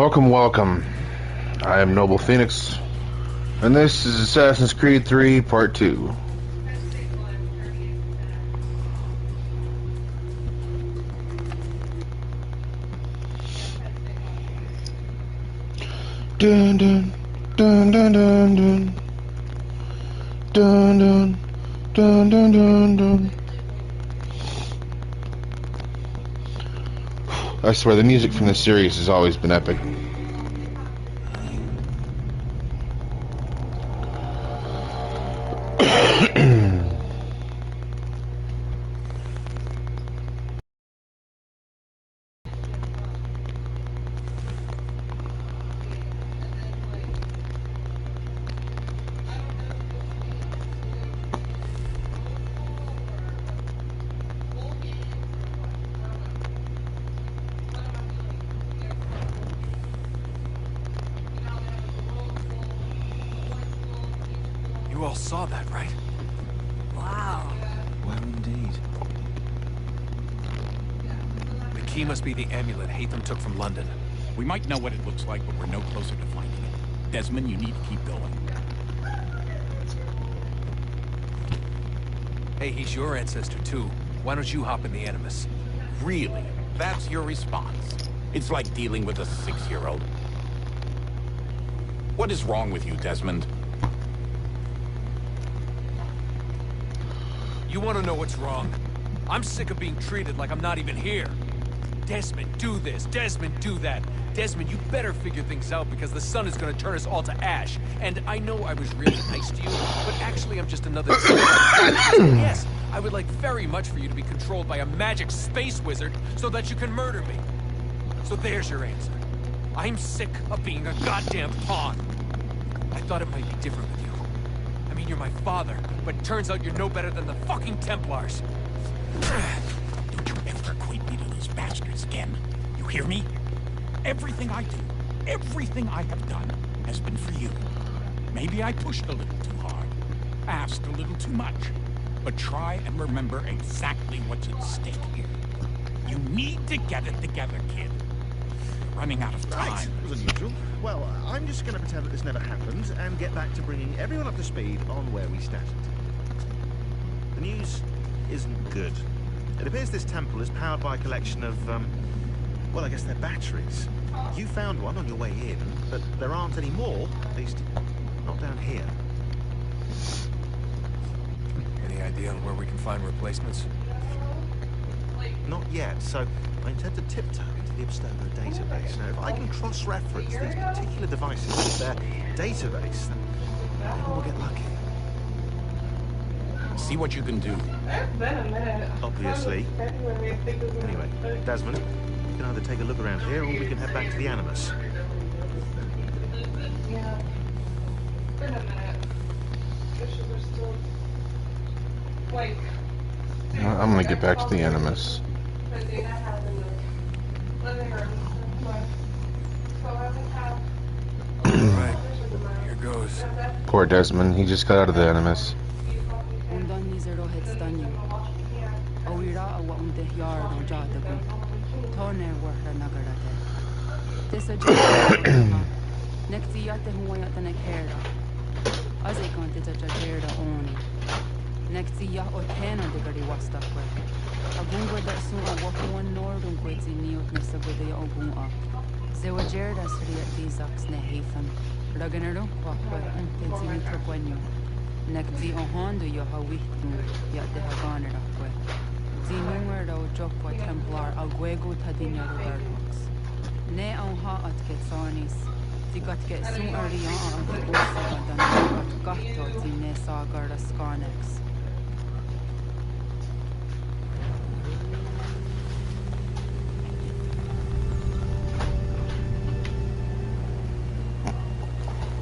Welcome, welcome. I am Noble Phoenix, and this is Assassin's Creed 3 Part 2. Dun dun dun dun dun dun dun dun dun dun dun dun. I swear the music from this series has always been epic. You all saw that, right? Wow. Well, indeed. The key must be the amulet Hatham took from London. We might know what it looks like, but we're no closer to finding it. Desmond, you need to keep going. Hey, he's your ancestor too. Why don't you hop in the Animus? Really? That's your response? It's like dealing with a 6-year-old. What is wrong with you, Desmond? You want to know what's wrong? I'm sick of being treated like I'm not even here. Desmond, do this. Desmond, do that. Desmond, you better figure things out because the sun is going to turn us all to ash. And I know I was really nice to you, but actually I'm just another... Yes, I would like very much for you to be controlled by a magic space wizard so that you can murder me. So there's your answer. I'm sick of being a goddamn pawn. I thought it might be different with you. I mean, you're my father, but turns out you're no better than the fucking Templars. Don't you ever equate me to those bastards again. You hear me? Everything I do, everything I have done, has been for you. Maybe I pushed a little too hard, asked a little too much, but try and remember exactly what's at stake here. You need to get it together, kid. Running out of time. Right, as usual. Well, I'm just going to pretend that this never happened and get back to bringing everyone up to speed on where we stand. The news isn't good. It appears this temple is powered by a collection of, well, I guess they're batteries. You found one on your way in, but there aren't any more, at least not down here. Any idea on where we can find replacements? Not yet, so I intend to tiptoe into the Obstomo database. Now, if I can cross-reference these particular devices with their database, then maybe we'll get lucky. See what you can do. Obviously. Anyway, Desmond, you can either take a look around here or we can head back to the Animus. Yeah. In a minute. Dishes are still... like... I'm gonna get back to the Animus. But Dana has in the living room. So I would have... Alright, here goes. Poor Desmond, he just got out of the Animus.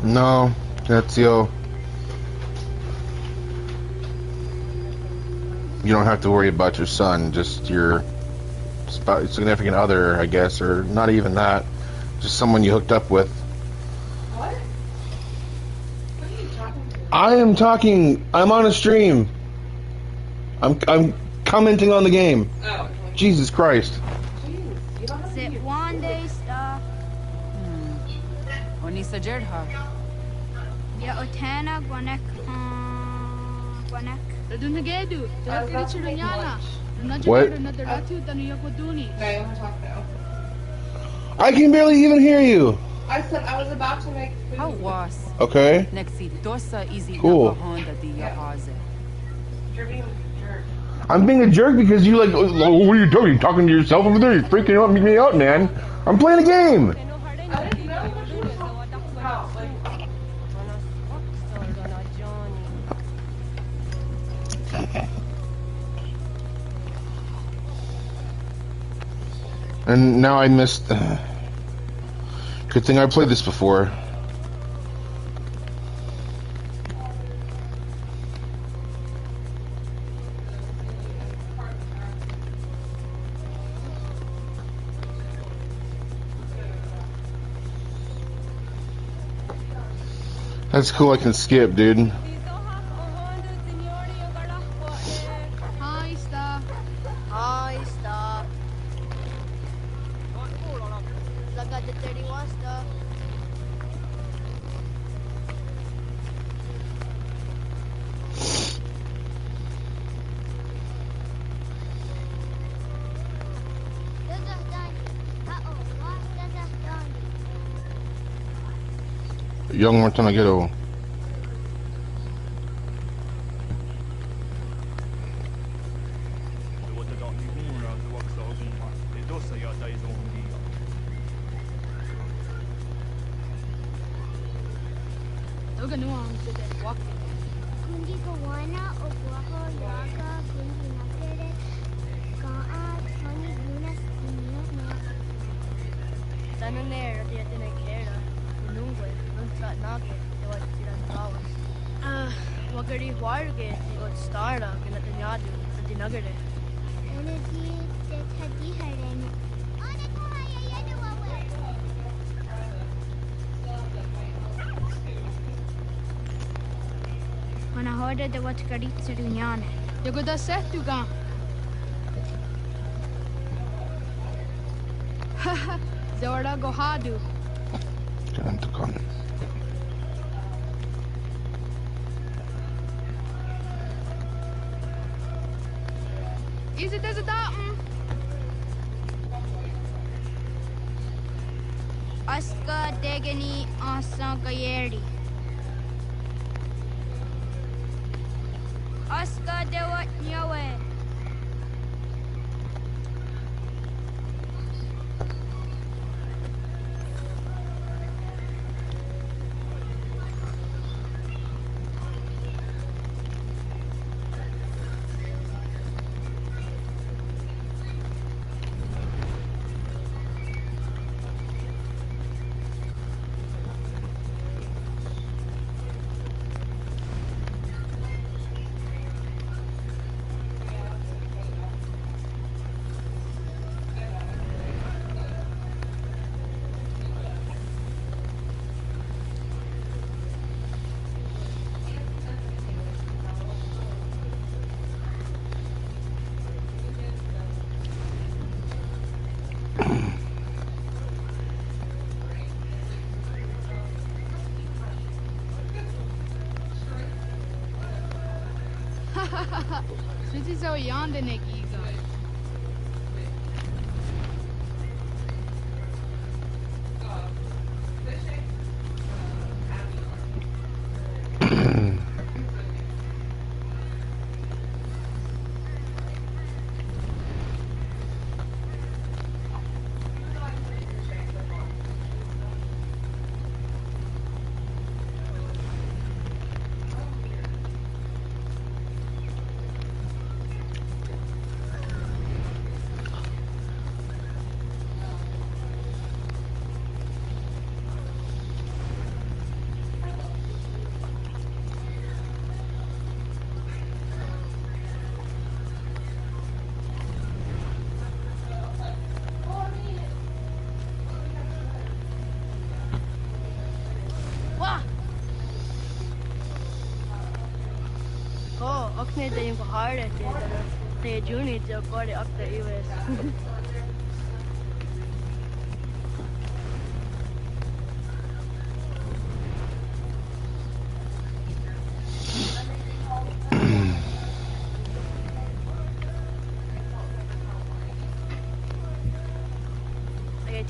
No, Ezio. You don't have to worry about your son, just your significant other, I guess, or not even that. Just someone you hooked up with. What? What are you talking to? I am talking. I'm on a stream. I'm commenting on the game. Oh. Jesus Christ. Jeez, you don't have to Sit use one day stuff. Nisa Jerdha. Ya Otana Gwanek Gwanek. Radunagedu, Drakirichiranyana. What? Nadaratu Danuyakuduni. Okay, I want to talk now. I can barely even hear you. I said I was about to make food. How was? Okay. Nexi dosa easy Cool. Honda di Yahaze. You're being a jerk. I'm being a jerk because you like, oh, what are you doing? You talking to yourself over there? You're freaking me out, man. I'm playing a game. I didn't know what you were talking about. Like, And now I missed. Good thing I played this before. That's cool. I can skip, dude. Hi, Star. Hi, stop. Laga the 31 stop. Young Martanagedo. Kundi Kawana Obuaho Yaga Kundi Nakere Kaa Tony Gunas Kunya Tananera Diatina Kera Nungwe Nunta Nage Ewa Tiran Tawas Wagari Warge Ego Starda Ganatanyadu Dinagare Energy Tadi Harene When I heard the what Karitsu Dunyane. You go da Setuga. Haha, Zora Gohadu. Is it as a datum? Aska Degani Asa Gayeri. Aska Dewat Nyawe. This is our yonder Negiga. Okne da yung harde te juni jo kore akta US.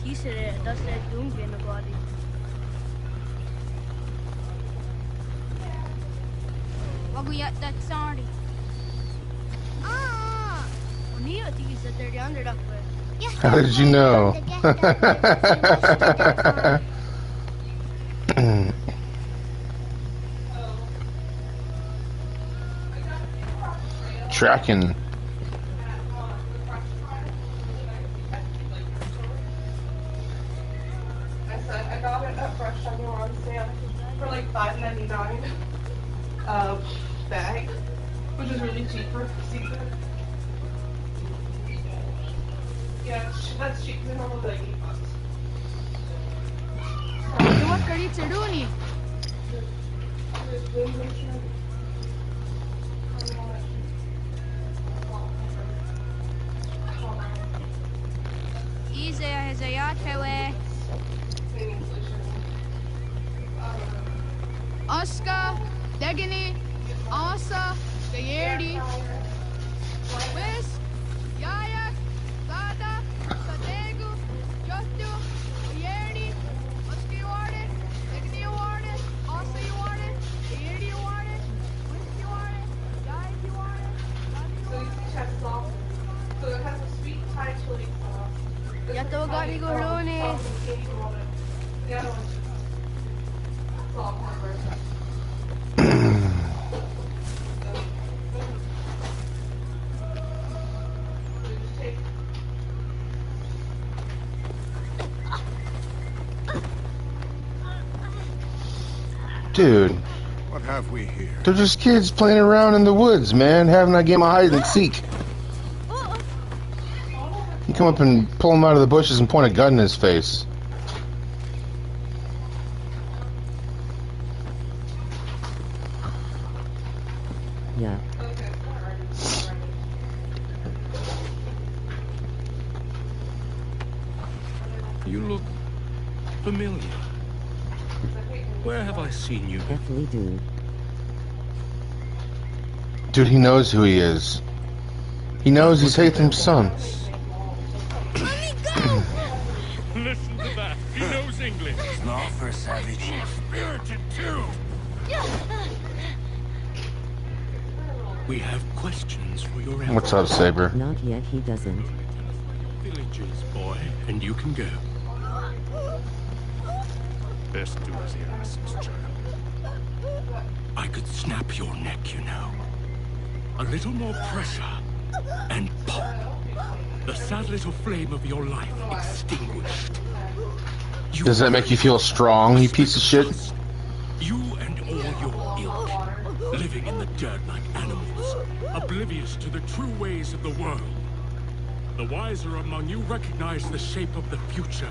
teaser das dunkel något. Vad går jag det sorry. Och ni har teaser där de andra därför. How did you know? Tracking. I got it at Fresh Jungle on sale for like $5.99 bag, which is really cheap for seafood. Yeah, that's cheap. They're normally like $8. Du var kari cheduni. Easy as a yacht away. Oscar, Degani, Asa, Gayerdi, Wiz, Yaya, Zada, Sadegu, Jostu, Gayerdi, Oscar you want it, Degani you want it, Asa you want it, Gayerdi you want it, Wiz you want it, Yaya you want it, Zada you So want these chest sauce. So it has a sweet Thai chili sauce. Ya to gani gorone. The other one. It's all cornbread. Dude, What have we here? they're just kids playing around in the woods, man, having that game of hide and seek. You come up and pull him out of the bushes and point a gun in his face. Yeah. You look familiar. Where have I seen you? Definitely do. Dude, he knows who he is. He knows he's Hatham's son. Listen to that. He knows English. Not for savage. Spirited too. We have questions for your elder. What's up, Saber? Not yet, he doesn't. Villages, boy, and you can go. Best do as he asks, child. I could snap your neck, you know. A little more pressure, and pop. The sad little flame of your life extinguished. Does that make you feel strong, you piece of shit? You and all your ilk, living in the dirt like animals, oblivious to the true ways of the world. The wiser among you recognize the shape of the future.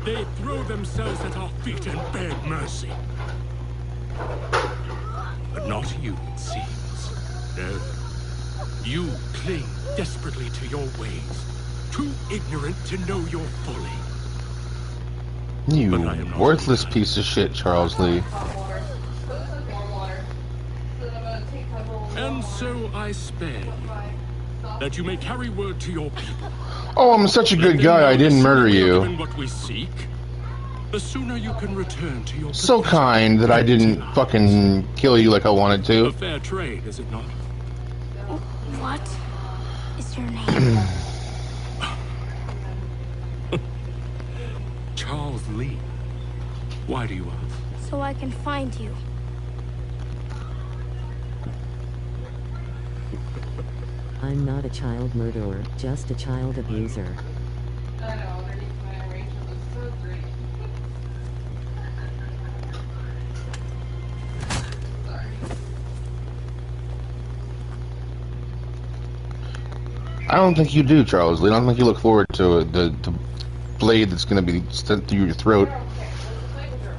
They throw themselves at our feet and beg mercy. But not you, it seems. No. You cling desperately to your ways, too ignorant to know your folly. You worthless piece of shit, Charles Lee. And so I spare you, that you may carry word to your people. Oh, I'm such a good guy, I didn't murder you. What we seek, the sooner you can return to your So kind that I didn't fucking kill you like I wanted A to. fair trade, is it not? What is your name? Charles Lee. Why do you ask? So I can find you. I'm not a child murderer, just a child abuser. I know, underneath my arrangement was so great. I don't think you do, Charles Lee. I don't think you look forward to the blade that's gonna be sent through your throat.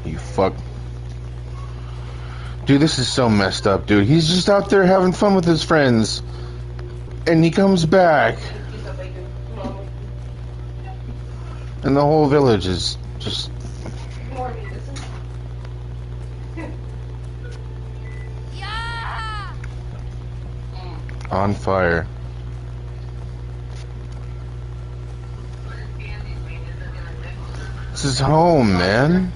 You fuck. Dude, this is so messed up, dude. He's just out there having fun with his friends. And he comes back. And the whole village is just on fire. It's his home, man.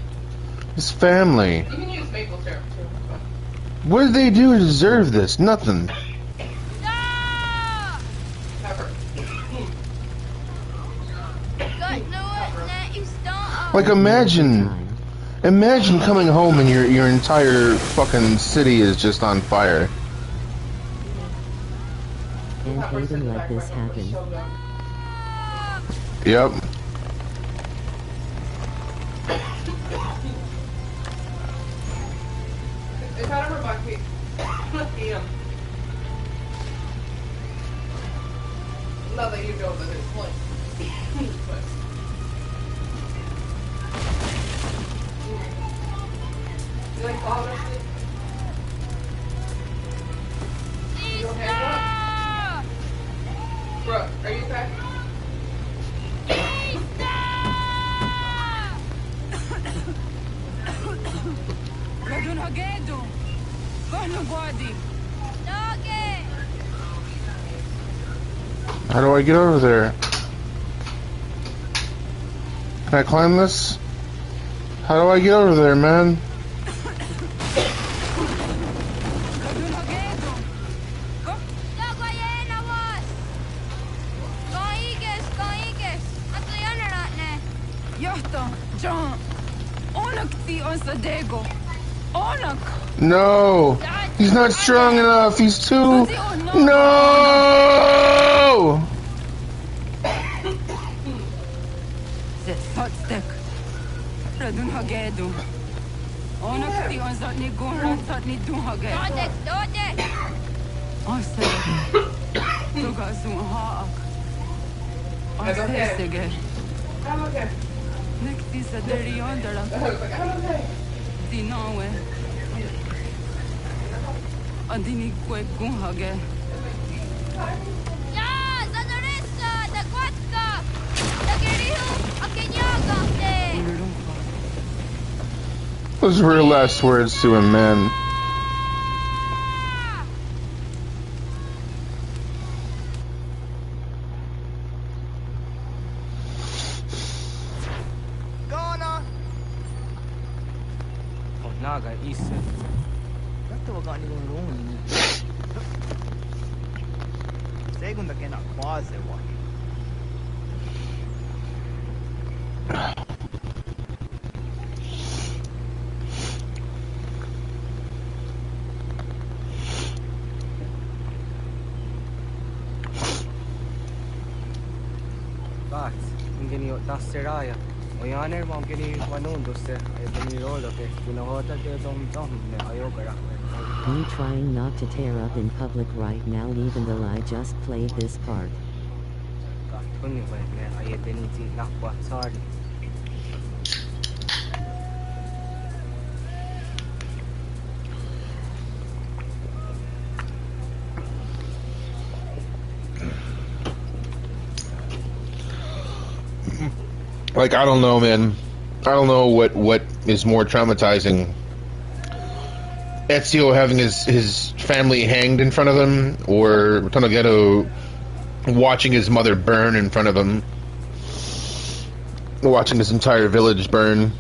His family. You can use maple syrup too. What did they do to deserve this? Nothing. Pepper. Like imagine coming home and your entire fucking city is just on fire. And hating like this happen. Yep. It's out of her bucket. Damn. Not that you know that it's like. But. You like fall asleep? You okay, Brooke? Brooke, are you okay? Radun Hagedu. Kohno Gwadi. How do I get over there? Can I climb this? How do I get over there, man? No! He's not strong enough! He's too... No! Radun Hagedu. Onak ti on zatni goran zatni dun Hagedu. Ose. Tuga sun haak. Ose sige. I'm okay. Nekti sa deri ondara. I'm okay. Dinawe. Andini kwe gun hage. Those were her last words to him, man. Naga Issa. Natawagan ni Ron. Segundo que na quase wa. But, ingeni tasiraya. Oyaner mo ingeni manon doste. Ay beniro ke kinahota ke dom ne ayo kara. Me trying not to tear up in public right now even though I just played this part. Katuni ba ne ay beniti nakwa sorry. Like, I don't know, man. I don't know what is more traumatizing. Ezio having his family hanged in front of him, or Tonogetto watching his mother burn in front of him. Watching his entire village burn.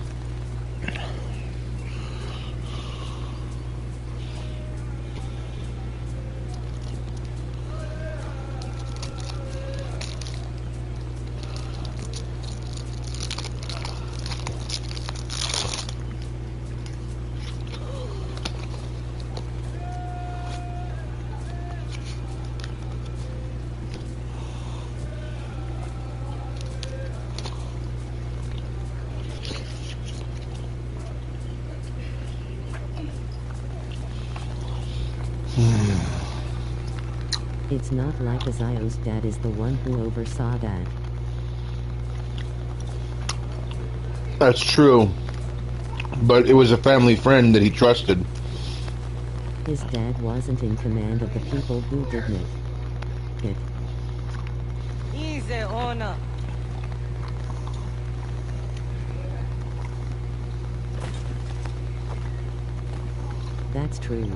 It's not like Ezio's dad is the one who oversaw that. That's true. But it was a family friend that he trusted. His dad wasn't in command of the people who did it. Easy honor. That's true.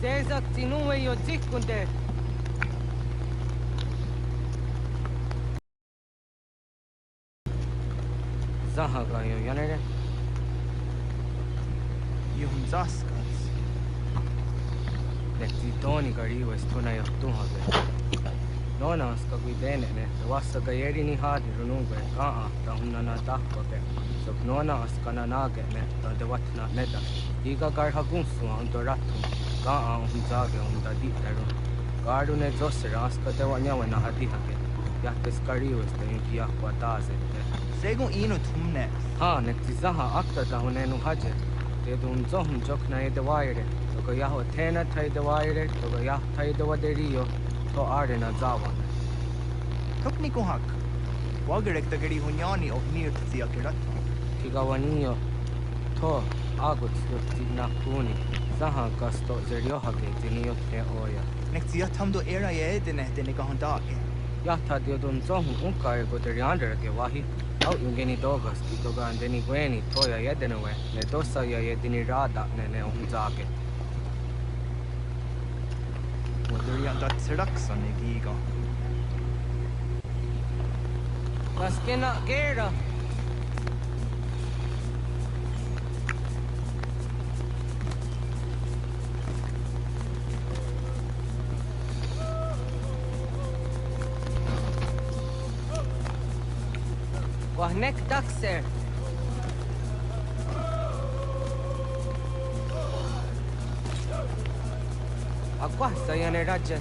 Sezak tinuwe yo dikunde. Zahaga yo yanere. Yung zaskas. Nekti toni gari wes tuna yo tuhage. Nona ska guidene ne. Wasa gayeri ni hadi runungue. Ta hunna na tahkoke. Sok nona ska na nage ne. Ta de watna neda. Iga gar hagunsu ando ratu. Hunzage hunda ditaru. Gardu ne zosera ska de wanyawe na hadihage. Yahtes gari wes te yukia kwa taze. Según ino tumne. Ha, nekti zaha akta ta hunenu haje. Te dun zohum jok na ede waire. Togo yaho tena tai de waire. Togo yah tai de waderio. To are na zawane. Tokni kuhak. Wagerek ta gari hunyani of nir tzia kiratto. Tigawanio. To agut yukti na kuni. Zaha gasto zeriohage tinio te oya. Nektia tamdo era ye dene dene kahondake. Yahta diodun zohum unka ego deriandere wahi. Au yungeni dogas ki toga andeni gweni toya yedenewe. Ne dosa ya yedini rada ne unzage. Wadurian dat seraksan e giga. Laskena gera. Wahnek dakser. Aqua sayane rajan.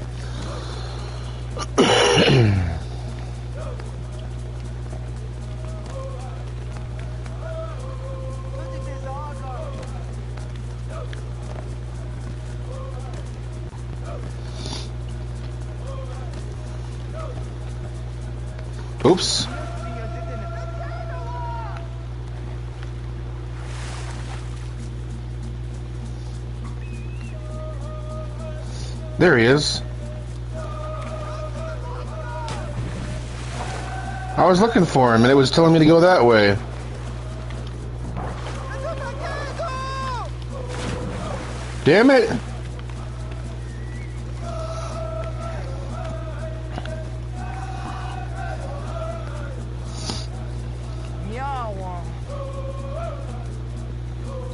Oops. There he is. I was looking for him and it was telling me to go that way. Damn it!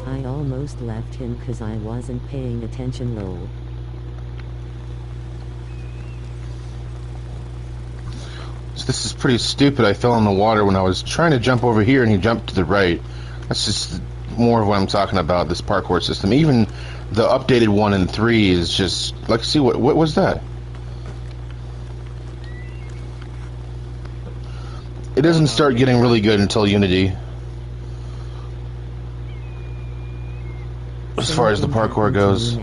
I almost left him cause I wasn't paying attention lol. So this is pretty stupid. I fell in the water when I was trying to jump over here and he jumped to the right. That's just more of what I'm talking about, this parkour system. Even the updated 1 and 3 is just like, see what was that? It doesn't start getting really good until Unity. As far as the parkour goes.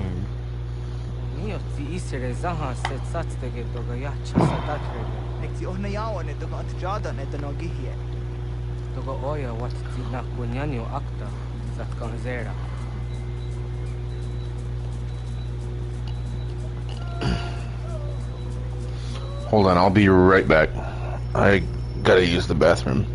Hold on, I'll be right back. I gotta use the bathroom.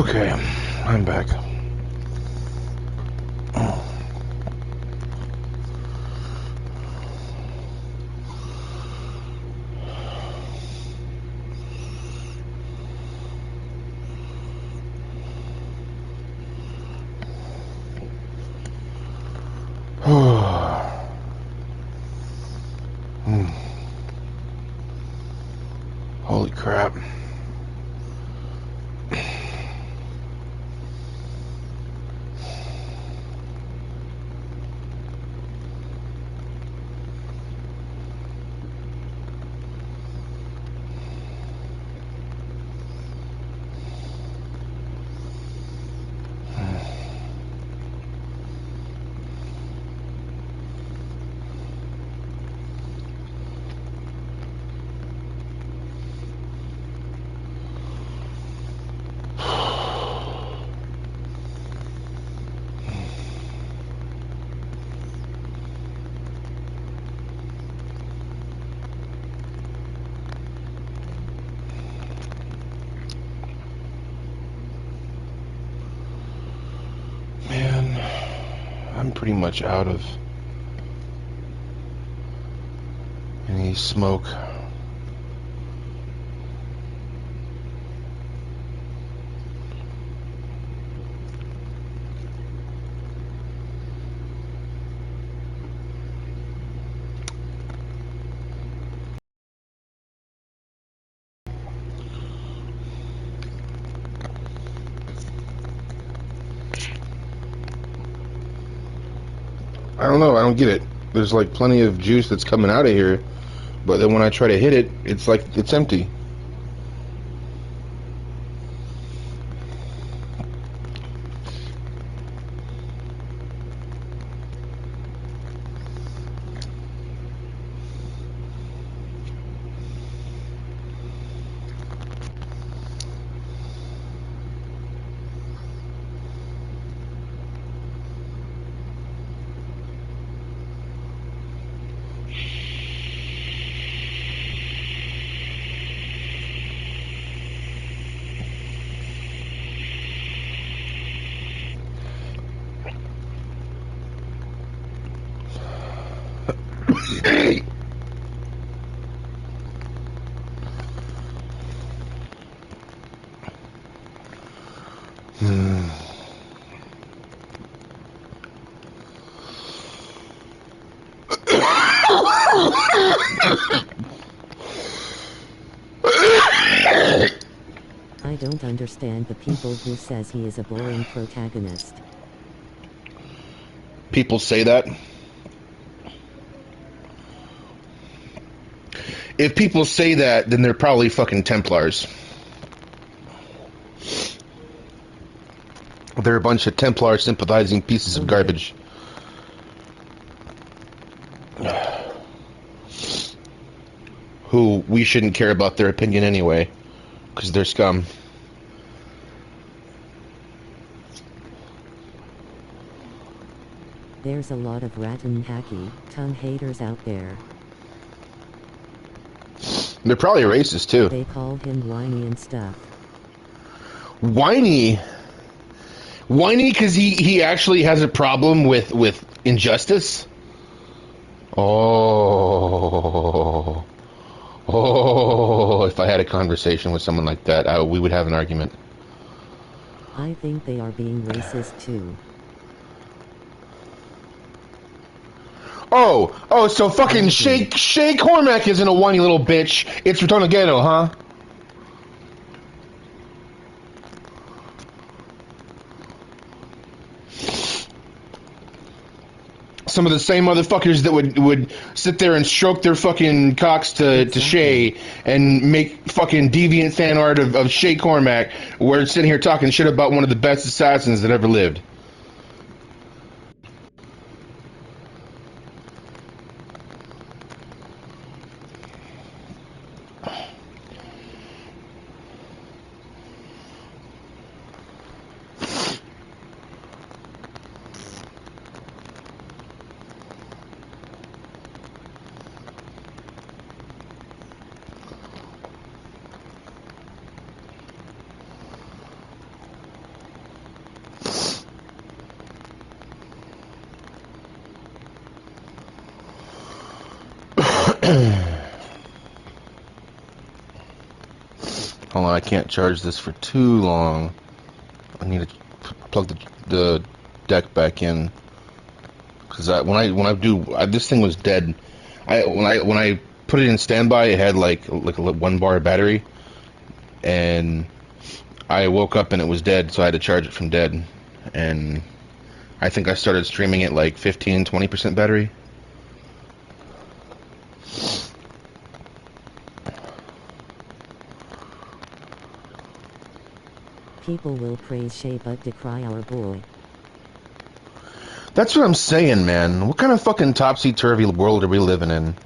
Okay, I'm back. Holy crap. Man, I'm pretty much out of any smoke. I don't know, I don't get it. There's like plenty of juice that's coming out of here, but then when I try to hit it, it's like it's empty. I don't understand the people who says he is a boring protagonist. People say that? If people say that, then they're probably fucking Templars. They're a bunch of Templar sympathizing pieces of garbage. Who we shouldn't care about their opinion anyway, because they're scum. There's a lot of rattan hacky tongue haters out there. They're probably racist too. They call him whiny and stuff. Whiny? Whiny because he actually has a problem with injustice? Oh, if I had a conversation with someone like that, we would have an argument. I think they are being racist too. Oh, so fucking Shay Cormac isn't a whiny little bitch. It's Retorno Ghetto, huh? Some of the same motherfuckers that would sit there and stroke their fucking cocks to Shay and make fucking deviant fan art of Shay Cormac. We're sitting here talking shit about one of the best assassins that ever lived. Hold on, I can't charge this for too long. I need to plug the deck back in, because when I do this thing was dead. When I put it in standby, it had like a 1 bar of battery, and I woke up and it was dead, so I had to charge it from dead. And I think I started streaming at like 15-20% battery. People will praise Shay but decry our boy. That's what I'm saying, man. What kind of fucking topsy-turvy world are we living in?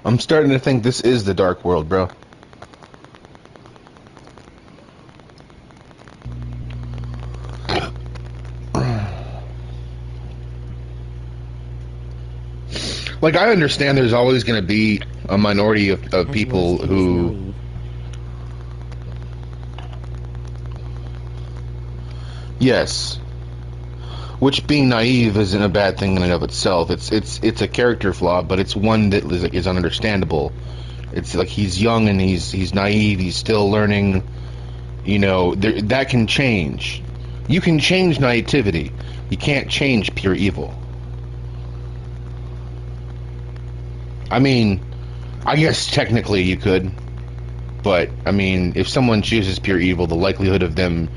I'm starting to think this is the dark world, bro. Like, I understand there's always going to be a minority of people who... Yes. Which being naive isn't a bad thing in and of itself. It's a character flaw, but it's one that is understandable. It's like he's young and he's naive, he's still learning. You know, that can change. You can change naivety. You can't change pure evil. I mean, I guess technically you could, but I mean, if someone chooses pure evil, the likelihood of them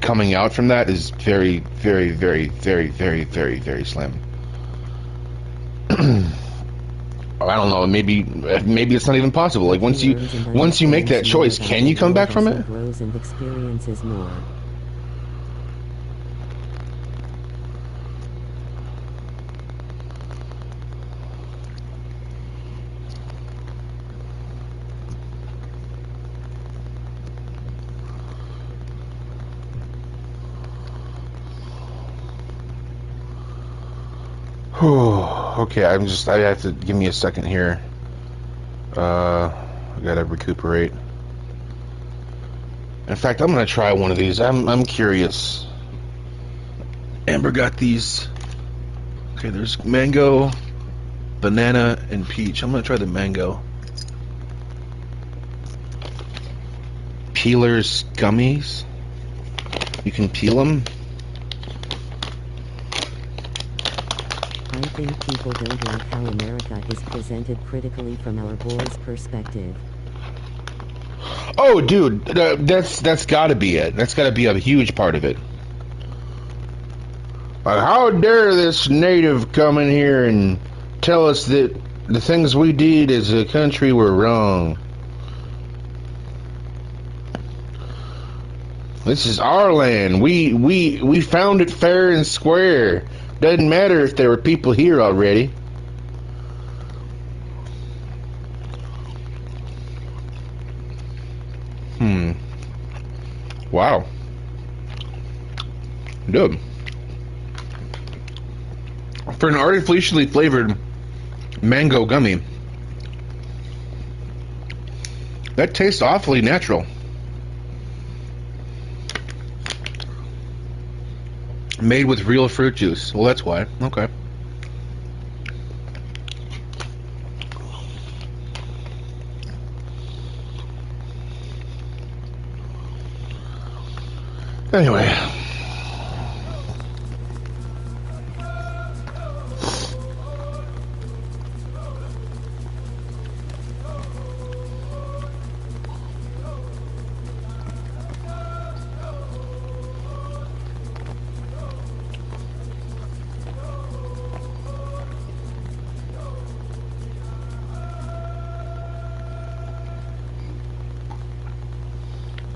coming out from that is very, very, very, very, very, very, very slim. I don't know. Maybe it's not even possible. Like once you make that choice, can you come back from it? Grows and experiences more. Okay, I have to give me a second here. I gotta recuperate. In fact, I'm gonna try one of these. I'm curious. Amber got these. Okay, there's mango, banana, and peach. I'm gonna try the mango. Peelers gummies. You can peel them. I think people don't like how America is presented critically from our boys' perspective. Oh, dude, that's gotta be it. That's gotta be a huge part of it. Like, how dare this native come in here and tell us that the things we did as a country were wrong? This is our land. We found it fair and square. Doesn't matter if there were people here already. Wow. Dude. For an artificially flavored mango gummy, that tastes awfully natural. Made with real fruit juice. Well, that's why. Okay. Anyway.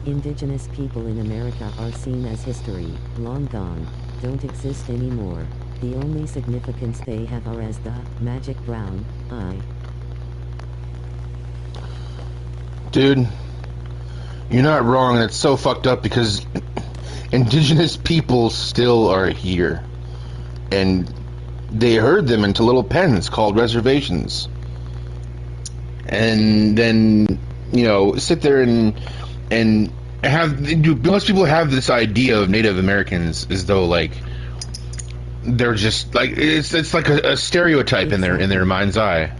Indigenous people in America are seen as history, long gone, don't exist anymore. The only significance they have are as the magic brown eye. Dude, you're not wrong, and it's so fucked up because indigenous people still are here. And they herd them into little pens called reservations. And then, you know, sit there and and most people have this idea of Native Americans as though like they're just like it's like a stereotype in their mind's eye.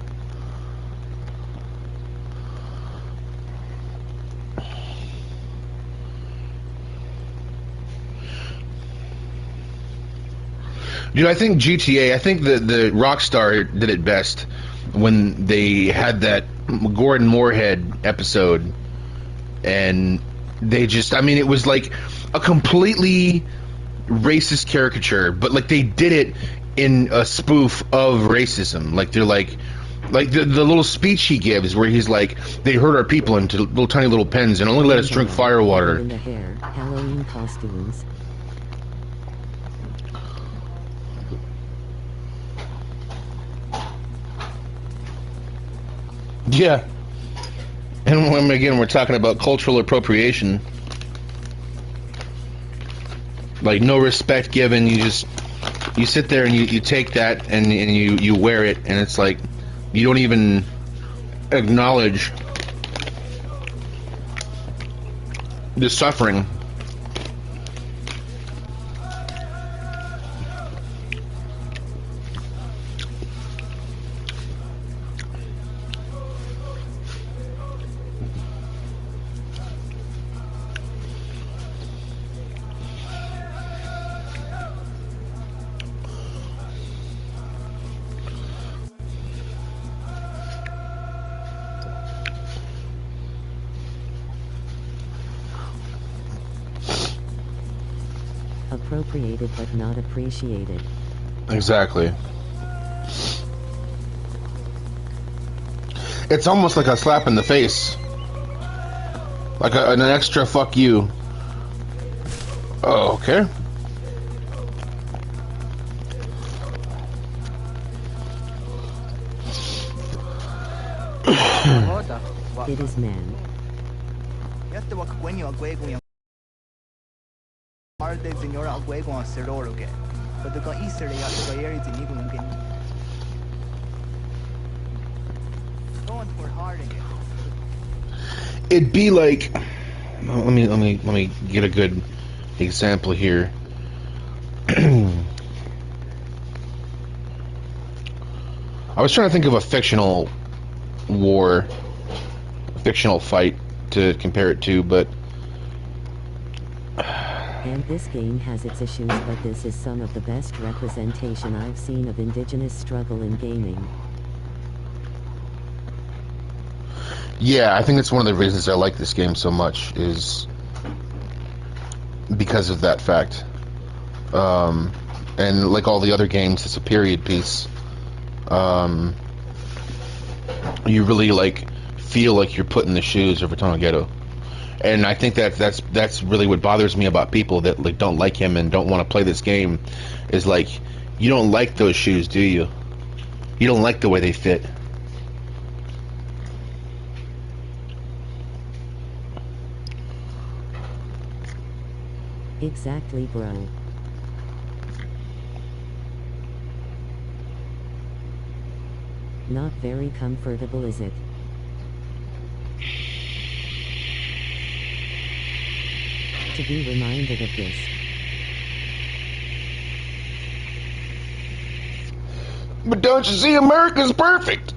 Dude, I think GTA, I think the Rockstar did it best when they had that Gordon Moorhead episode, and they just, I mean, it was like a completely racist caricature, but like they did it in a spoof of racism. Like they're like the little speech he gives where he's like, they herd our people into little tiny little pens and only let us drink fire water. In the hair, Halloween costumes. Yeah. And when, again, we're talking about cultural appropriation. Like, no respect given. You sit there and you take that and you wear it, and it's like, you don't even acknowledge the suffering. Appropriated but not appreciated. Exactly. It's almost like a slap in the face. Like an extra fuck you. Oh, okay. It is man. It'd be like, let me get a good example here. I was trying to think of a fictional war, a fictional fight to compare it to, but and this game has its issues, but this is some of the best representation I've seen of indigenous struggle in gaming. yeah, I think it's one of the reasons I like this game so much is because of that fact. And like all the other games, it's a period piece. You really like feel like you're put in the shoes of Retorno Ghetto. And I think that's really what bothers me about people that like don't like him and don't want to play this game, is like, you don't like those shoes, do you? You don't like the way they fit. Exactly, bro. Not very comfortable, is it? To be reminded of this. But don't you see, America's perfect.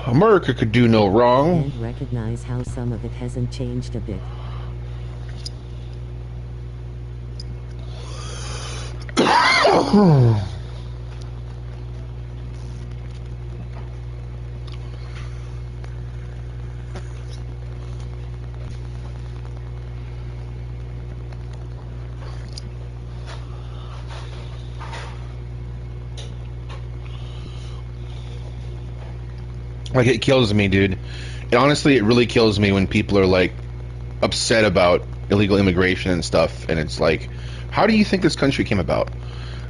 America could do no wrong. And recognize how some of it hasn't changed a bit. Like, it kills me, dude. Honestly, it really kills me when people are like upset about illegal immigration and stuff, and it's like, how do you think this country came about?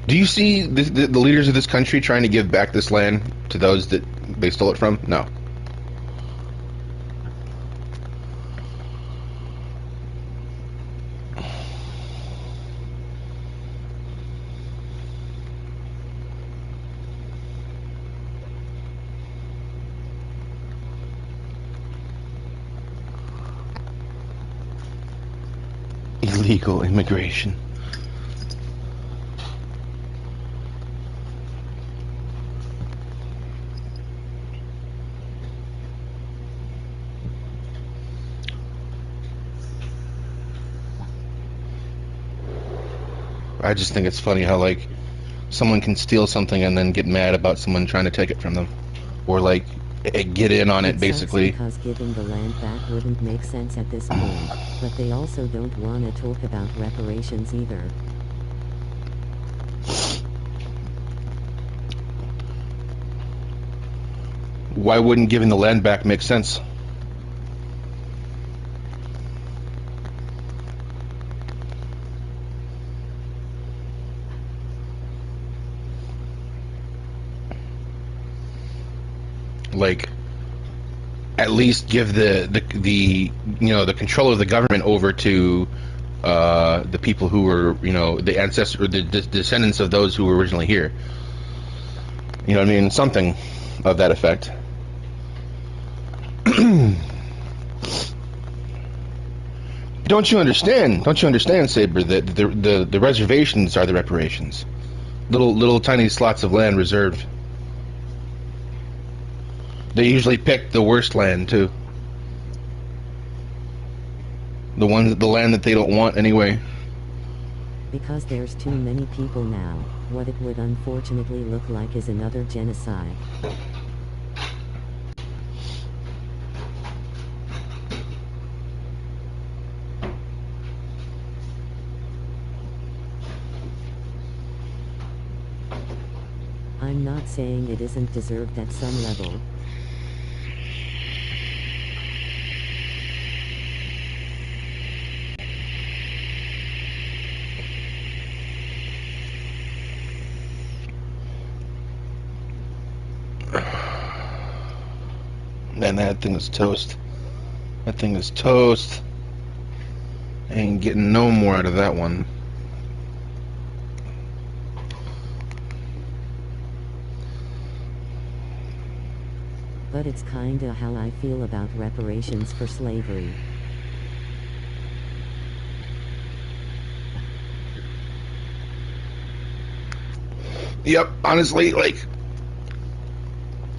Do you see the leaders of this country trying to give back this land to those that they stole it from? No. Illegal immigration. I just think it's funny how, like, someone can steal something and then get mad about someone trying to take it from them. Or, like, get in on it, basically. Because giving the land back wouldn't make sense at this point, but they also don't want to talk about reparations either. Why wouldn't giving the land back make sense? Like, at least give the you know, the control of the government over to the people who were, you know, the ancestors or the descendants of those who were originally here. You know what I mean? Something of that effect. Don't you understand, Saber, that the reservations are the reparations? Little tiny slots of land reserved. They usually pick the worst land too. The land that they don't want anyway. Because there's too many people now, what it would unfortunately look like is another genocide. I'm not saying it isn't deserved at some level. Man, that thing is toast. That thing is toast. Ain't getting no more out of that one. But it's kinda how I feel about reparations for slavery. Yep, honestly, like,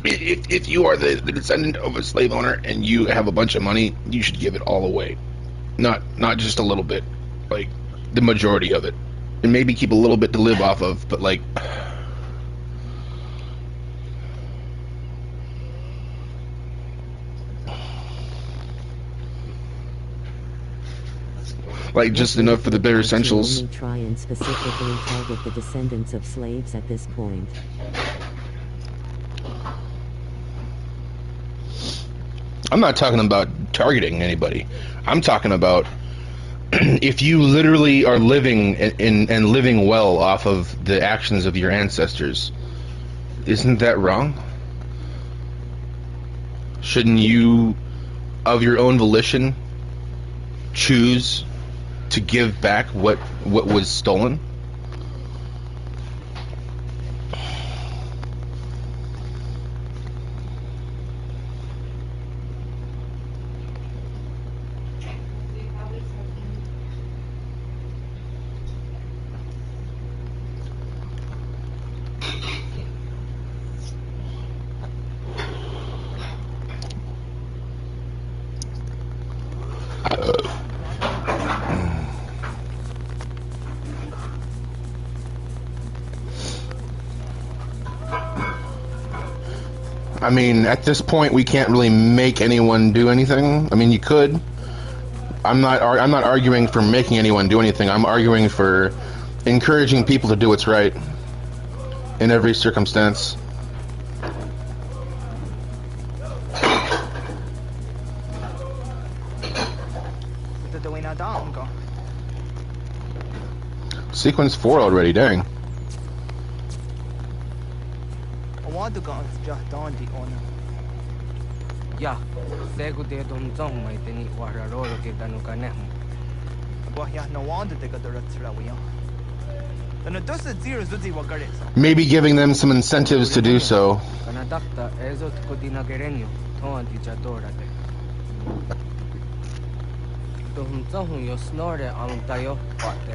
if you are the descendant of a slave owner and you have a bunch of money, you should give it all away. Not just a little bit, like the majority of it. And maybe keep a little bit to live off of, but like, just enough for the bare essentials. Only try and specifically target the descendants of slaves at this point. I'm not talking about targeting anybody. I'm talking about if you literally are living and living well off of the actions of your ancestors, isn't that wrong? Shouldn't you, of your own volition, choose to give back what was stolen? I mean, at this point, we can't really make anyone do anything. I mean, you could. I'm not arguing for making anyone do anything. I'm arguing for encouraging people to do what's right in every circumstance. Sequence 4 already, dang. Yeah, segu de dom zong mai teni wara ro ke danu ka ne. Maybe giving them some incentives to do so. to hum yo snore ang tayo pate.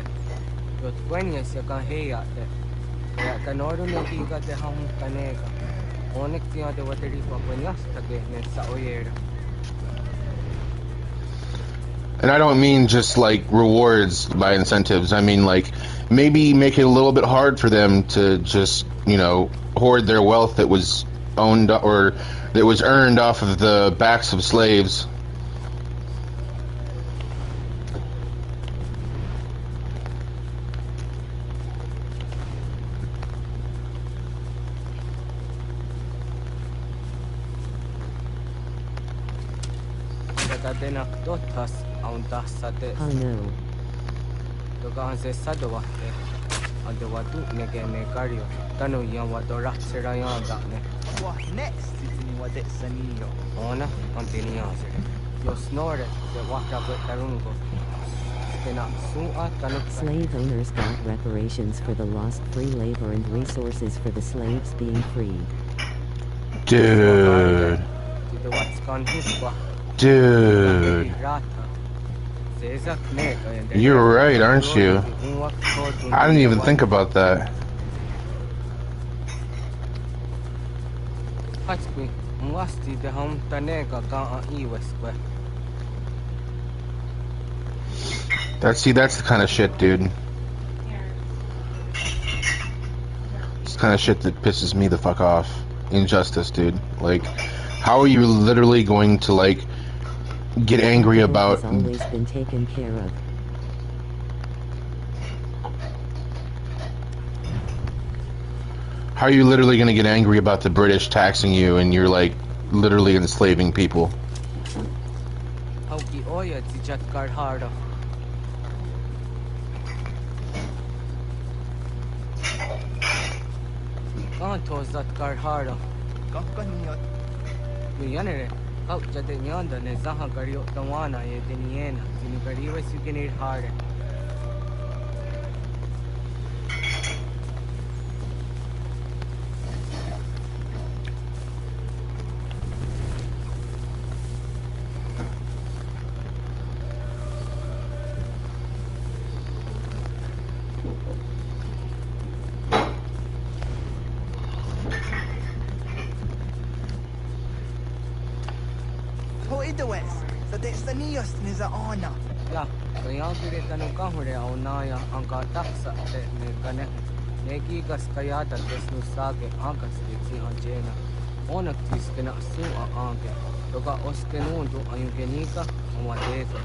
Yo twenties ya kan heya te. Ya kanoru ne kiga te ham kanega. Onek tiya de wateri pa panyas tage ne sa oyera. And I don't mean just like rewards by incentives. I mean like maybe make it a little bit hard for them to just, you know, hoard their wealth that was owned or that was earned off of the backs of slaves. Oh no. Dogan se sadawate. Adawatu nege me kario. Tanu yan wadora serayan dakne. What next? Sitting what it's anillo. Ona antiniya sere. Yo snore de waka vetarungo. Slave owners got reparations for the lost free labor and resources for the slaves being freed. Dude. Dude. You're right, aren't you? I didn't even think about that. That's the kind of shit, dude. It's the kind of shit that pisses me the fuck off. Injustice, dude. Like, how are you literally going to like get angry about? Has always been taken care of. How are you literally going to get angry about the British taxing you and you're like literally enslaving people? Jade nyanda ne zaha gario tawana ye diniena zini gariwe sugenir harde. Ja, kaya kiritan ng kahuri au naya ang kataksa te ne kane neki gas kaya da desnu sage ankas si anjena onak tis kena su anke toka oskenundu ayugenika amadeko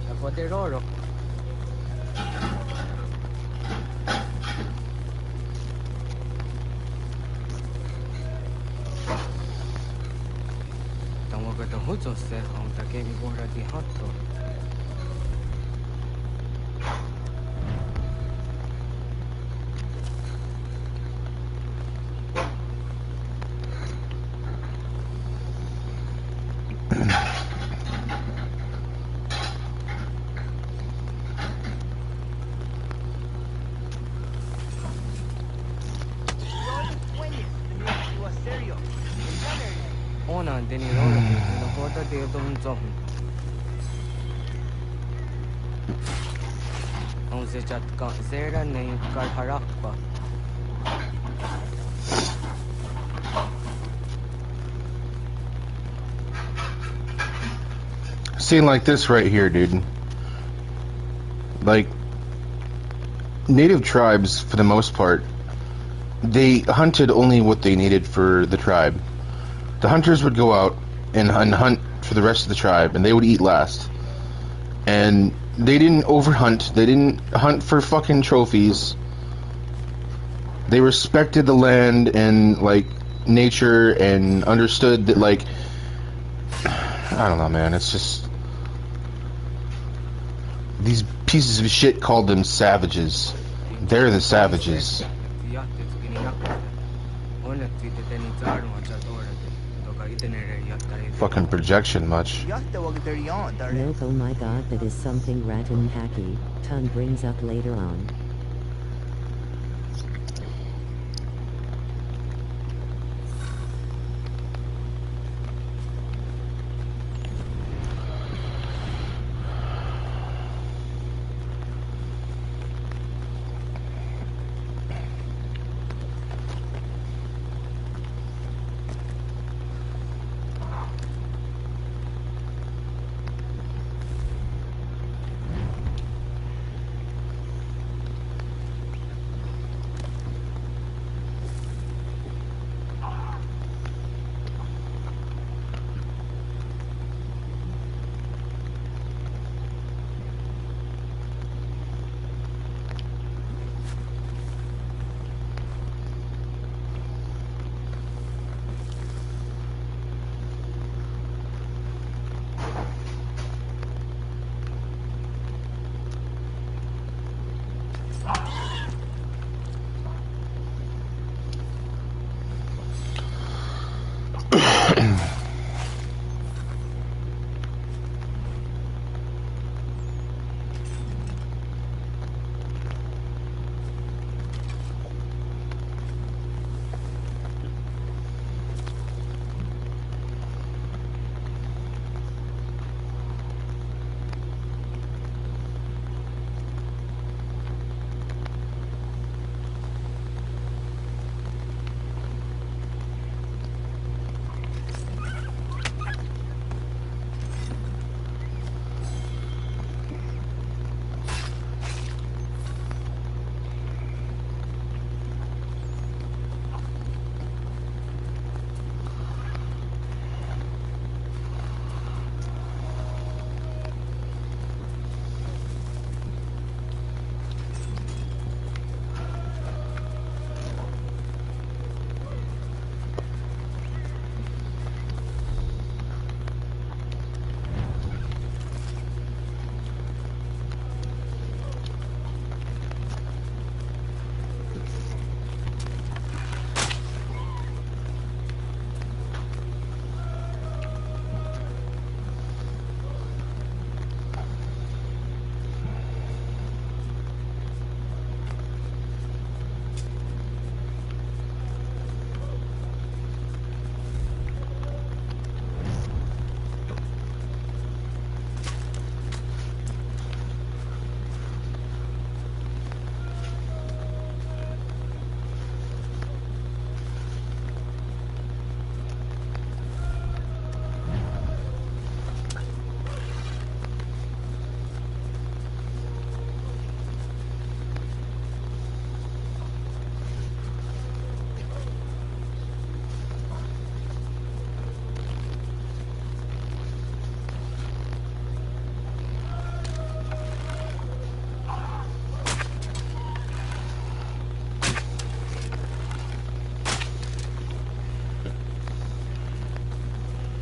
la poteroro tamaga huzo se ang takemi gora di hatto. Ona deni rolo no hoda de dum zom. On se chat ka zera nei kar harakpa. Scene like this right here, dude. Like, native tribes, for the most part, they hunted only what they needed for the tribe. The hunters would go out and hunt for the rest of the tribe, and they would eat last. And they didn't overhunt. They didn't hunt for fucking trophies. They respected the land and, like, nature and understood that, like, I don't know, man. It's just... These pieces of shit called them savages. They're the savages. Fucking projection much. Nope, oh my god, that is something Ratan Haki Tun brings up later on.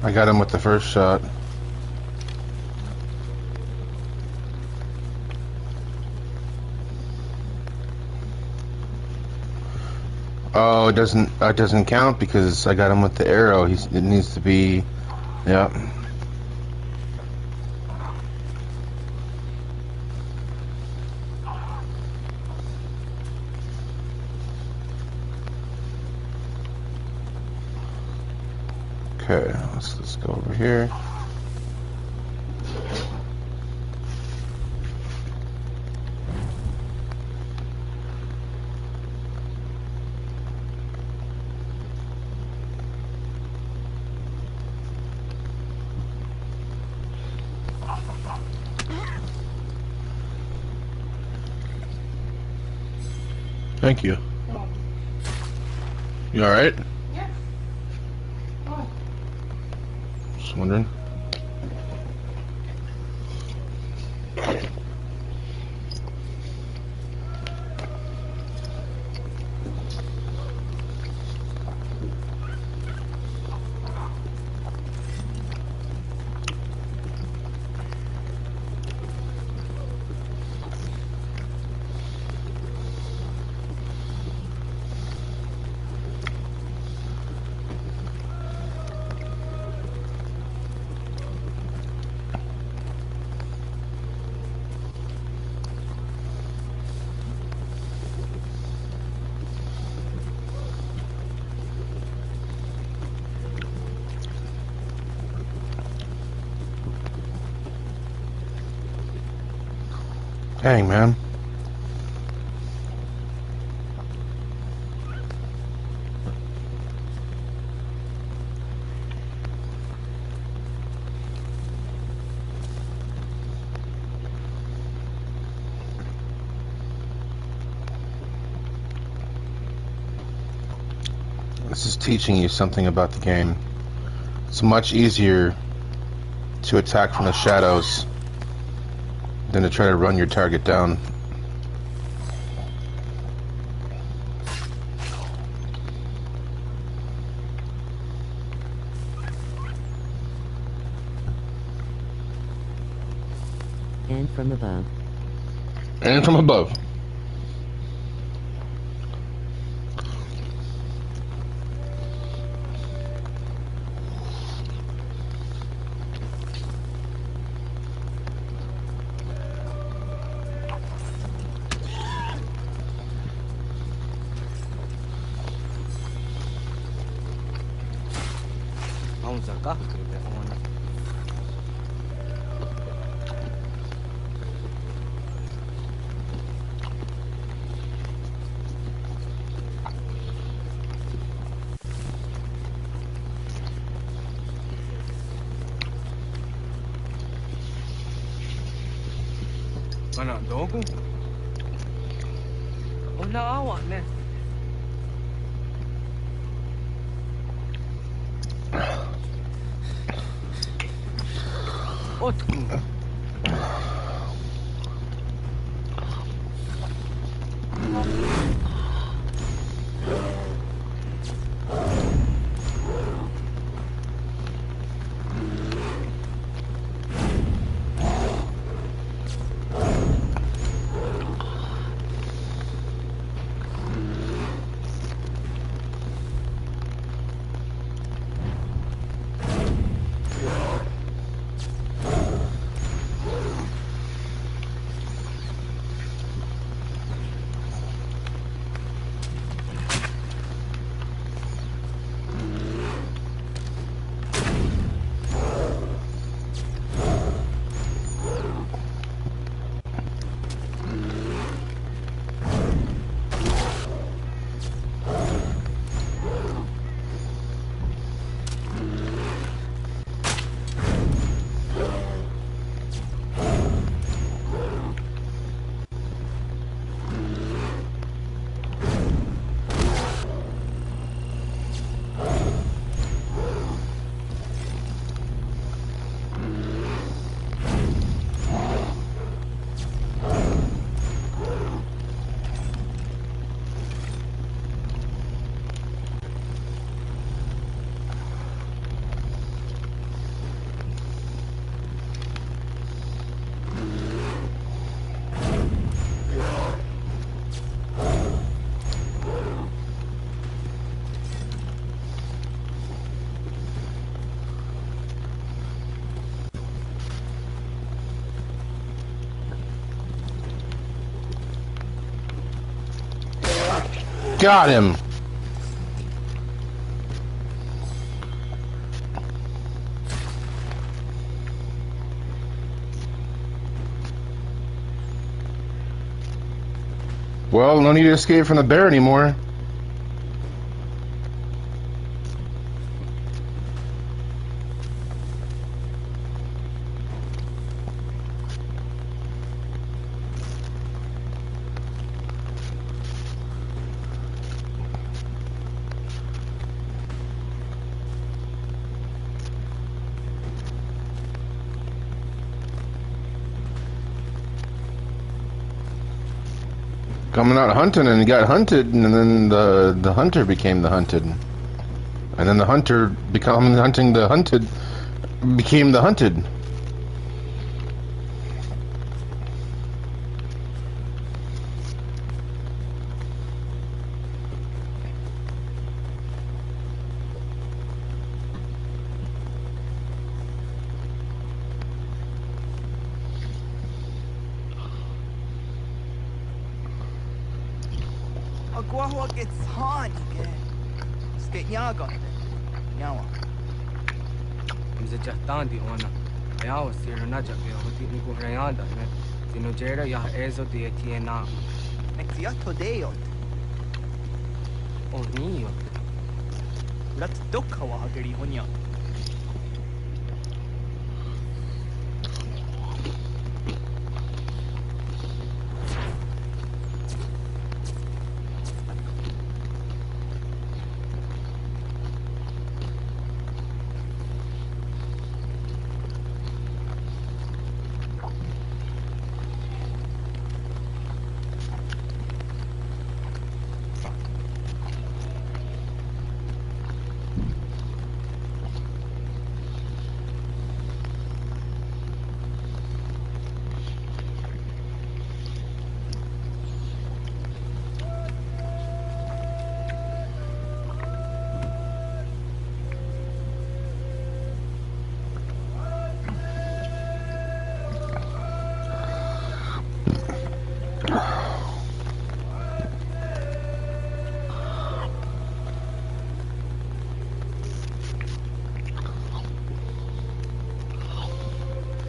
I got him with the first shot. Oh, it doesn't count because I got him with the arrow. It needs to be, yeah. Okay, let's go over here. Thank you. You alright? Yeah. Oh. Just wondering. Dang, man. This is teaching you something about the game. It's much easier to attack from the shadows than to try to run your target down. And from above. And from above. Vamos acá, que te jodan. Anak dogo. Wala awa na. Otku. Got him. Well, no need to escape from the bear anymore. Coming out hunting and got hunted, and then the hunter became the hunted, and then the hunter became hunting the hunted, became the hunted. Agua gets hot again. State Yaga. Yawa. إذا جهتاندي أنا يا وسير نجا بيهودي نقول رياندا نه تنو جيرا يا إيزو ديتي نا Nexiato Deo. أو نيو Let's duck Hawa Giri Hunya.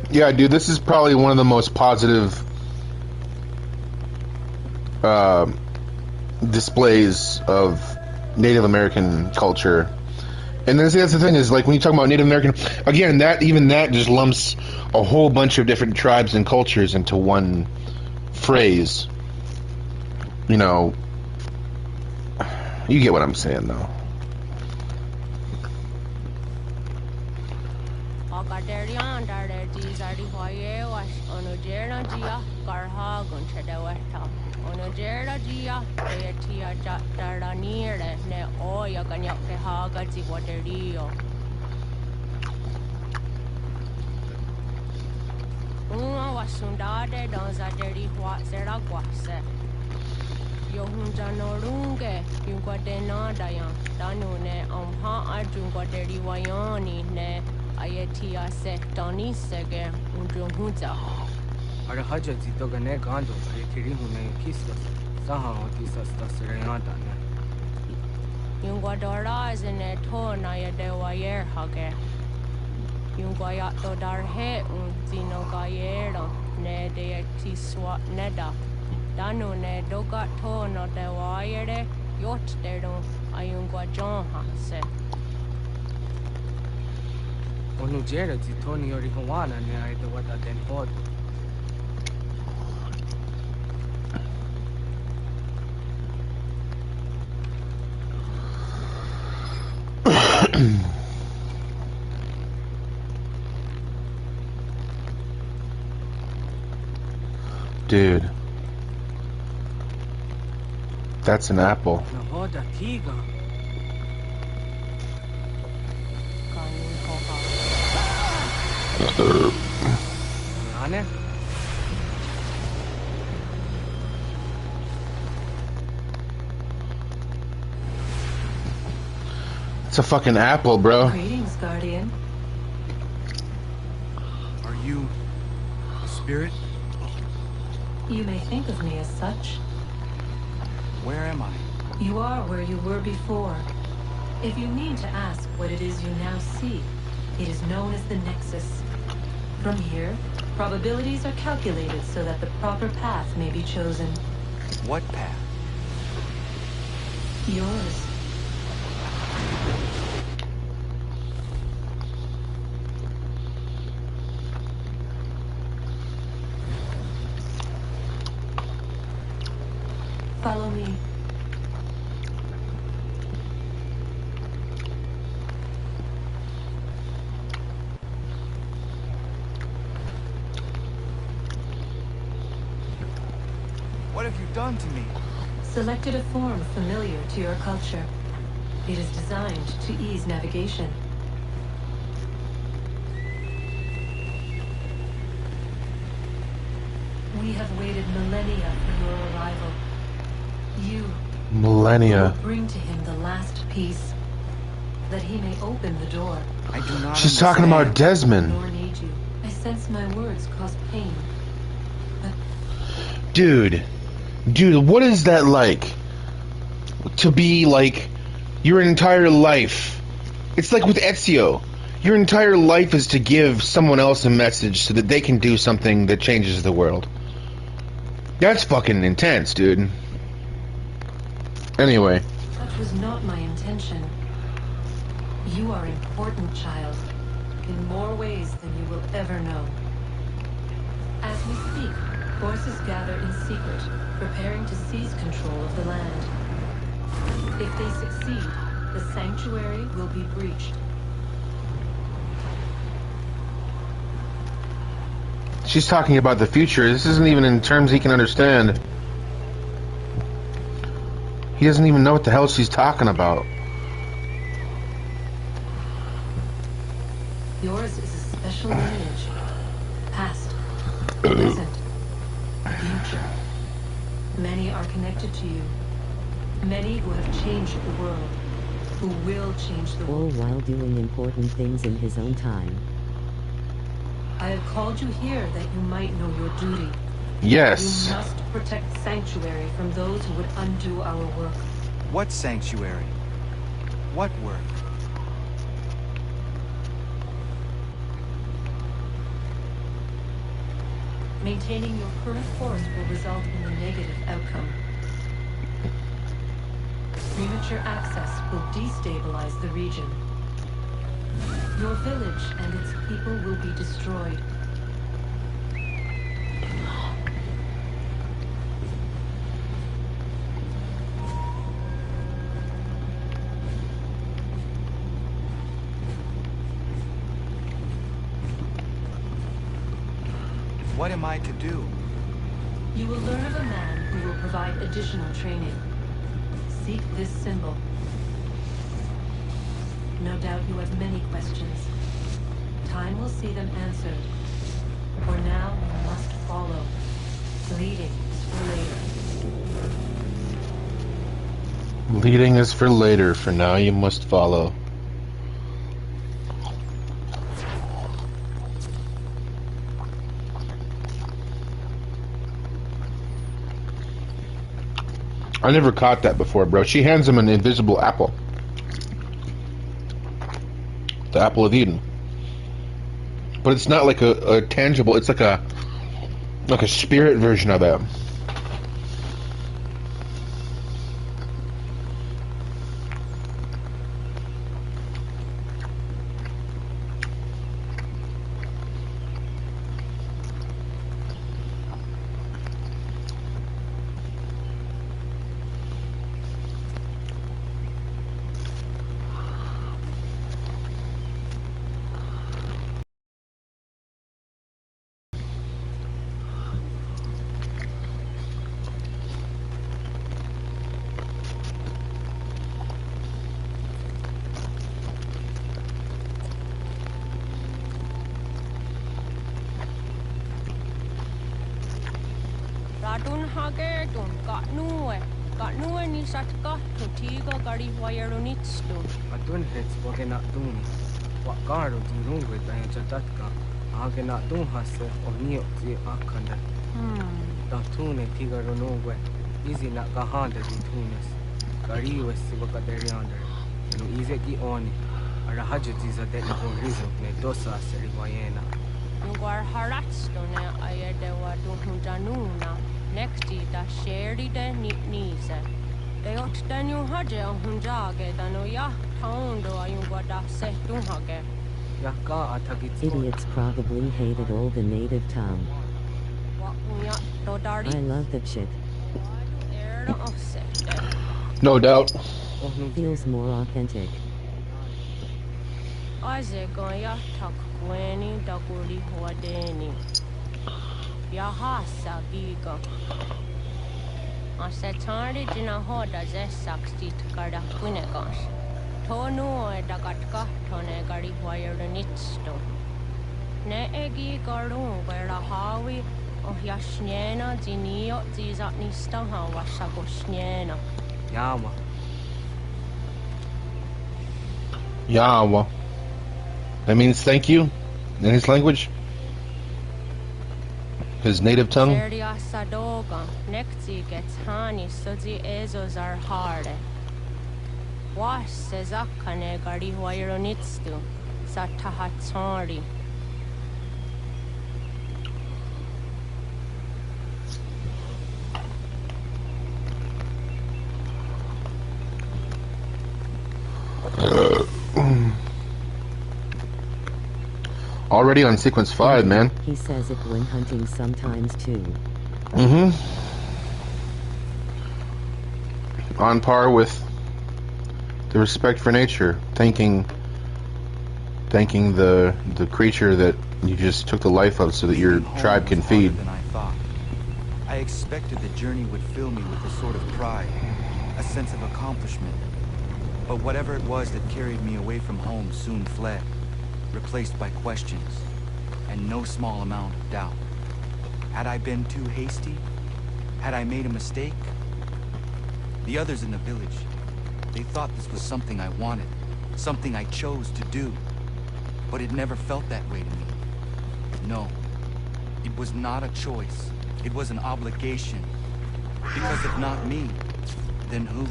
Yeah, dude, this is probably one of the most positive displays of Native American culture. And that's the thing is, like, when you talk about Native American, again, that just lumps a whole bunch of different tribes and cultures into one phrase. You know, you get what I'm saying, though. Sundade dans a deri hua sera guase. Yo hunja norunge, yungwa de nadayan, danune amha ajungwa deri wayani ne ayetia se dani sege unjung hunja. Ara haja zito gane gando, ayetiri hune kistas, saha otisas tasreyanta ne. Yungwa dora zene to na yede wayer hage. Yungwa ya to dar he un zino gayero ne de tiswa neda. Danu ne doga to no de wayere yot deru ayungwa john hase. Onu jera zitoni yori hawana ne ay de wata den hod. Dude, that's an apple. It's a fucking apple, bro. Greetings, Guardian. Are you a spirit? You may think of me as such. Where am I? You are where you were before. If you need to ask what it is you now see, it is known as the Nexus. From here, probabilities are calculated so that the proper path may be chosen. What path? Yours. Follow me. What have you done to me? Selected a form familiar to your culture. It is designed to ease navigation. We have waited millennia for your arrival. You Millennia. will bring to him the last piece, that he may open the door. I do not She's talking about Desmond. Nor need you. I sense my words cause pain. Dude, what is that like? To be like your entire life. It's like with Ezio. Your entire life is to give someone else a message so that they can do something that changes the world. That's fucking intense, dude. Anyway. Such was not my intention. You are important, child, in more ways than you will ever know. As we speak, forces gather in secret, preparing to seize control of the land. If they succeed, the sanctuary will be breached. She's talking about the future. This isn't even in terms he can understand. He doesn't even know what the hell she's talking about. Yours is a special lineage. Past, present, future. Many are connected to you. Many who have changed the world. Who will change the All world. while doing important things in his own time. I have called you here that you might know your duty. Yes. You must protect Sanctuary from those who would undo our work. What sanctuary? What work? Maintaining your current course will result in a negative outcome. Premature access will destabilize the region. Your village and its people will be destroyed. What am I to do? You will learn of a man who will provide additional training. Seek this symbol. No doubt you have many questions. Time will see them answered. For now, you must follow. Leading is for later. Leading is for later. For now, you must follow. I never caught that before, bro. She hands him an invisible apple. The apple of Eden. But it's not like a tangible, it's like a spirit version of it. Ratun hage tun Katnue ni satka tutiga gari wayarunitstun. Atun hets wagena dun. Wakaro durungwe tayo chatatka. Agena dun hase onio zi akanda. Datune tiga runungwe. Izi na gahanda di tunes. Gari was Sibaka Deriander. No Izeki Oni. Arahajutis are dead for reason. Nedosa Seribayena. Nguar Haratstone Ayadewa Dunhudanuna. Nexti da Sherry de Nise. They ought to new Haja Hunjage than Oya Tondo Ayungwada Se Dunhage. Idiots probably hated all the native tongue. I love that shit. No doubt. Feels more authentic. Azegoya Takweni Daguri Huadeni. Yahasa Giga. Asetari Jinahoda Zesaksti Takarda Quinegos. Tonu Dagatka Tone Gari Wire Nitsto. Ne Egi Garu where a Hawi of Yashnena Zinio Zizatnista Wasagoshnena. Yama. Yawa. That means thank you in his language. His native tongue. Serdia Sadoga. Nekti gets honey so the Ezos are hard. Was Sezakane Gari Waironitstu, Satahatsari. Already on sequence 5, man. He says it when hunting sometimes too. On par with the respect for nature, thanking the creature that you just took the life of so that your tribe can feed. Than I thought. I expected the journey would fill me with a sort of pride, a sense of accomplishment. But whatever it was that carried me away from home soon fled, replaced by questions and no small amount of doubt. Had I been too hasty? Had I made a mistake? The others in the village, they thought this was something I wanted, something I chose to do. But it never felt that way to me. No, it was not a choice. It was an obligation. Because if not me, then who?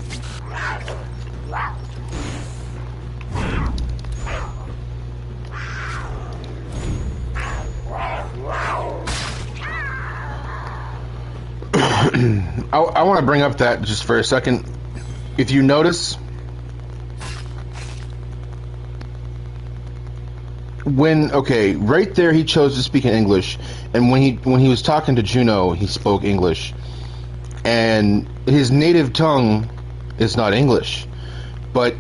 I want to bring up that just for a second. If you notice, right there he chose to speak in English, and when he was talking to Juno, he spoke English, and his native tongue is not English, but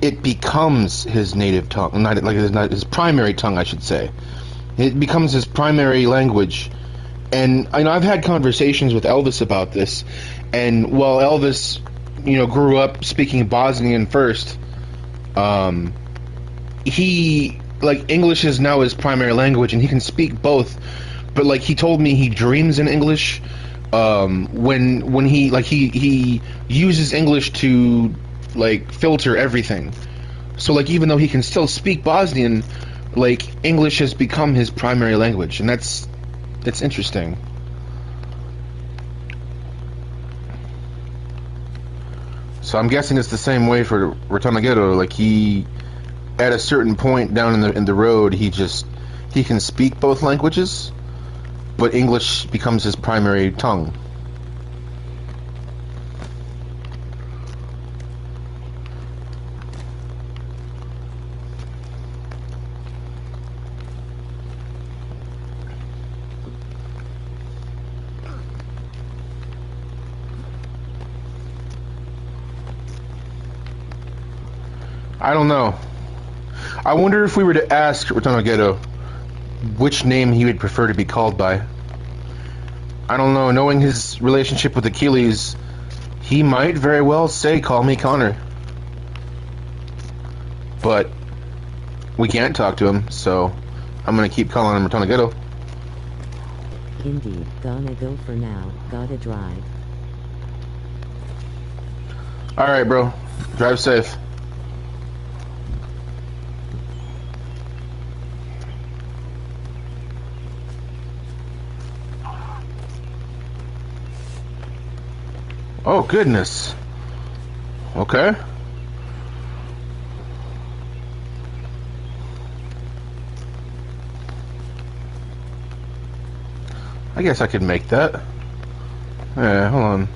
it becomes his native tongue, not his primary tongue, I should say. It becomes his primary language. And I know I've had conversations with Elvis about this, and while Elvis, grew up speaking Bosnian first, English is now his primary language, and he can speak both. But he told me he dreams in English. When he uses English to filter everything. So even though he can still speak Bosnian, English has become his primary language, and that's interesting. So I'm guessing it's the same way for Retornaguero. He, at a certain point down in the road, he can speak both languages, but English becomes his primary tongue. I don't know. I wonder if we were to ask Retornaguero which name he would prefer to be called by. I don't know. Knowing his relationship with Achilles, he might very well say, "Call me Connor." But we can't talk to him, so I'm going to keep calling him Retornaguero. Indeed, gonna go for now. Gotta drive. Alright, bro. Drive safe. Oh, goodness. Okay. I guess I could make that. Yeah, hold on.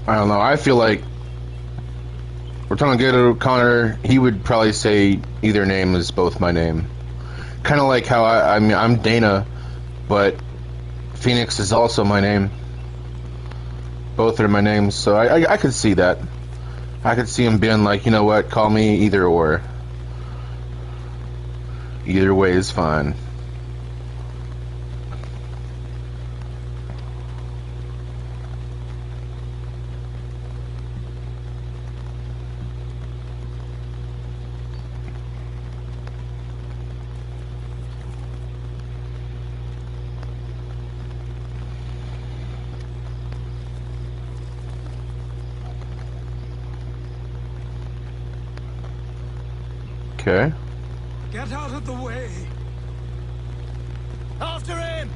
I don't know. I feel like Rotana Gato Connor, he would probably say either name is both my name. Kind of like how I mean, I'm Dana, but Phoenix is also my name. Both are my names, so I could see that. I could see him being like, you know what, call me either or. Either way is fine. Okay. Get out of the way! After him!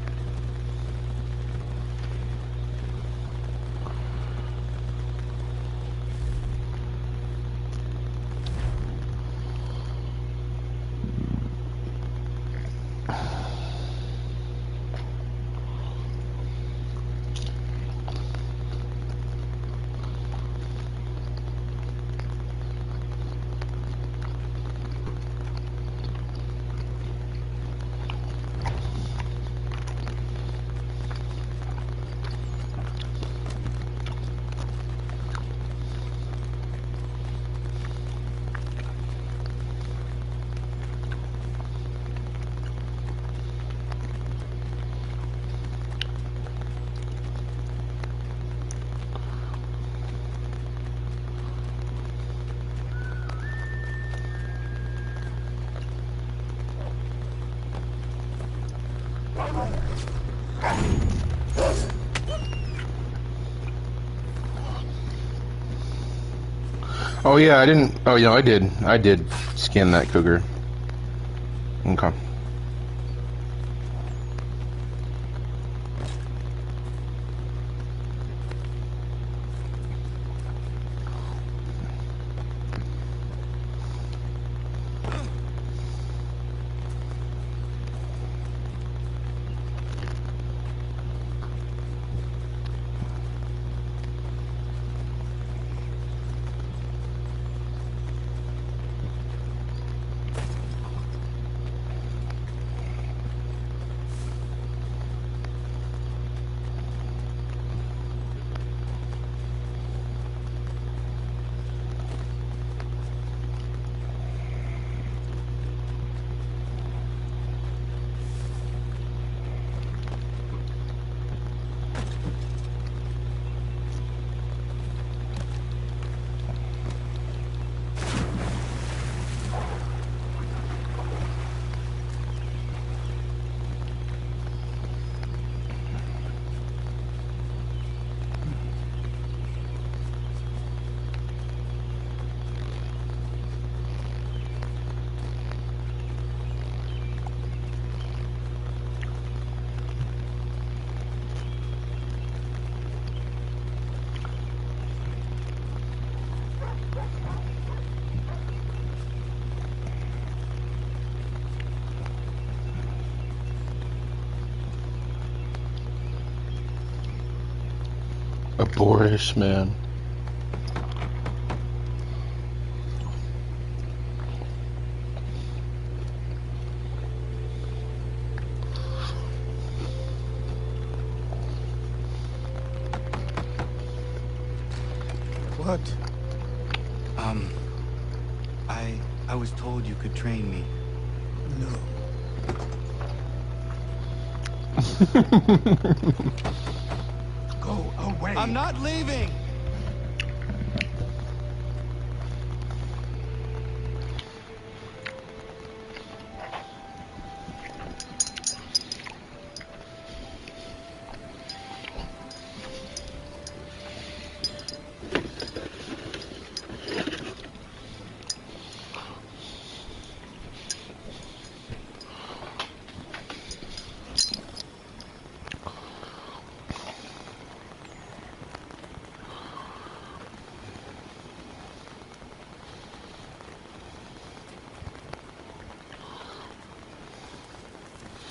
Oh yeah, I didn't. Oh yeah, I did. I did scan that cougar. Okay. A boorish man. What? I was told you could train me. No. Go away. I'm not leaving!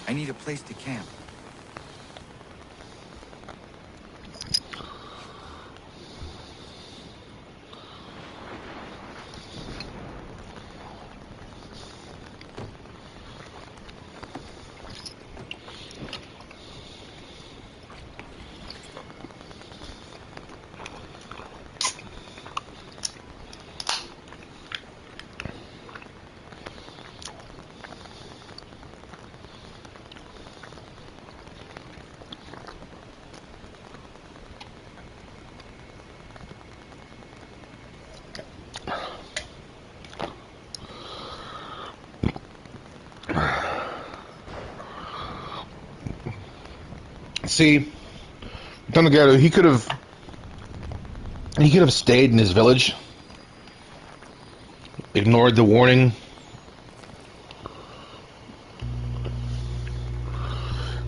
I need a place to camp. See, Donegado, he could have stayed in his village, ignored the warning,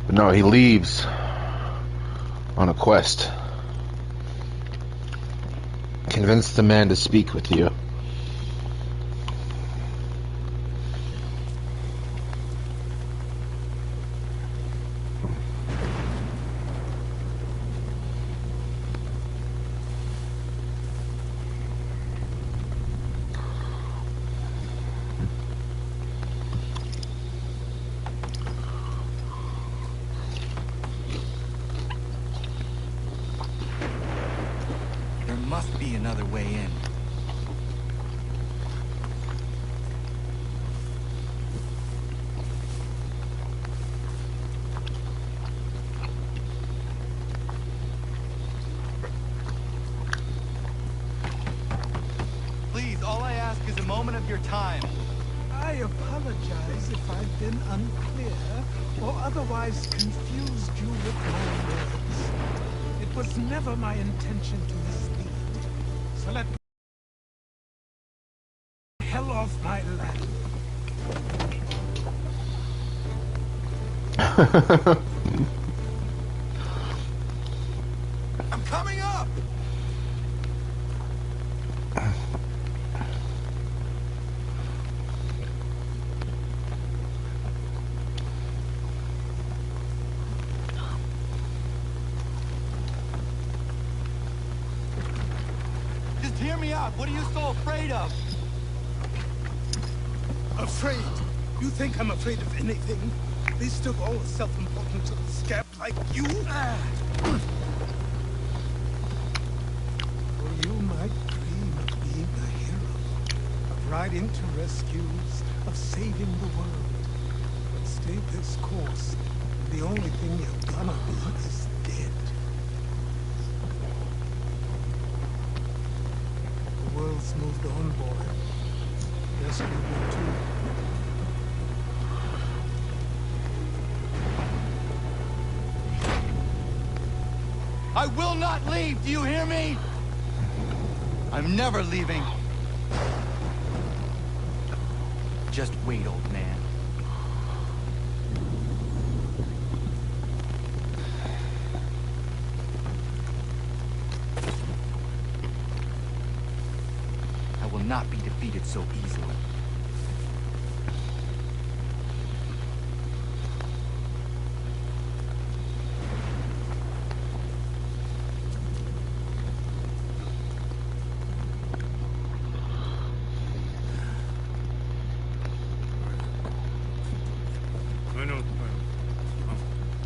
but no, he leaves on a quest. Convince the man to speak with you. There must be another way in. Please, all I ask is a moment of your time. I apologize if I've been unclear or otherwise confused you with my words. It was never my intention to mislead. So let the hell off my land. I'm coming up! Just hear me out. What are you so afraid of? Afraid? You think I'm afraid of anything? Least of all a self-important little scab like you? For you might dream of being a hero, of riding to rescues, of saving the world. But stay this course, and the only thing you're gonna be is dead. The world's moved on, boy. Yes, you will too. I will not leave, do you hear me? I'm never leaving. Just wait, old man. I will not be defeated so easily.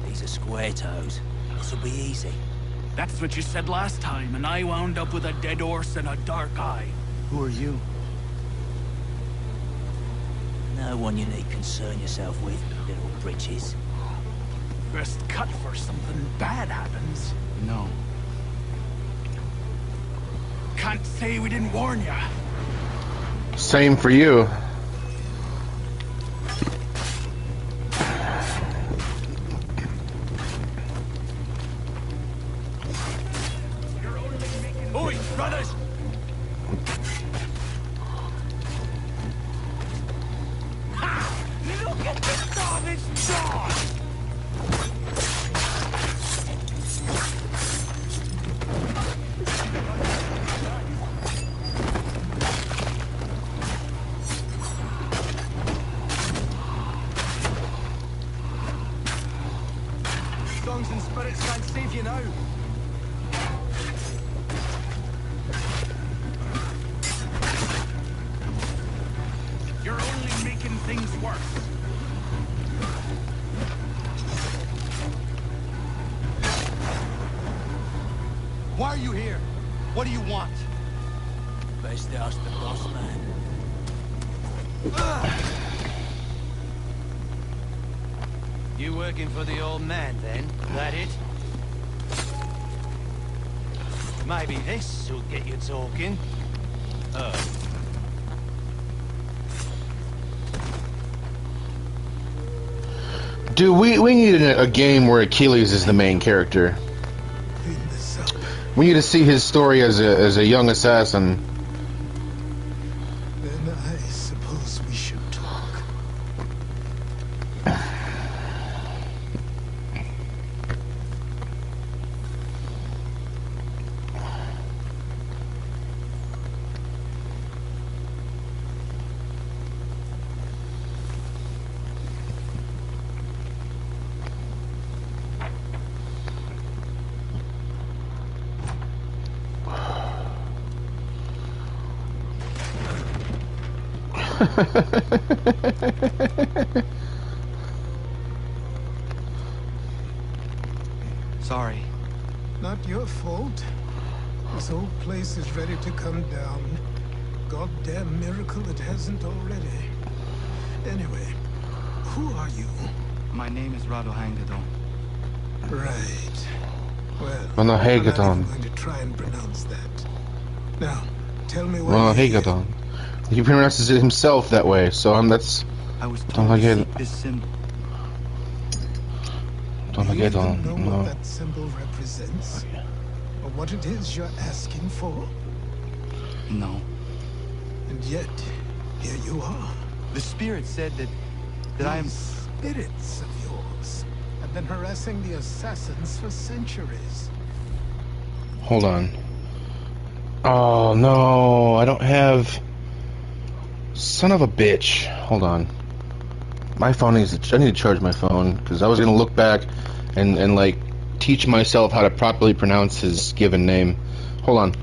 These are square toes. This'll be easy. That's what you said last time, and I wound up with a dead horse and a dark eye. Who are you? No one you need concern yourself with, little britches. Best cut for something bad happens. No. Can't say we didn't warn ya. Same for you. Oi, brothers! Ha! Look at the garbage jaw! Songs and spirits can't save you now. You're only making things worse. Why are you here? What do you want? Best ask the boss man. You working for the old man, then? That it? Maybe this will get you talking. Dude, we need a game where Achilles is the main character. We need to see his story as a young assassin. Then I suppose we should talk. Sorry. Not your fault. This whole place is ready to come down. Goddamn miracle it hasn't already. Anyway, who are you? My name is Rado Hangadon. Right. Well, Rado I'm not even Hangadon. going to try and pronounce that. Now, tell me what Well, Hangadon. He pronounces it himself that way, so that's. I was Don't told like to it. seek this symbol. Don't Do you forget even on. know No. what that symbol represents? Or what it is you're asking for? No. And yet, here you are. The spirit said that I am... These spirits of yours have been harassing the assassins for centuries. Hold on. Oh no, I don't have. Son of a bitch. Hold on. My phone needs to. I need to charge my phone because I was gonna look back and like teach myself how to properly pronounce his given name. Hold on.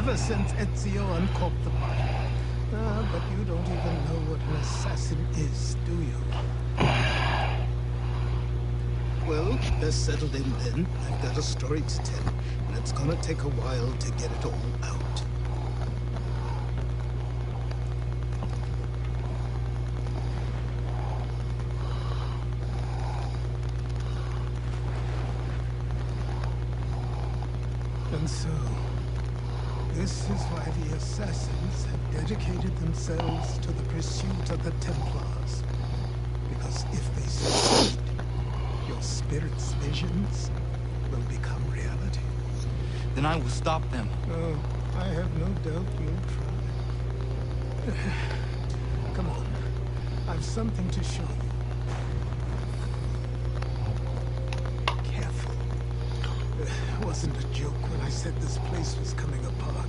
ever since Ezio uncorked the body. But you don't even know what an assassin is, do you? Well, they're settled in then. I've got a story to tell, and it's gonna take a while to get it all out. And so, this is why the Assassins have dedicated themselves to the pursuit of the Templars. Because if they succeed, your spirit's visions will become reality. Then I will stop them. Oh, I have no doubt you'll try. Come on. I've something to show you. Careful. It wasn't a joke when I said this place was coming apart.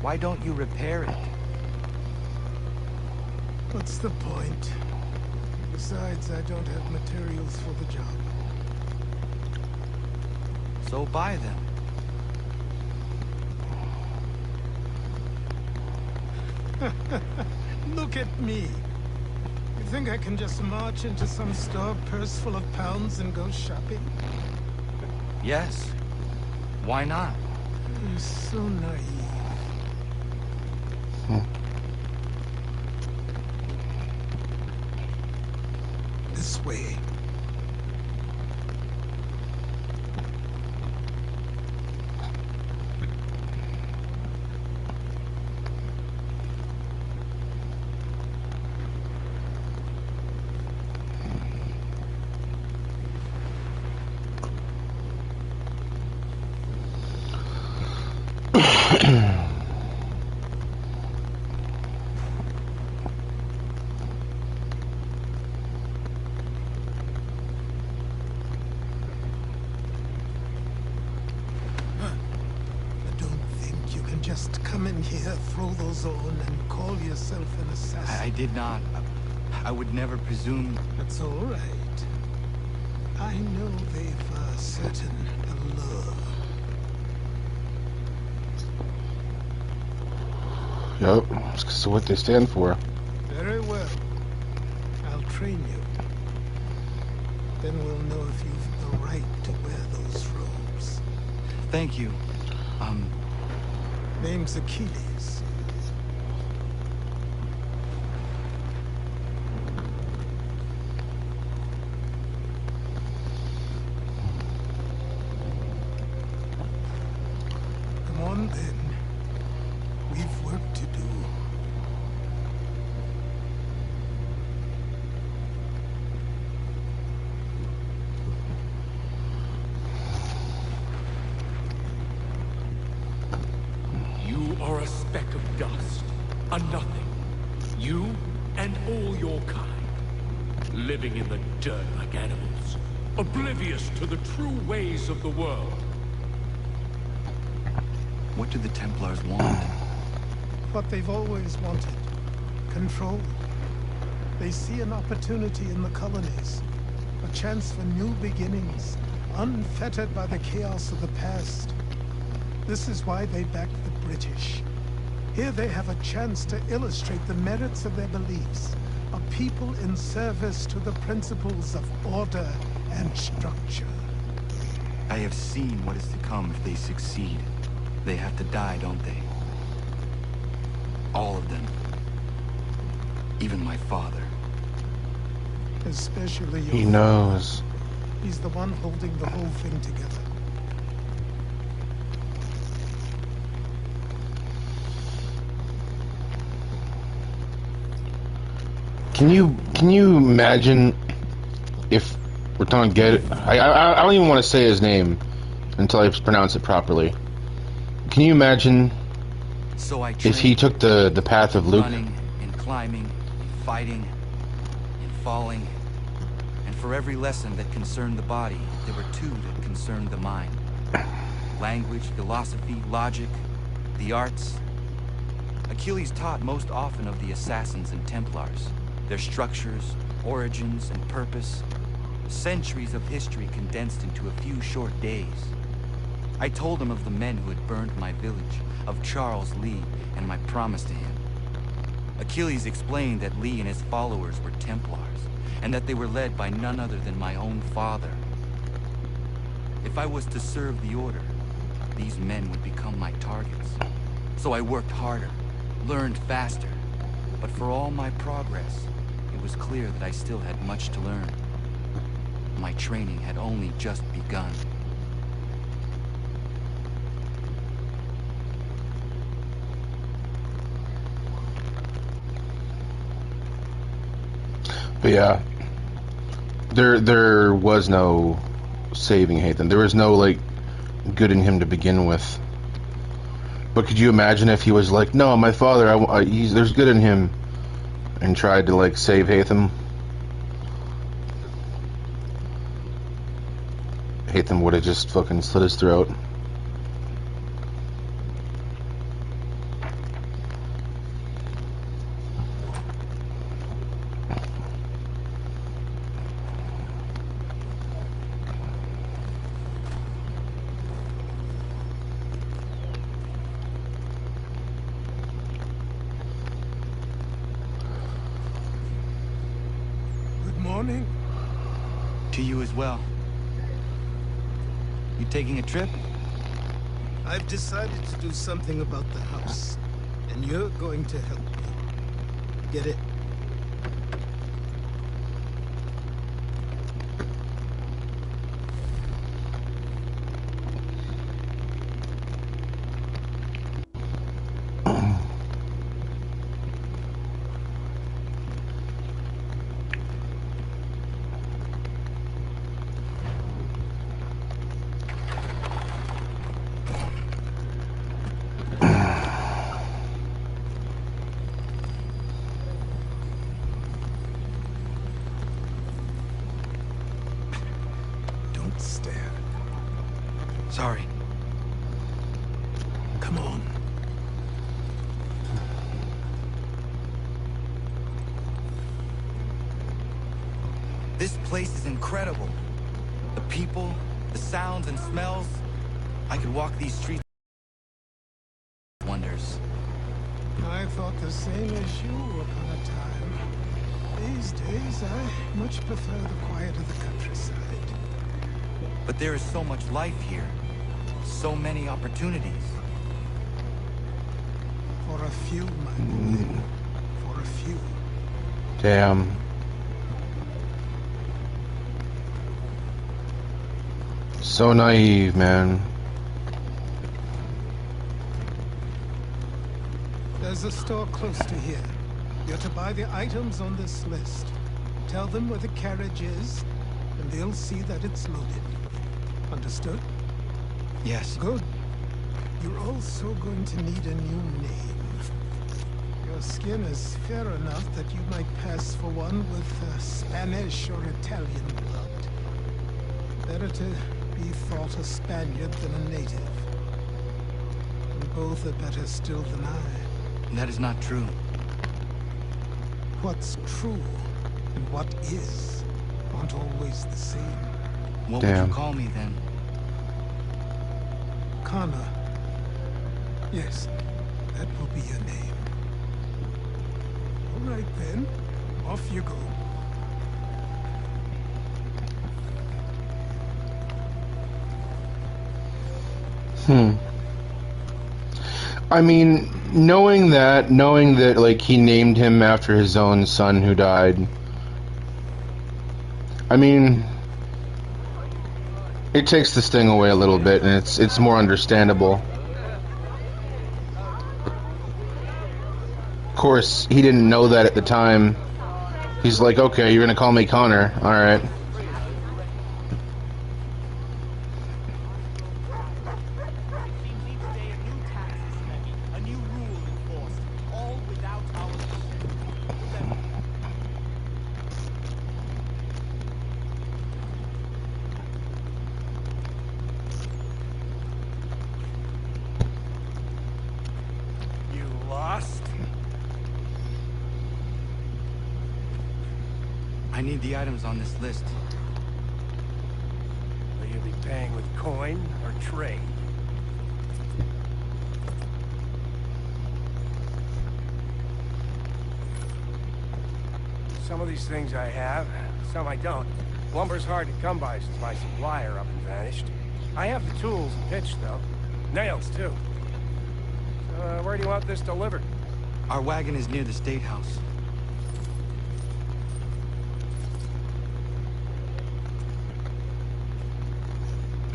Why don't you repair it? What's the point? Besides, I don't have materials for the job. So buy them. Look at me. You think I can just march into some store purse full of pounds and go shopping? Yes. Why not? You're so naive. This way. Just come in here, throw those on, and call yourself an assassin. I did not. I would never presume. That's all right. I know they've a certain allure. Yup, that's 'cause of what they stand for. Very well. I'll train you. Then we'll know if you've the right to wear those robes. Thank you. Name's Achilles. Come on then. We've work to do. Are a speck of dust, a nothing. You and all your kind, living in the dirt like animals, oblivious to the true ways of the world. What do the Templars want? What they've always wanted. Control. They see an opportunity in the colonies. A chance for new beginnings, unfettered by the chaos of the past. This is why they backed the British. Here they have a chance to illustrate the merits of their beliefs. A people in service to the principles of order and structure. I have seen what is to come if they succeed. They have to die, don't they? All of them. Even my father. Especially your He knows. father. He's the one holding the whole thing together. Can you imagine if we're talking I don't even want to say his name until I pronounce it properly. Can you imagine if he took the path of Luke? Running and climbing, and fighting and falling, and for every lesson that concerned the body, there were two that concerned the mind. Language, philosophy, logic, the arts. Achilles taught most often of the Assassins and Templars. Their structures, origins, and purpose. Centuries of history condensed into a few short days. I told him of the men who had burned my village, of Charles Lee, and my promise to him. Achilles explained that Lee and his followers were Templars, and that they were led by none other than my own father. If I was to serve the order, these men would become my targets. So I worked harder, learned faster, but for all my progress, it was clear that I still had much to learn. My training had only just begun. But yeah, there was no saving Haytham. There was no, like, good in him to begin with. But could you imagine if he was like, no, my father, there's good in him, and tried to, like, save Haytham? Haytham would have just fucking slit his throat. Morning. To you as well. You taking a trip? I've decided to do something about the house, and you're going to help me. Get it? Stare. Sorry. Come on. This place is incredible. The people, the sounds and smells. I could walk these streets. Wonders. I thought the same as you upon a time. These days, I much prefer the quiet of the countryside. But there is so much life here. So many opportunities. For a few, my boy. For a few. Damn. So naive, man. There's a store close to here. You're to buy the items on this list. Tell them where the carriage is, and they'll see that it's loaded. Understood? Yes. Good. You're also going to need a new name. Your skin is fair enough that you might pass for one with Spanish or Italian blood. Better to be thought a Spaniard than a native. And both are better still than I. That is not true. What's true and what is aren't always the same. What would you call me then? Connor. Yes, that will be your name. All right then, off you go. I mean, knowing that, like, he named him after his own son who died, I mean, it takes the sting away a little bit, and it's more understandable. Of course, he didn't know that at the time. He's like, okay, you're gonna call me Connor, alright. I need the items on this list. Will you be paying with coin or trade? Some of these things I have, some I don't. Lumber's hard to come by since my supplier up and vanished. I have the tools and pitch, though. Nails, too. So, where do you want this delivered? Our wagon is near the State House.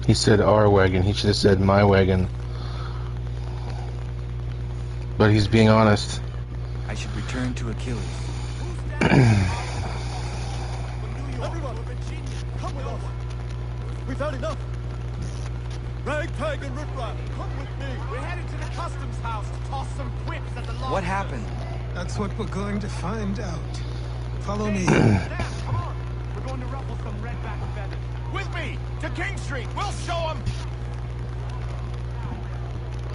He said our wagon. He should have said my wagon. But he's being honest. I should return to Achilles. Everyone, come with us. We've had enough. Ragtag and riffraff, come with me. We're headed to the customs house to toss some quips at the law. What happened? That's what we're going to find out. Follow me. Sam, come on. We're going to ruffle some redback feathers. With me to King Street. We'll show them.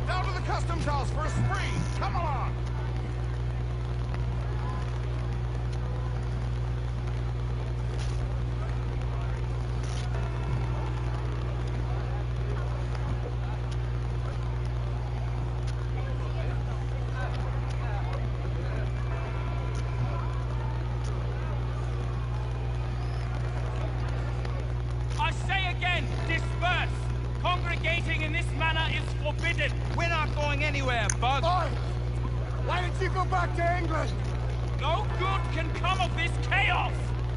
Down to the customs house for a spree. Come along. I say again, disperse! Congregating in this manner is forbidden! We're not going anywhere, Bug. Oi! Why did you go back to England? No good can come of this chaos!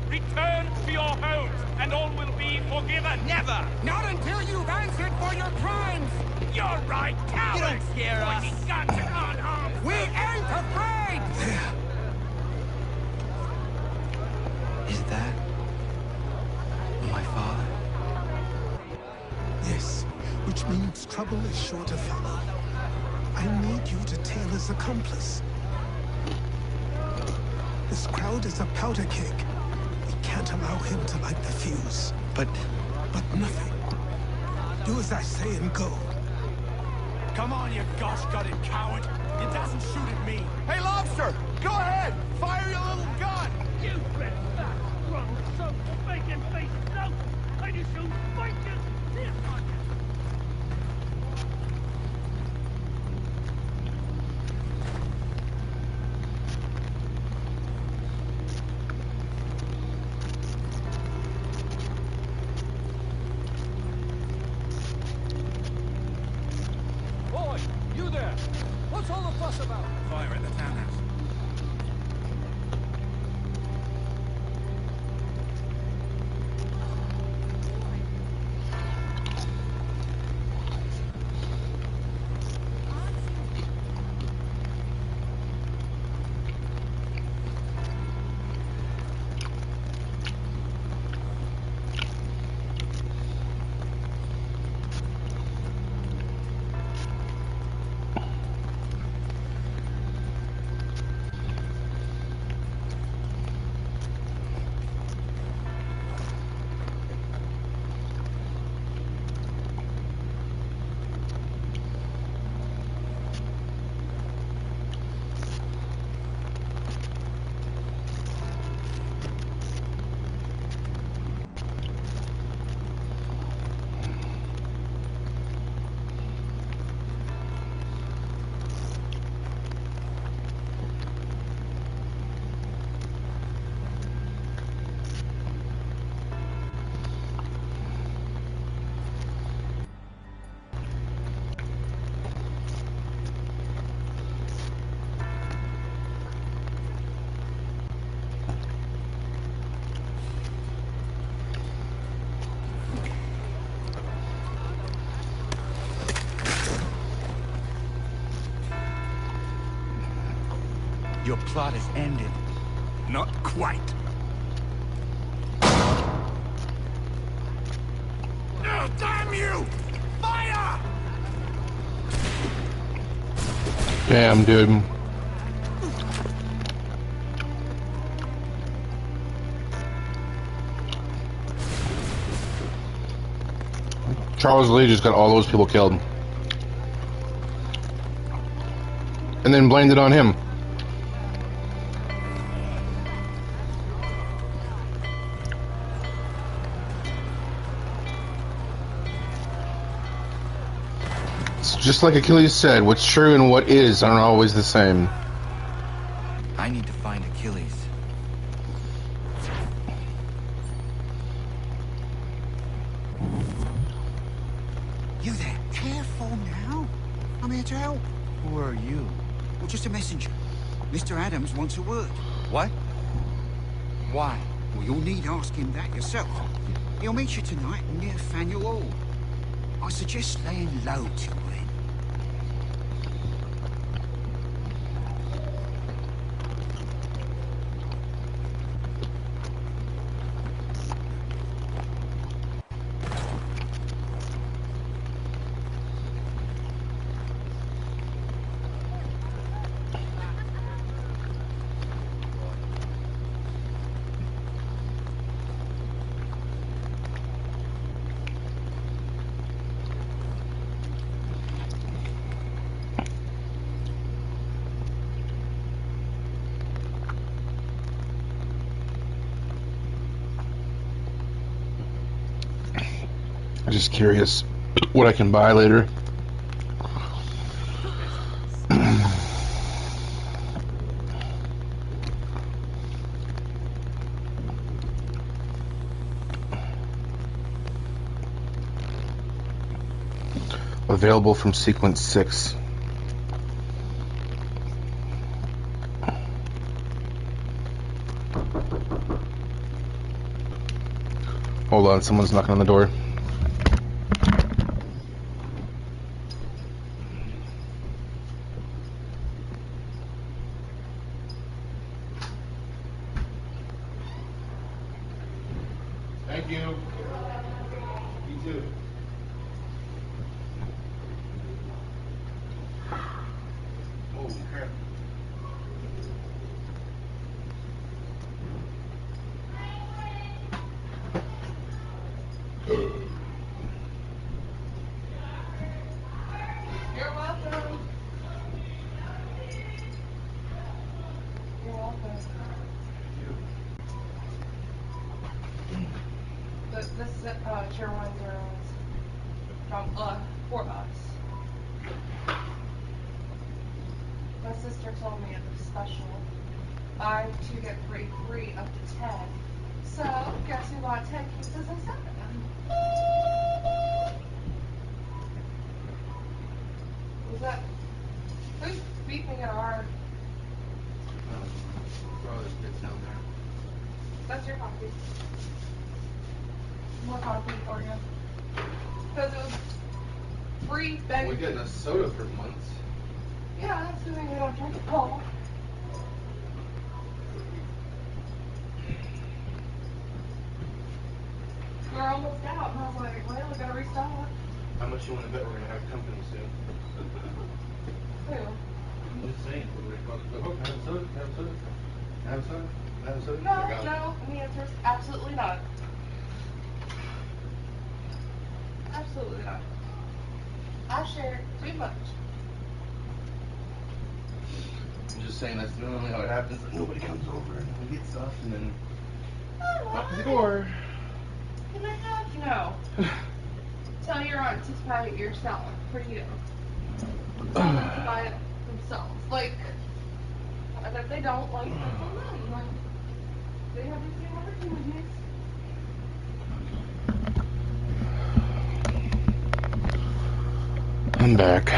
Return to your homes, and all will be forgiven! Never! Not until you've answered for your crimes! You're right, coward! You don't scare us. Pointing guns at unarmed! We ain't afraid! Is that my father? Yes, which means trouble is sure to follow. I need you to tail his accomplice. This crowd is a powder keg. We can't allow him to light the fuse. But nothing. Do as I say and go. Come on, you gosh-gutted coward! It doesn't shoot at me! Hey, Lobster! Go ahead! Fire your little gun! You red fat, rum, soap, bacon-faced loaf! And you shall fight this! Boy, you there! What's all the fuss about? Fire at the townhouse. Your plot is ended. Not quite. Oh, damn you! Fire! Damn, dude. Charles Lee just got all those people killed. And then blamed it on him. It's just like Achilles said, what's true and what is aren't always the same. I need to find Achilles. on now. I'm here to help. Who are you? Well, just a messenger. Mr. Adams wants a word. What? Why? Well, you'll need ask him that yourself. He'll meet you tonight near Faneuil Hall. I suggest laying low till then. I'm just curious what I can buy later. Available from Sequence 6. Hold on, someone's knocking on the door. Thank you. You too. Holy crap. You're welcome. You're welcome. This Chair 1 from for us. My sister told me it was special. Buy 2 get 3 free up to 10. So guess who bought 10 cases instead of them? Was that who's beeping at our? That's your coffee. More coffee for you. Because it was free bag. We're getting a soda for months. Yeah, that's doing it on drink cold. We're almost out, and I was like, well, we gotta restock. How much you want to bet we're going to have company soon? Who? I'm just saying. Oh, have a soda? Have a soda? Have a soda? Have a soda? No, and the answer is absolutely not. Absolutely not. I share too much. I'm just saying that's normally how it happens. Nobody comes over and we get stuff and then knock at the door. Can I have? No. Tell your aunt to buy it yourself for you. Tell them to buy it themselves. Like, if they don't like it, like, they have the same opportunities. I'm back.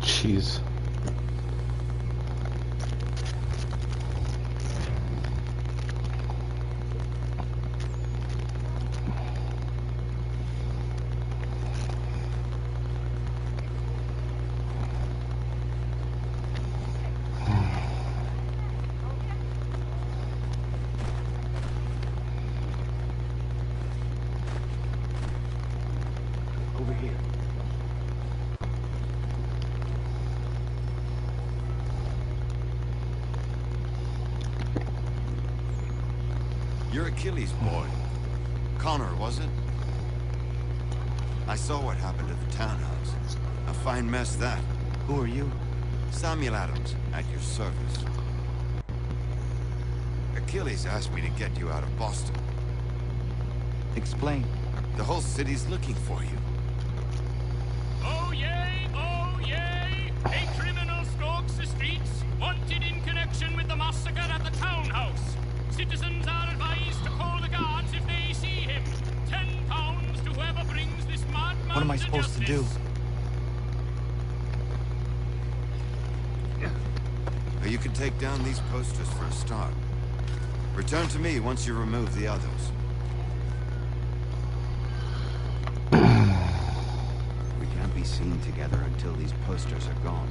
Jeez. Over here. You're Achilles' boy. Connor, was it? I saw what happened at the townhouse. A fine mess, that. Who are you? Samuel Adams, at your service. Achilles asked me to get you out of Boston. Explain. The whole city's looking for you. Oh yay, oh yay! A criminal stalks the streets, wanted in connection with the massacre at the townhouse. Citizens are advised to call the guards if they see him. £10 to whoever brings this madman. What am I supposed to do? You can take down these posters for a start. Return to me once you remove the others. We can't be seen together until these posters are gone.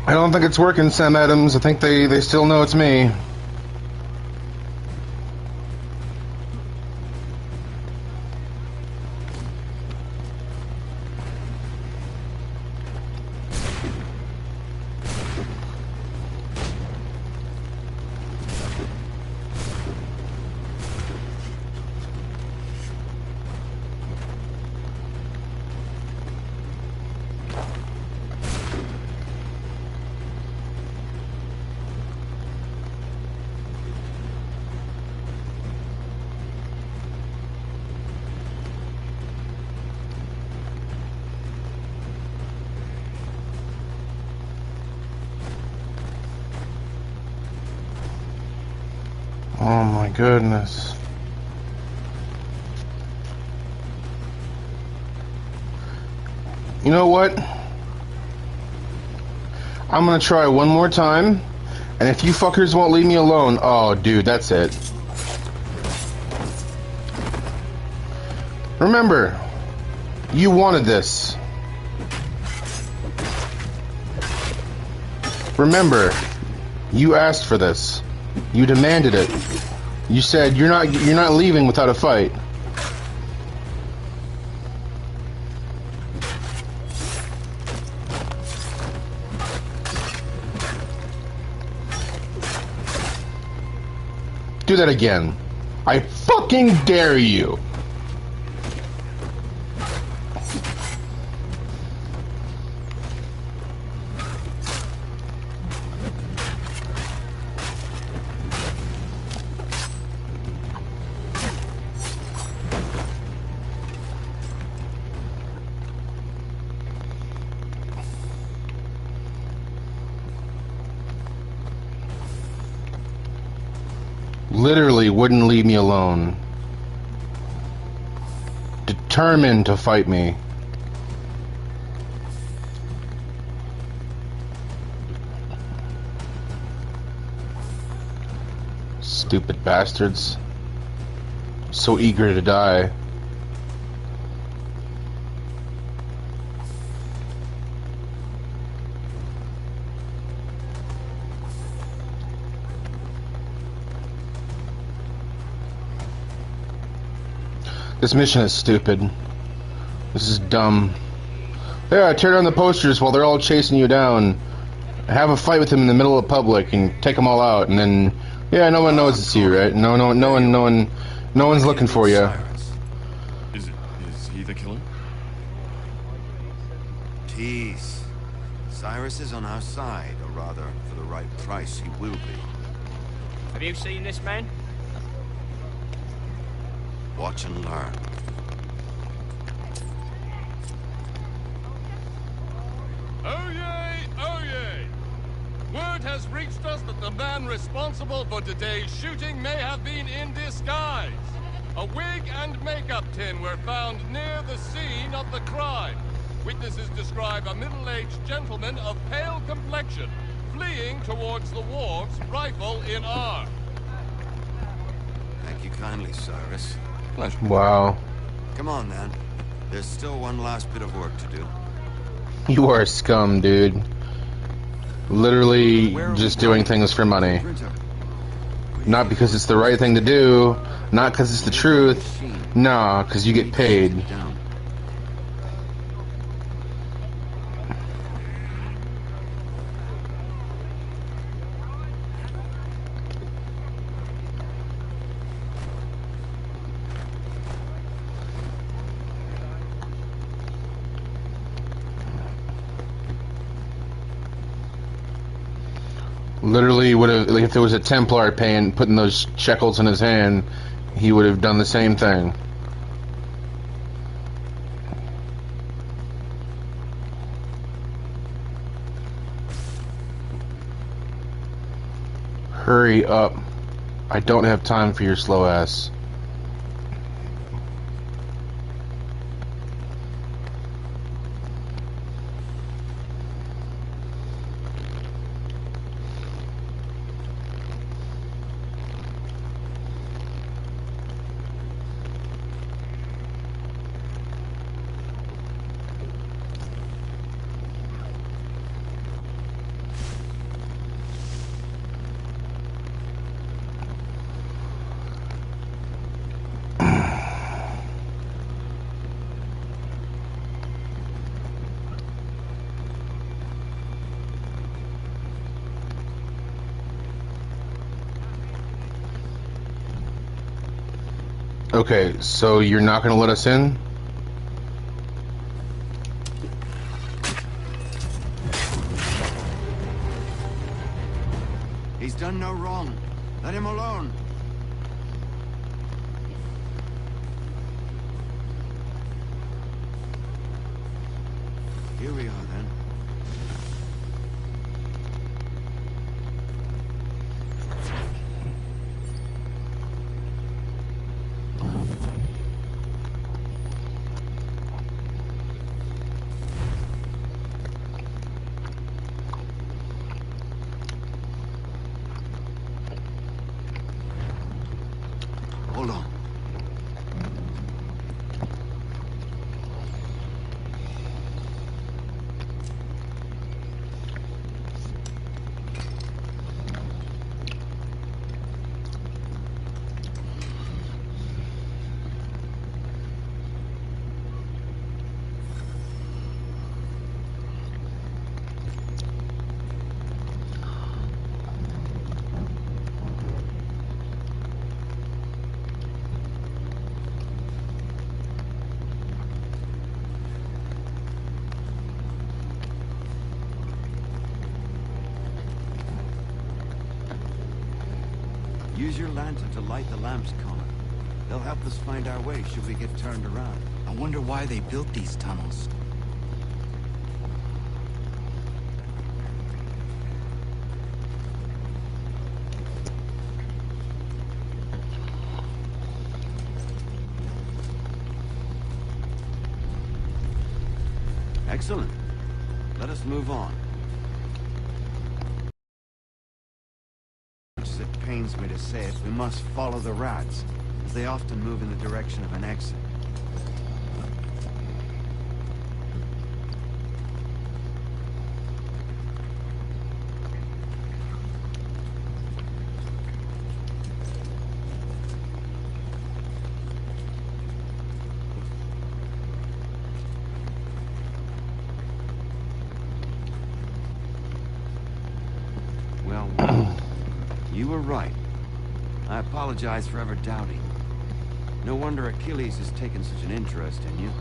I don't think it's working, Sam Adams. I think they still know it's me. Oh my goodness. You know what? I'm gonna try one more time, and if you fuckers won't leave me alone, oh dude, that's it. Remember, you wanted this. Remember, you asked for this. You demanded it. You said you're not leaving without a fight. Do that again. I fucking dare you. Literally wouldn't leave me alone. Determined to fight me. Stupid bastards. So eager to die. This mission is stupid. This is dumb. Yeah, tear down the posters while they're all chasing you down. Have a fight with them in the middle of public and take them all out, and then, yeah, no one knows it's you, right? No one's looking for you. Is he the killer? Tease. Cyrus is on our side, or rather, for the right price, he will be. Have you seen this man? Watch and learn. Oh yay, oh yay! Word has reached us that the man responsible for today's shooting may have been in disguise. A wig and makeup tin were found near the scene of the crime. Witnesses describe a middle-aged gentleman of pale complexion, fleeing towards the wharves, rifle in arm. Thank you kindly, Cyrus. Pleasure. Wow. Come on, then. There's still one last bit of work to do. You are a scum, dude. Literally just doing things for money. Not because it's the right thing to do, not because it's the truth. Nah, because you get paid. Literally would have, like, if there was a Templar putting those shekels in his hand, he would have done the same thing. Hurry up. I don't have time for your slow ass. Okay, so you're not going to let us in? He's done no wrong. Let him alone. Here we are, then. Hold on. Use your lantern to light the lamps, Connor. They'll help us find our way should we get turned around. I wonder why they built these tunnels. Excellent. Let us move on. It pains me to say it, we must follow the rats, as they often move in the direction of an exit. Well, you were right. I apologize for ever doubting. No wonder Achilles has taken such an interest in you.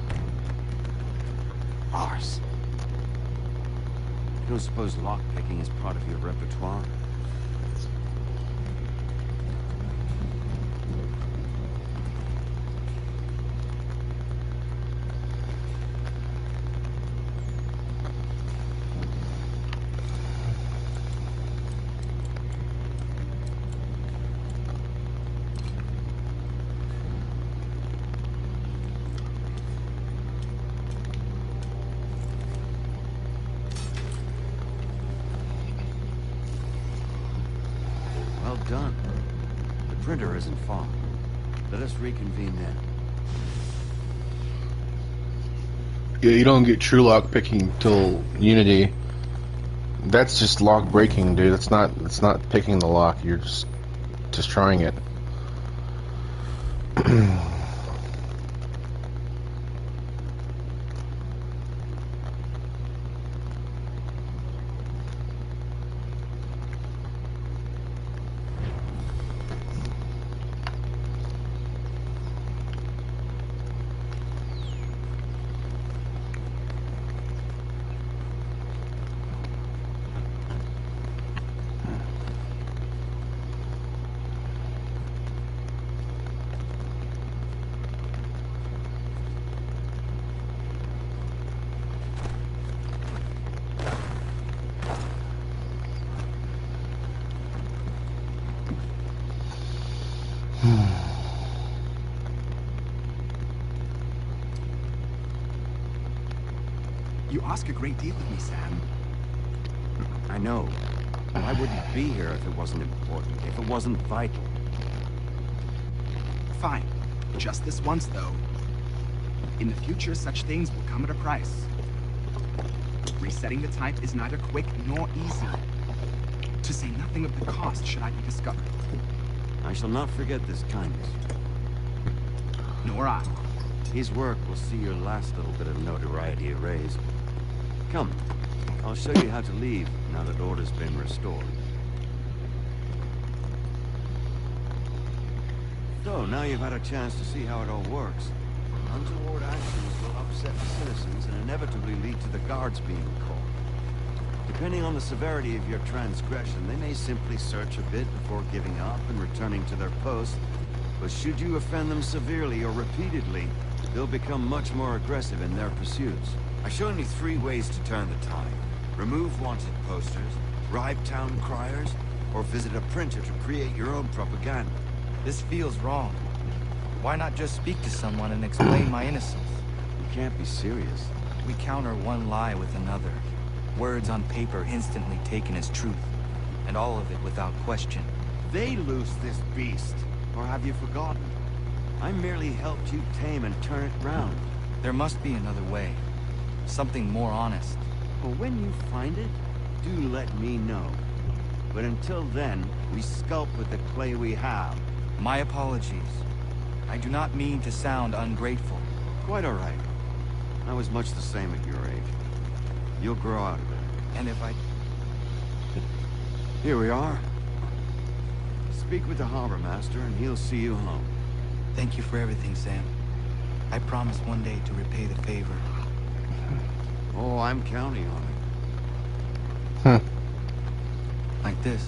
Ars. You don't suppose lockpicking is part of your repertoire? Well done. The printer isn't far. Let us reconvene then. Yeah, you don't get true lock picking till Unity. That's just lock breaking, dude. It's not picking the lock. You're just trying it. You ask a great deal of me, Sam. I know. But I wouldn't be here if it wasn't important, if it wasn't vital. Fine. Just this once, though. In the future, such things will come at a price. Resetting the type is neither quick nor easy. To say nothing of the cost should I be discovered. I shall not forget this kindness. Nor I. His work will see your last little bit of notoriety erased. Come, I'll show you how to leave now that order's been restored. So, now you've had a chance to see how it all works. Untoward actions will upset the citizens and inevitably lead to the guards being called. Depending on the severity of your transgression, they may simply search a bit before giving up and returning to their post. But should you offend them severely or repeatedly, they'll become much more aggressive in their pursuits. I've shown you 3 ways to turn the tide. Remove wanted posters, bribe town criers, or visit a printer to create your own propaganda. This feels wrong. Why not just speak to someone and explain my innocence? You can't be serious. We counter one lie with another. Words on paper instantly taken as truth. And all of it without question. They loose this beast. Or have you forgotten? I merely helped you tame and turn it round. There must be another way. Something more honest. Well, when you find it, do let me know. But until then, we sculpt with the clay we have. My apologies. I do not mean to sound ungrateful. Quite all right. I was much the same at your age. You'll grow out of it. And if I... Here we are. Speak with the harbor master and he'll see you home. Thank you for everything, Sam. I promise one day to repay the favor. Oh, I'm counting on it. Like this.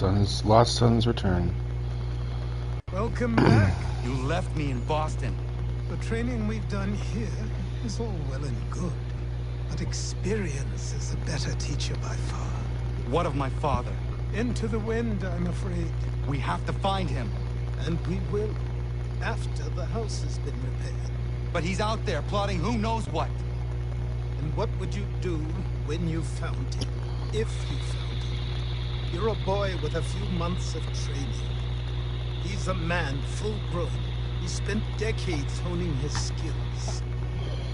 Lost Sons return. Welcome back. You left me in Boston. The training we've done here is all well and good, but experience is a better teacher by far. What of my father? Into the wind, I'm afraid. We have to find him. And we will, after the house has been repaired. But he's out there plotting who knows what. And what would you do when you found him? If you found him? You're a boy with a few months of training. He's a man, full grown. He spent decades honing his skills.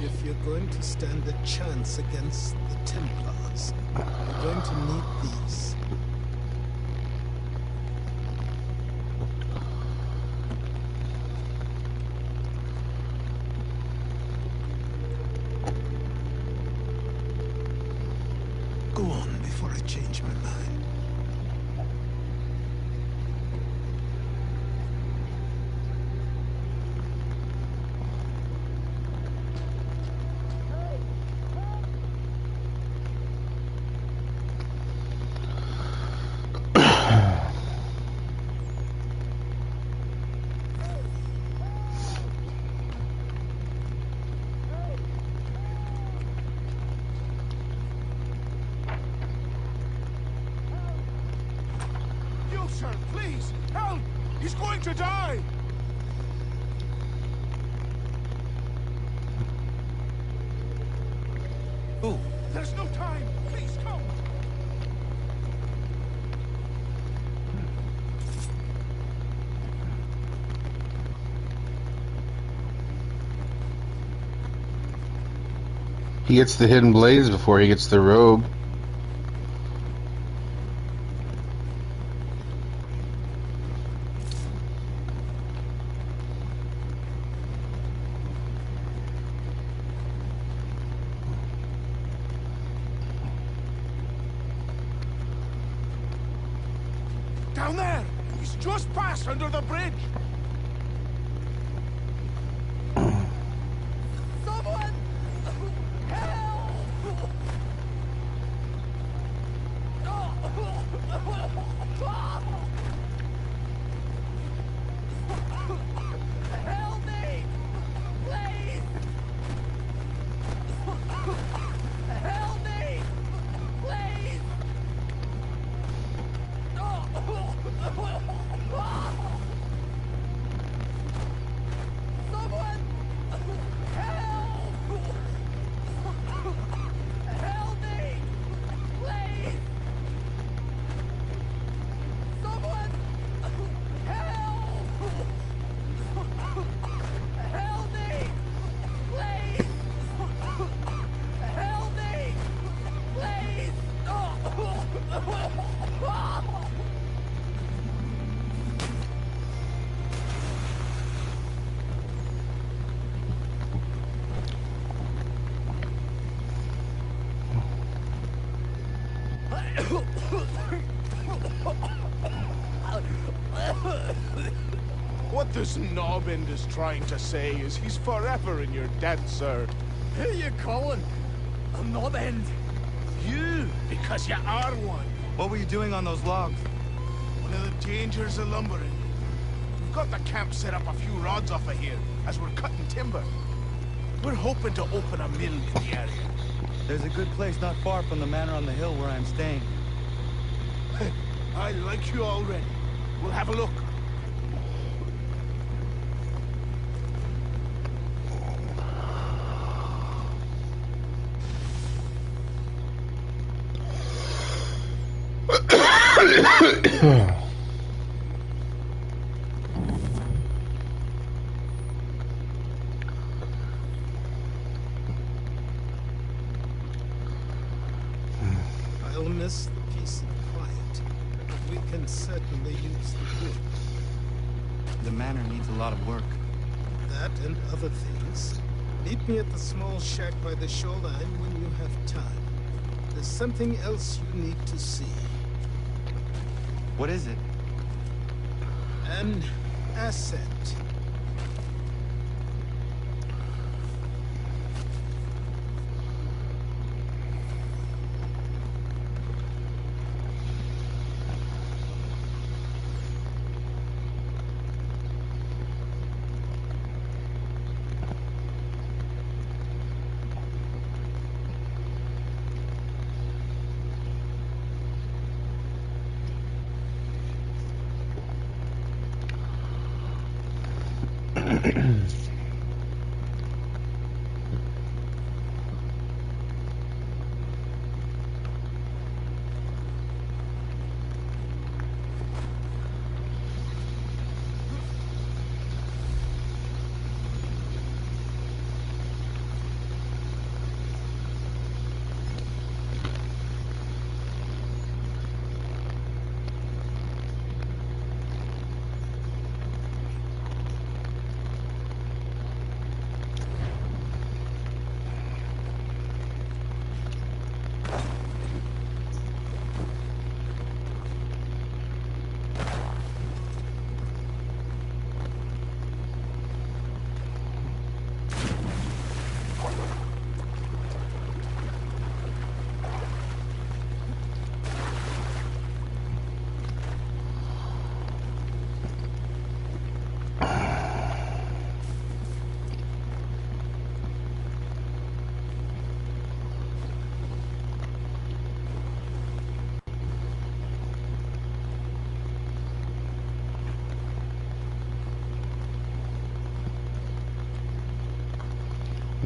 If you're going to stand a chance against the Templars, you're going to need these. Go on before I change my mind. Sir, please, help! He's going to die! Who? There's no time! Please, come! He gets the hidden blades before he gets the robe. Down there! He's just passed under the bridge! Someone! Help! Help me! Please! Help me! Please! Someone! Help! Help me! Please! Someone! Help! Help me! Please! Help me! Please! What this knobbend is trying to say is he's forever in your debt, sir. Who you calling? I'm not end. You, because you are one. What were you doing on those logs? One of the dangers of lumbering. We've got the camp set up a few rods off of here, as we're cutting timber. We're hoping to open a mill in the area. There's a good place not far from the manor on the hill where I'm staying. I like you already. We'll have a look. I'll miss the peace and quiet, but we can certainly use the wood. The manor needs a lot of work. That and other things. Meet me at the small shack by the shoreline when you have time. There's something else you need to see. What is it? An asset.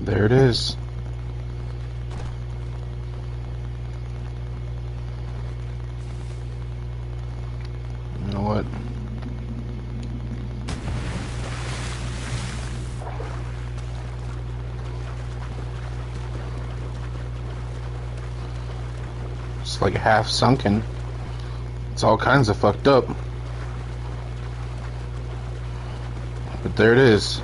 There it is. You know what? It's like half sunken. It's all kinds of fucked up. But there it is.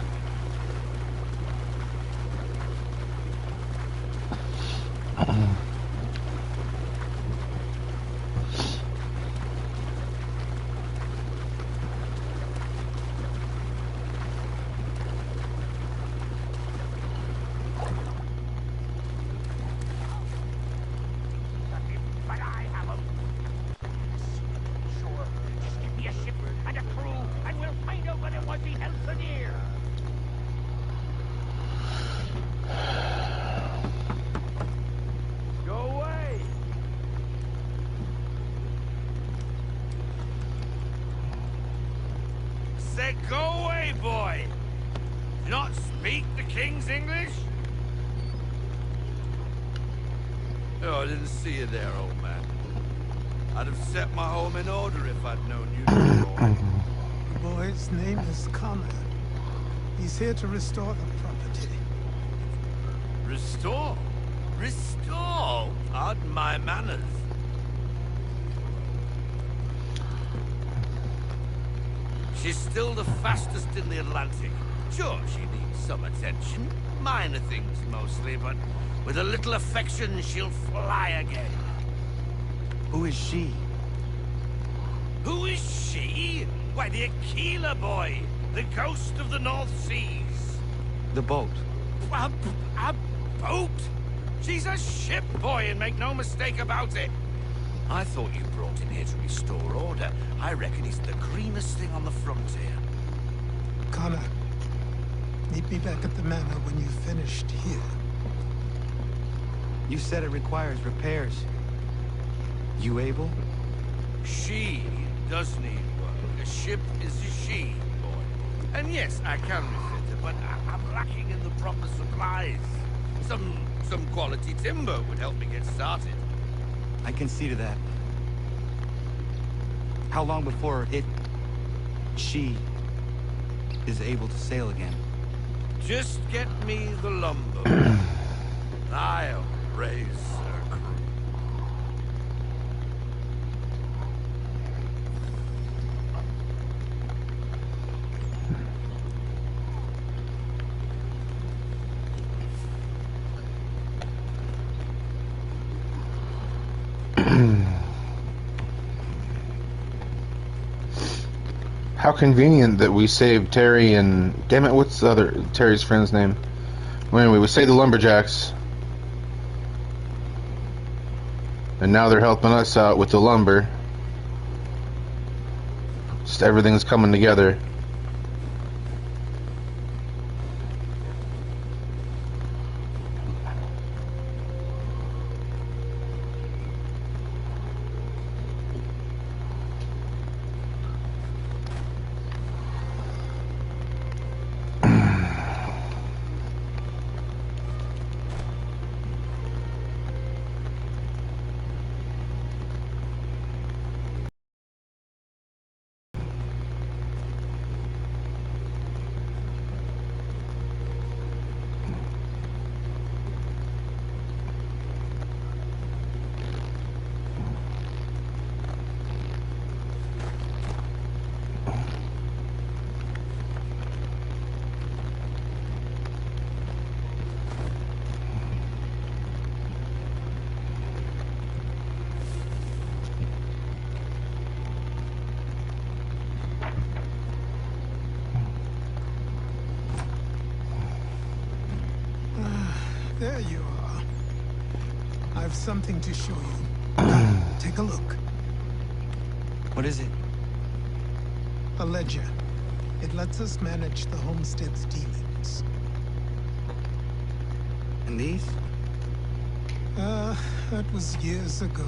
Go away, boy! Do not speak the King's English? Oh, I didn't see you there, old man. I'd have set my home in order if I'd known you'd be born. The boy's name is Connor. He's here to restore the property. Restore? Restore? Pardon my manners. She's still the fastest in the Atlantic. Sure, she needs some attention. Minor things mostly, but with a little affection, she'll fly again. Who is she? Who is she? Why, the Aquila boy, the ghost of the North Seas. The boat. A boat? She's a ship, boy, and make no mistake about it. I thought you brought him here to restore order. I reckon he's the greenest thing on the frontier. Connor, meet me back at the manor when you've finished here. You said it requires repairs. You able? She does need work. A ship is a she, boy. And yes, I can refit her, but I'm lacking in the proper supplies. Some quality timber would help me get started. I can see to that. How long before she is able to sail again? Just get me the lumber. I'll raise her crew. How convenient that we saved Terry and... Damn it, what's the other... Terry's friend's name? Well, anyway, we saved the lumberjacks. And now they're helping us out with the lumber. Just everything's coming together. I've something to show you. Come, take a look. What is it? A ledger. It lets us manage the homestead's dealings. And these? That was years ago.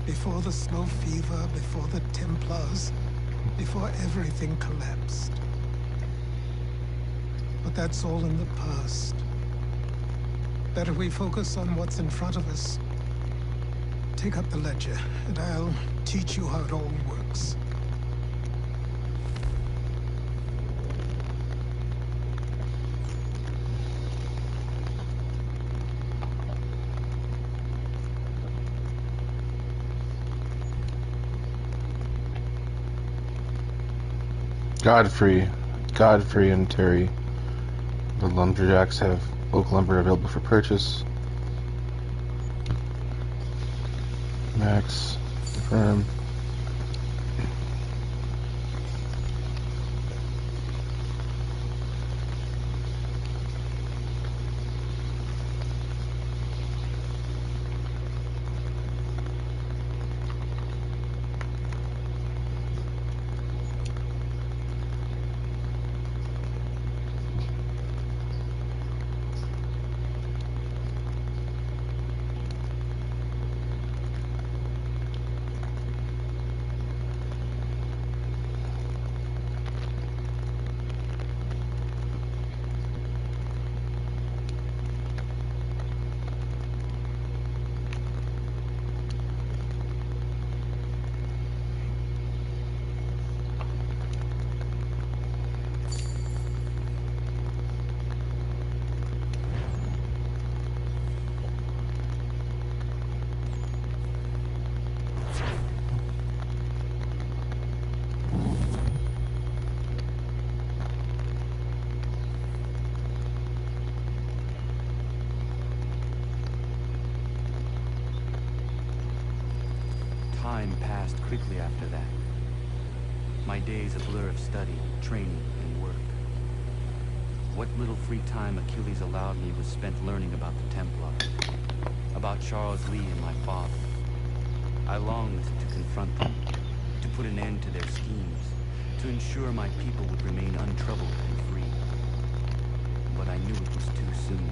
Before the Snow Fever, before the Templars, before everything collapsed. But that's all in the past. Better we focus on what's in front of us. Take up the ledger, and I'll teach you how it all works. Godfrey and Terry. The lumberjacks have oak lumber available for purchase. Max, confirm. Time passed quickly after that. My days a blur of study, training, and work. What little free time Achilles allowed me was spent learning about the Templars, about Charles Lee and my father. I longed to confront them, to put an end to their schemes, to ensure my people would remain untroubled and free. But I knew it was too soon,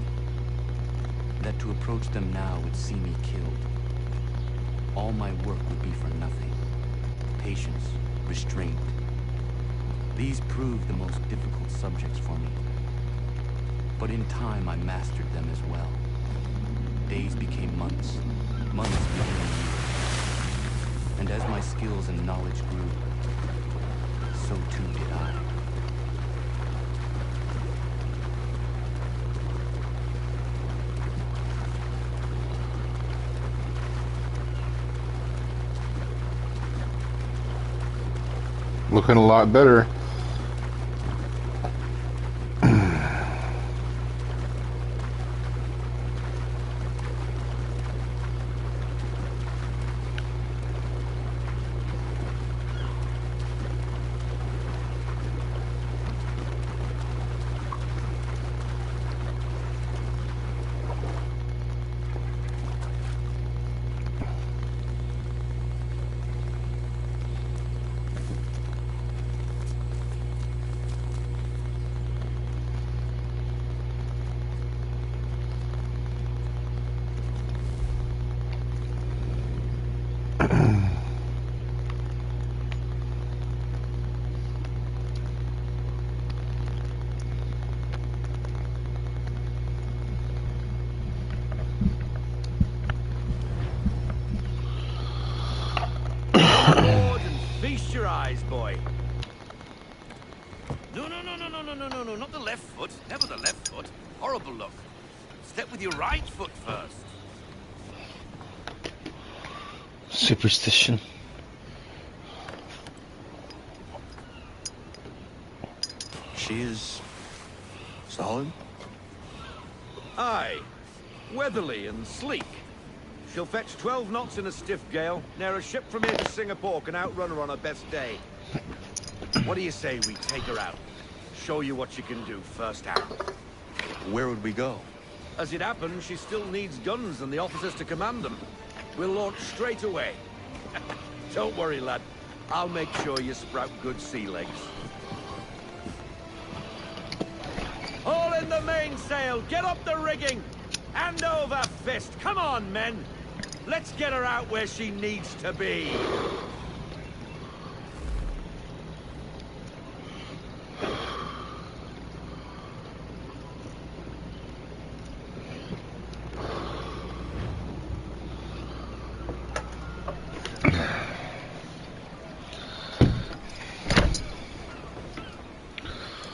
that to approach them now would see me killed. All my work would be for nothing. Patience, restraint. These proved the most difficult subjects for me. But in time, I mastered them as well. Days became months, months became years. And as my skills and knowledge grew, so too did I. Looking a lot better. Feast your eyes, boy. No, not the left foot. Never the left foot. Horrible look. Step with your right foot first. Superstition. She is solid? Aye. Weatherly and sleek. She'll fetch 12 knots in a stiff gale. Ne'er a ship from here to Singapore can outrun her on her best day. What do you say we take her out? Show you what she can do firsthand. Where would we go? As it happens, she still needs guns and the officers to command them. We'll launch straight away. Don't worry, lad. I'll make sure you sprout good sea legs. All in the mainsail! Get up the rigging! Hand over fist! Come on, men! Let's get her out where she needs to be!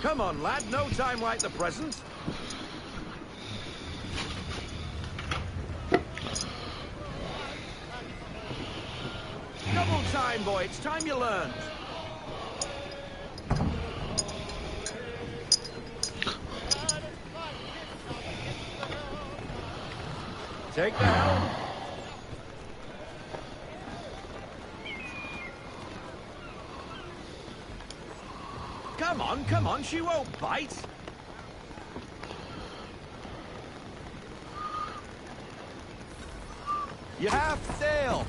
Come on, lad. No time like the present. Double time, boy. It's time you learned. Take the helm. Come on, she won't bite. You half sail.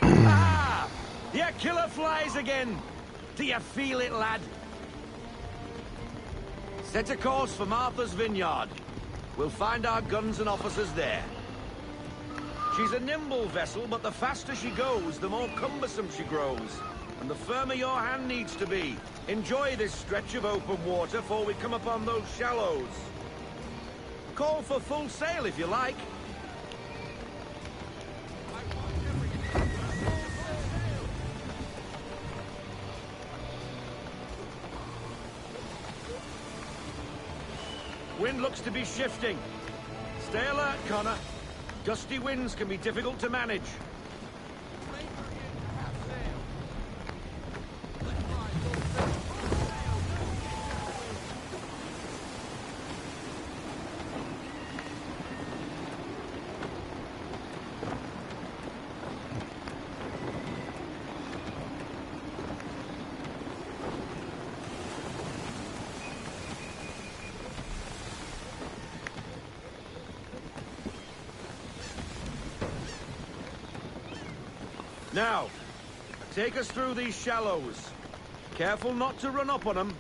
Ah! Your killer flies again. Do you feel it, lad? Set a course for Martha's Vineyard. We'll find our guns and officers there. She's a nimble vessel, but the faster she goes, the more cumbersome she grows. And the firmer your hand needs to be. Enjoy this stretch of open water before we come upon those shallows. Call for full sail if you like. Wind looks to be shifting. Stay alert, Connor. Gusty winds can be difficult to manage. Now, take us through these shallows. Careful not to run up on them.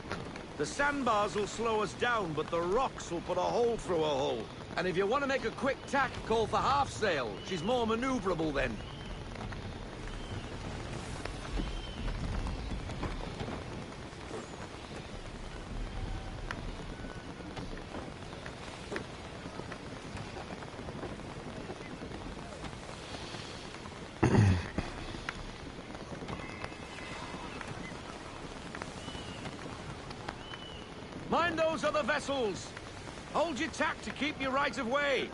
The sandbars will slow us down, but the rocks will put a hole through a hull. And if you want to make a quick tack, call for half sail. She's more maneuverable then. Mind those other vessels! Hold your tack to keep your right of way!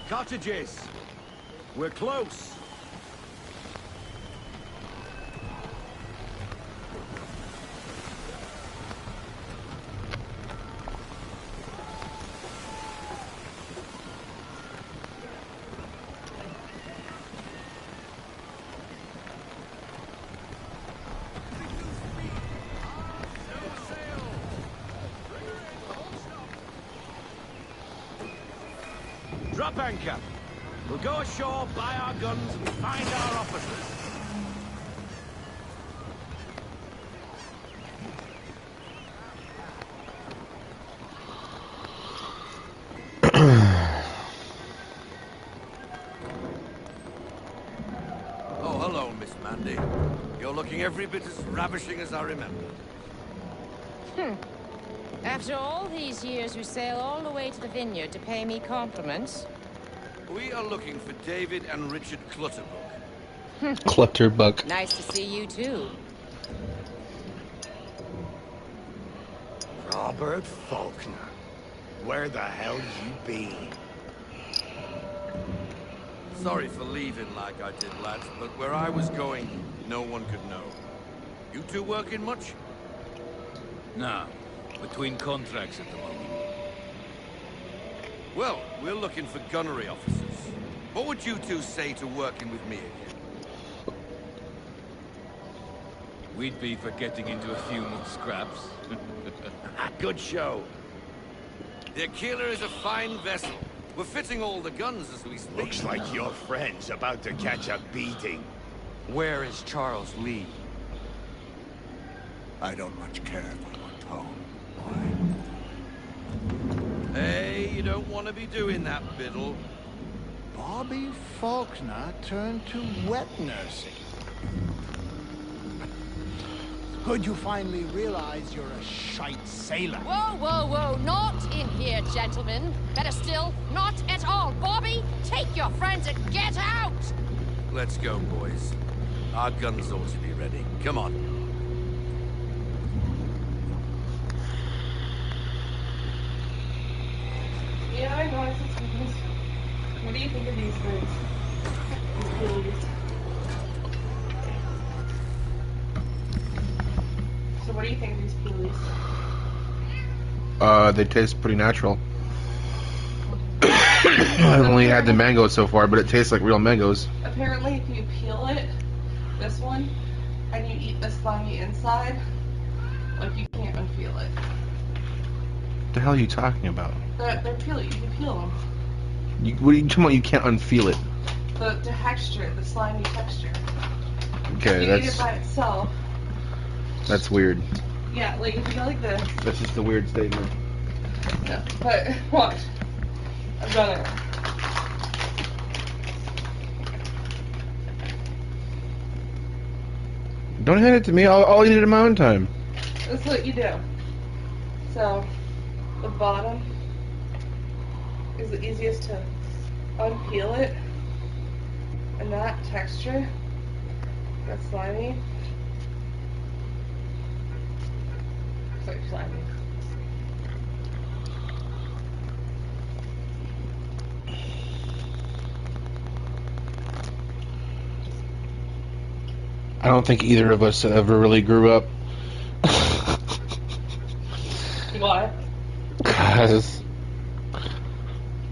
Cottages! We're close! Drop anchor. We'll go ashore, buy our guns, and find our officers. Oh, hello, Miss Mandy. You're looking every bit as ravishing as I remember. After all these years, you sail all the way to the vineyard to pay me compliments? We are looking for David and Richard Clutterbuck. Clutterbuck. Nice to see you, too. Robert Faulkner. Where the hell you been? Sorry for leaving like I did, lads, but where I was going, no one could know. You two working much? Nah, between contracts at the moment. Well, we're looking for gunnery officers. What would you two say to working with me again? We'd be for getting into a few more scraps. Good show. The Aquila is a fine vessel. We're fitting all the guns as we speak. Looks like your friend's about to catch a beating. Where is Charles Lee? I don't much care if I want home. Hey, you don't want to be doing that, Biddle. Bobby Faulkner turned to wet nursing. Good you finally realize you're a shite sailor. Whoa, whoa, whoa, not in here, gentlemen. Better still, not at all. Bobby, take your friends and get out! Let's go, boys. Our guns ought to be ready. Come on. Yeah, I know, it's things. What do you think of these things? These pilies. So what do you think of these pilies? They taste pretty natural. I've only had the mango so far, but it tastes like real mangoes. Apparently, if you peel it, this one, and you eat the slimy inside, like you can't unpeel it. What the hell are you talking about? They're peely. You can peel them. What are you talking about? You can't unfeel it. The texture, the slimy texture. Okay, If you eat it by itself. that's weird. Yeah, like if you go like this. That's just a weird statement. Yeah, but watch. I've done it. Don't hand it to me. I'll eat it in my own time. That's what you do. So, the bottom is the easiest to unpeel it. And that texture, that slimy, it's like slimy. I don't think either of us ever really grew up. Why? Because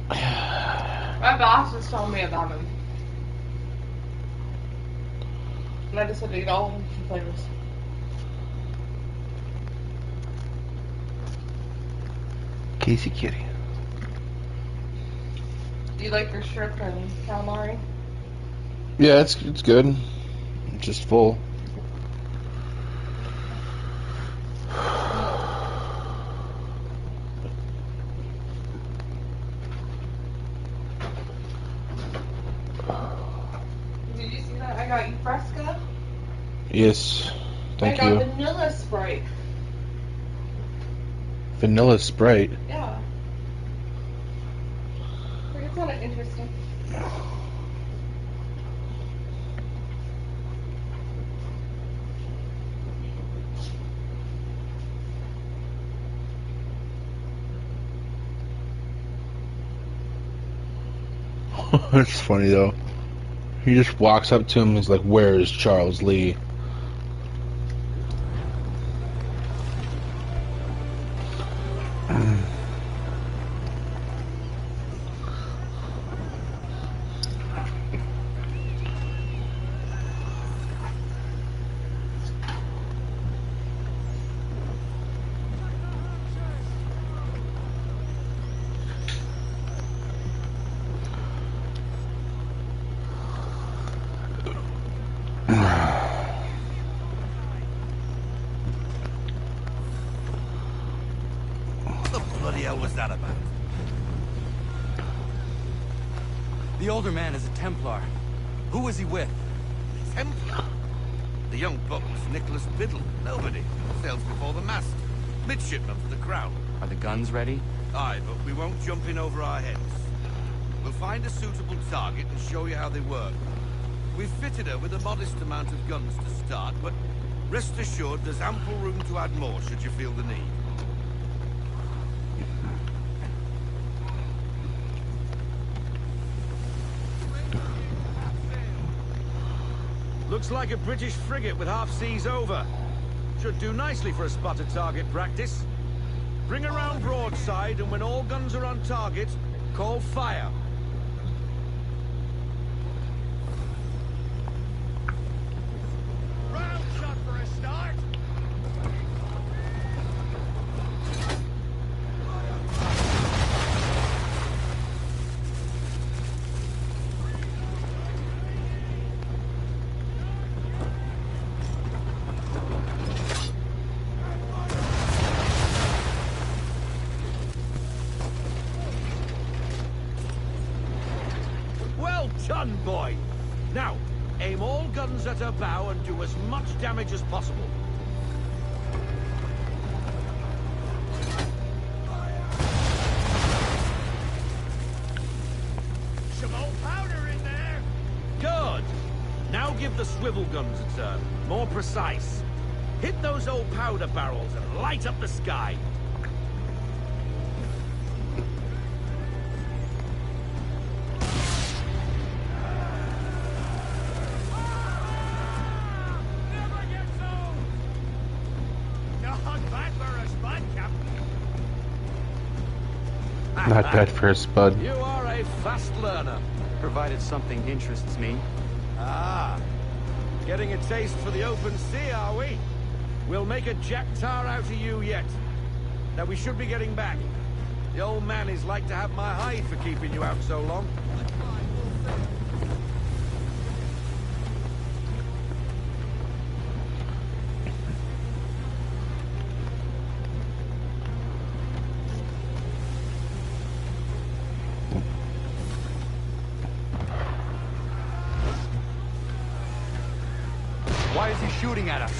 My boss was telling me about them. And I just had to eat all the flavors. Casey Kitty. Do you like your shrimp and calamari? Yeah, it's good. It's just full. Did you see that? I got you Fresca. Yes, thank I you. got vanilla Sprite. Vanilla Sprite. Yeah. It's kind of interesting. It's funny though. He just walks up to him and is like, "Where is Charles Lee?" The older man is a Templar. Who was he with? Templar? The young buck was Nicholas Biddle. Nobody. Sails before the mast. Midshipman for the Crown. Are the guns ready? Aye, but we won't jump in over our heads. We'll find a suitable target and show you how they work. We've fitted her with a modest amount of guns to start, but rest assured there's ample room to add more should you feel the need. Looks like a British frigate with half seas over. Should do nicely for a spotted target practice. Bring around broadside, and when all guns are on target, call fire. Round shot for a start. Well done, boy. Now, aim all guns at her bow and do as much damage as possible. Some old powder in there. Good. Now give the swivel guns a turn. More precise. Hit those old powder barrels and light up the sky. Not bad for a spud. You are a fast learner. Provided something interests me. Ah. Getting a taste for the open sea, are we? We'll make a jack tar out of you yet. Now we should be getting back. The old man is like to have my hide for keeping you out so long. Why is he shooting at us?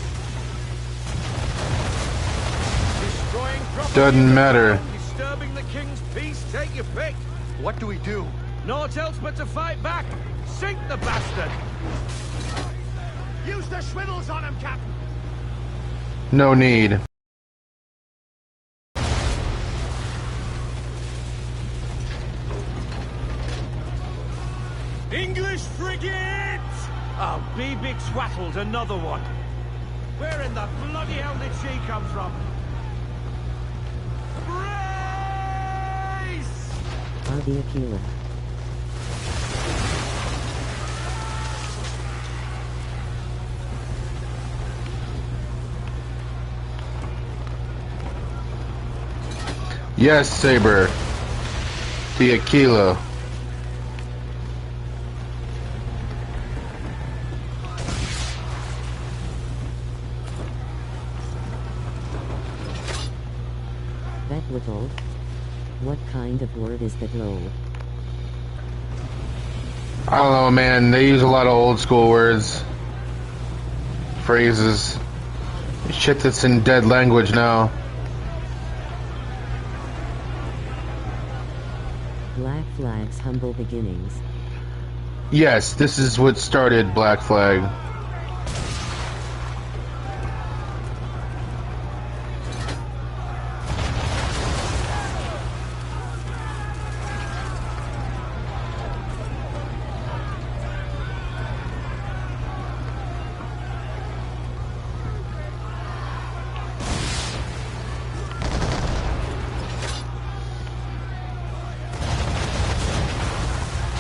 Destroying property. Doesn't matter. Disturbing the king's peace, take your pick. What do we do? Naught else but to fight back. Sink the bastard. Use the swivels on him, Captain. No need. English frigate! Oh, BB Twattled, another one. Where in the bloody hell did she come from? Brace! Bobby Aquila. Yes, Saber. The Aquila. That little. What kind of word is that low? I don't know, man. They use a lot of old school words, phrases, shit that's in dead language now. Black Flag's humble beginnings. Yes, this is what started Black Flag.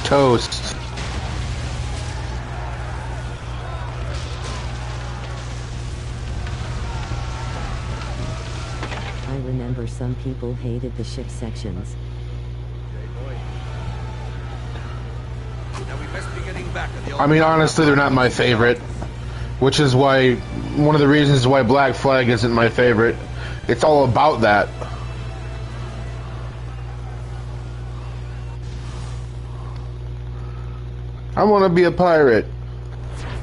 Toast. I remember some people hated the ship sections. Now we best be getting back at the old I mean, honestly, they're not my favorite, which is why one of the reasons why Black Flag isn't my favorite. It's all about that. I want to be a pirate.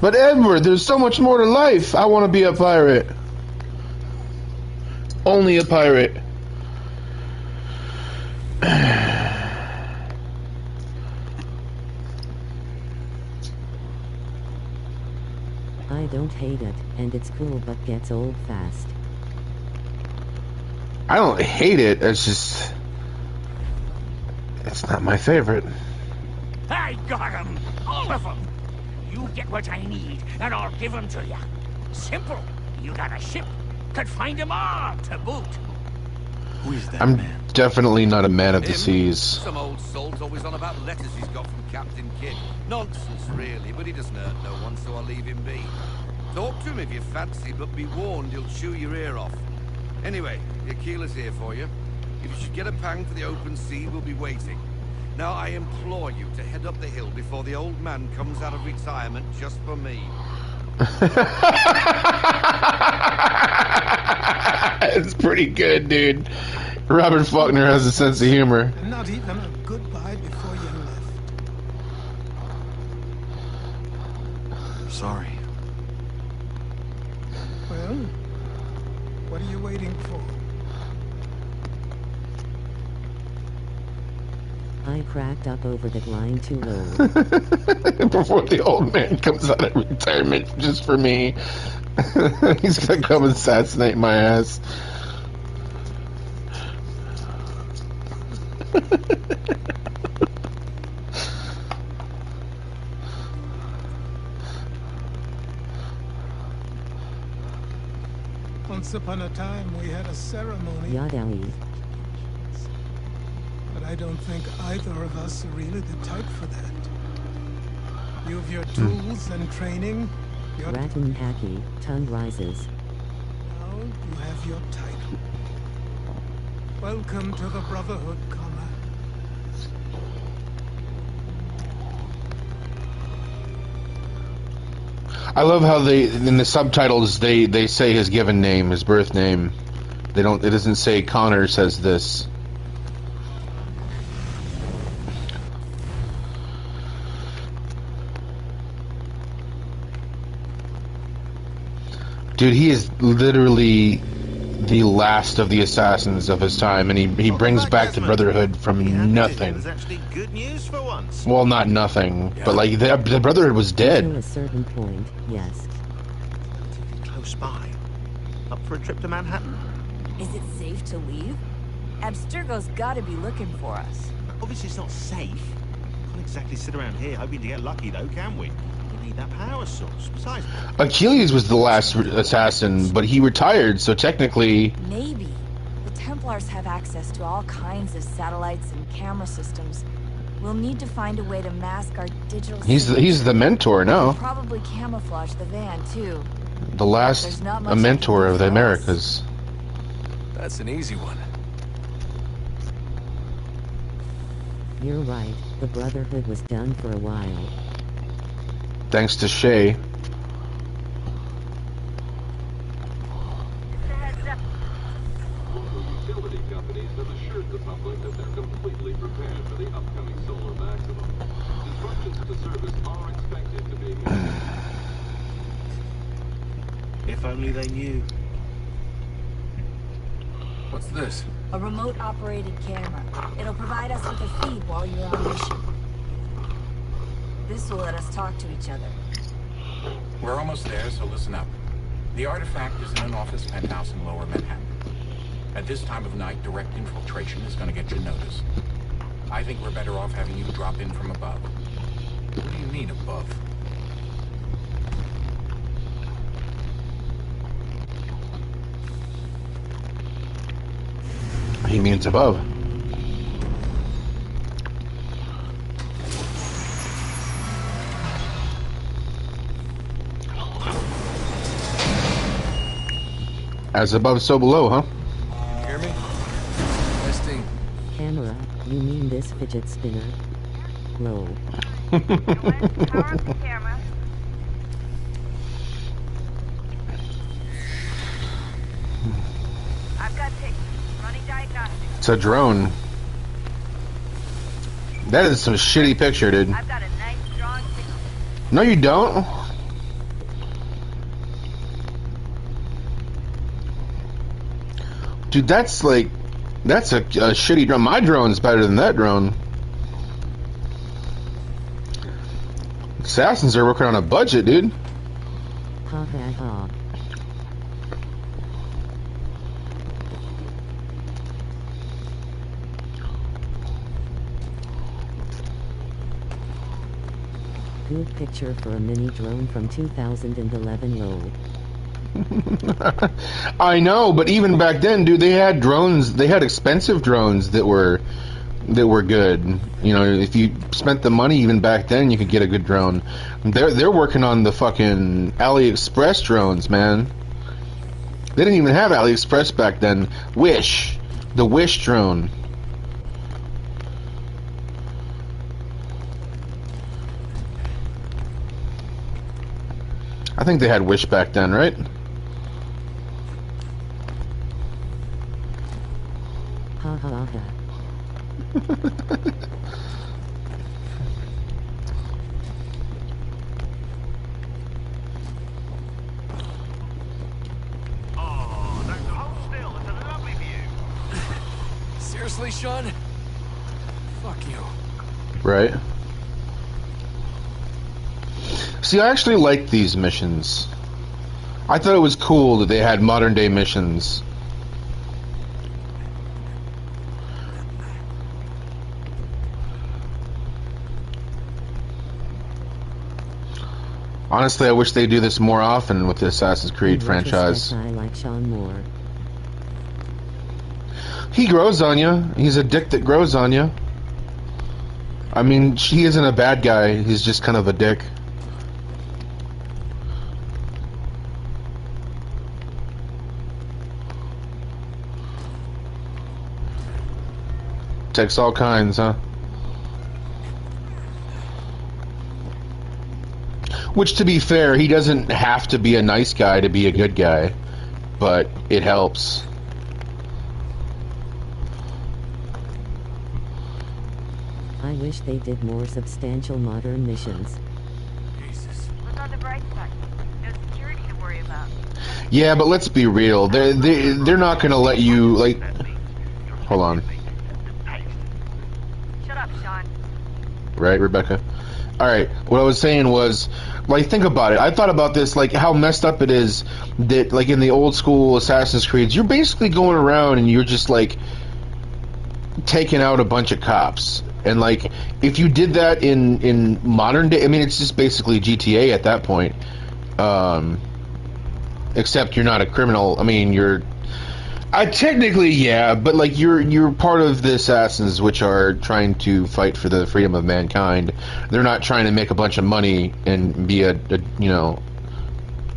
But Edward, there's so much more to life. I want to be a pirate. Only a pirate. I don't hate it, and it's cool but gets old fast. I don't hate it, it's just... It's not my favorite. I got 'em! All of 'em! You get what I need, and I'll give 'em to you. Simple. You got a ship. Could find 'em all to boot. Who is that I'm man? definitely not a man of the Him? seas. Some old salt's always on about letters he's got from Captain Kidd. Nonsense, really, but he doesn't hurt no one, so I'll leave him be. Talk to him if you fancy, but be warned he'll chew your ear off. Anyway, your keeler's here for you. If you should get a pang for the open sea, we'll be waiting. Now, I implore you to head up the hill before the old man comes out of retirement just for me. It's pretty good, dude. Robert Faulkner has a sense of humor. And not even a goodbye before you left. I'm sorry. Well, what are you waiting for? I cracked up over that line too low. Before the old man comes out of retirement just for me. He's gonna come assassinate my ass. Once upon a time, we had a ceremony. Yadawi. But I don't think either of us are really the type for that. You've your tools and training. Your Rattan Haki, tongue rises. Now you have your title. Welcome to the Brotherhood, Connor. I love how they in the subtitles they say his given name, his birth name. They don't. It doesn't say Connor says this. Dude, he is literally the last of the assassins of his time, and he brings back the Brotherhood from nothing. It was actually good news for once. Well, not nothing, but like the Brotherhood was To dead. a certain point, yes. Close by. Up for a trip to Manhattan? Is it safe to leave? Abstergo's gotta be looking for us. Obviously it's not safe. Can't exactly sit around here hoping to get lucky though, can we? We need that power source. Besides, Achilles was the last assassin, but he retired, so technically... Maybe. The Templars have access to all kinds of satellites and camera systems. We'll need to find a way to mask our digital... He's the mentor now. Probably camouflage the van, too. The last mentor of the Americas. That's an easy one. You're right, the Brotherhood was done for a while. Thanks to Shay. Utility companies have assured the public that they're completely prepared for the upcoming solar maximum. Disruptions to service are expected to be made. if only they knew. What's this? A remote-operated camera. It'll provide us with a feed while you're on mission. This will let us talk to each other. We're almost there, so listen up. The artifact is in an office penthouse in Lower Manhattan. At this time of night, direct infiltration is going to get you noticed. I think we're better off having you drop in from above. What do you mean, above? He means above. As above, so below, huh? Hear me? Testing. Camera, you mean this fidget spinner? Lol. Power up the camera. I've got pictures. Running diagnostics. It's a drone. That is some shitty picture, dude. I've got a nice strong signal No, you don't. Dude, that's a shitty drone. My drone's better than that drone. Assassins are working on a budget, dude. Ha ha ha. Good picture for a mini drone from 2011 load. I know, but even back then, dude, they had drones. They had expensive drones that were good. You know, if you spent the money even back then, you could get a good drone. They're working on the fucking AliExpress drones, man. They didn't even have AliExpress back then. Wish, the Wish drone. I think they had Wish back then, right? Ha ha ha. Seriously, Sean? Fuck you. Right. See, I actually liked these missions. I thought it was cool that they had modern day missions. Honestly, I wish they do this more often with the Assassin's Creed franchise. I like Sean more. He grows on you. He's a dick that grows on you. I mean, he isn't a bad guy. He's just kind of a dick. Takes all kinds, huh? Which, to be fair, he doesn't have to be a nice guy to be a good guy, but it helps. I wish they did more substantial modern missions. Look on the bright side. No security to worry about. Yeah, but let's be real. They're not gonna let you, like... Hold on. Shut up, Sean. Right, Rebecca? Alright, what I was saying was, like, think about it. I thought about this, like, how messed up it is that, like, in the old school Assassin's Creeds, you're basically going around and you're just, like, taking out a bunch of cops. And, like, if you did that in modern day, I mean, it's just basically GTA at that point. Except you're not a criminal. I mean, you're... technically, yeah, but, like, you're part of the Assassins, which are trying to fight for the freedom of mankind. They're not trying to make a bunch of money and be a you know,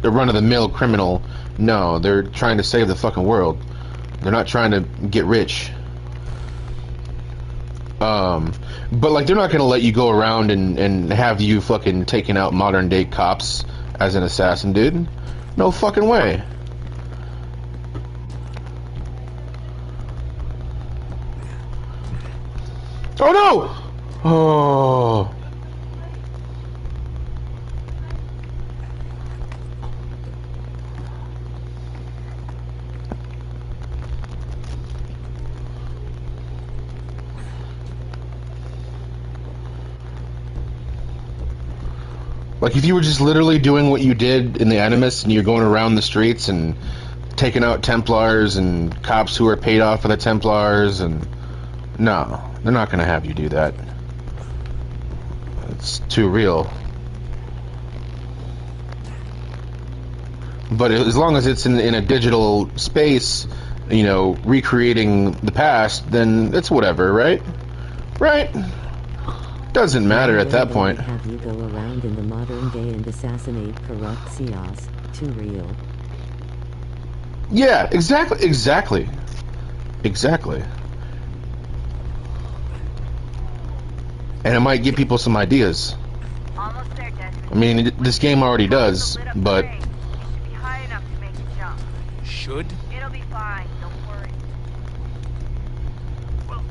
a run-of-the-mill criminal. No, they're trying to save the fucking world. They're not trying to get rich. But, like, they're not gonna let you go around and have you fucking taking out modern-day cops as an assassin, dude. No fucking way. Oh no! Oh. Like, if you were just literally doing what you did in the Animus and you're going around the streets and taking out Templars and cops who are paid off for the Templars and... No, they're not gonna have you do that. It's too real. But as long as it's in a digital space, you know, recreating the past, then it's whatever, right? Right? Doesn't matter at that point. Have you go around in the modern day and assassinate corrupt CIAs. Too real. Yeah, exactly. And it might give people some ideas. Almost there, Desmond. I mean, this game already does, but... It should be high enough to make a jump. Should? It'll be fine, don't worry.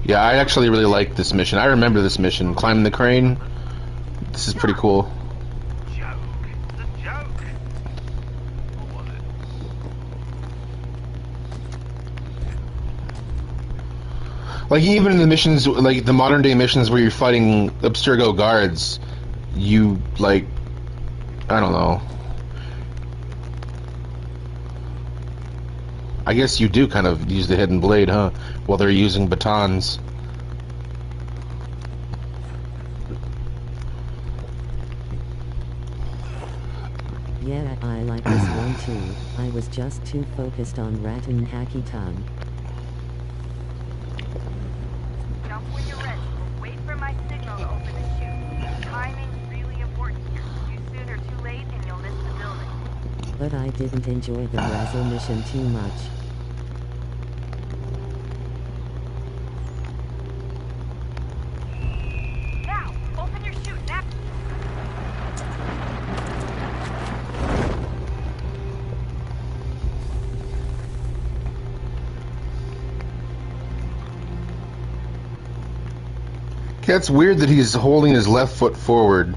Yeah, I actually really like this mission. I remember this mission. Climbing the crane. This is pretty cool. Like, even in the missions, like the modern day missions where you're fighting Abstergo guards, you, like, I don't know. I guess you do kind of use the hidden blade, huh? While they're using batons. Yeah, I like this one too. I was just too focused on Rattan Hacky Tongue. Jump when you're ready. Wait for my signal to open the chute. Timing's really important here. Too soon or too late and you'll miss the building. But I didn't enjoy the Brazil mission too much. Now, open your chute now. It's weird that he's holding his left foot forward.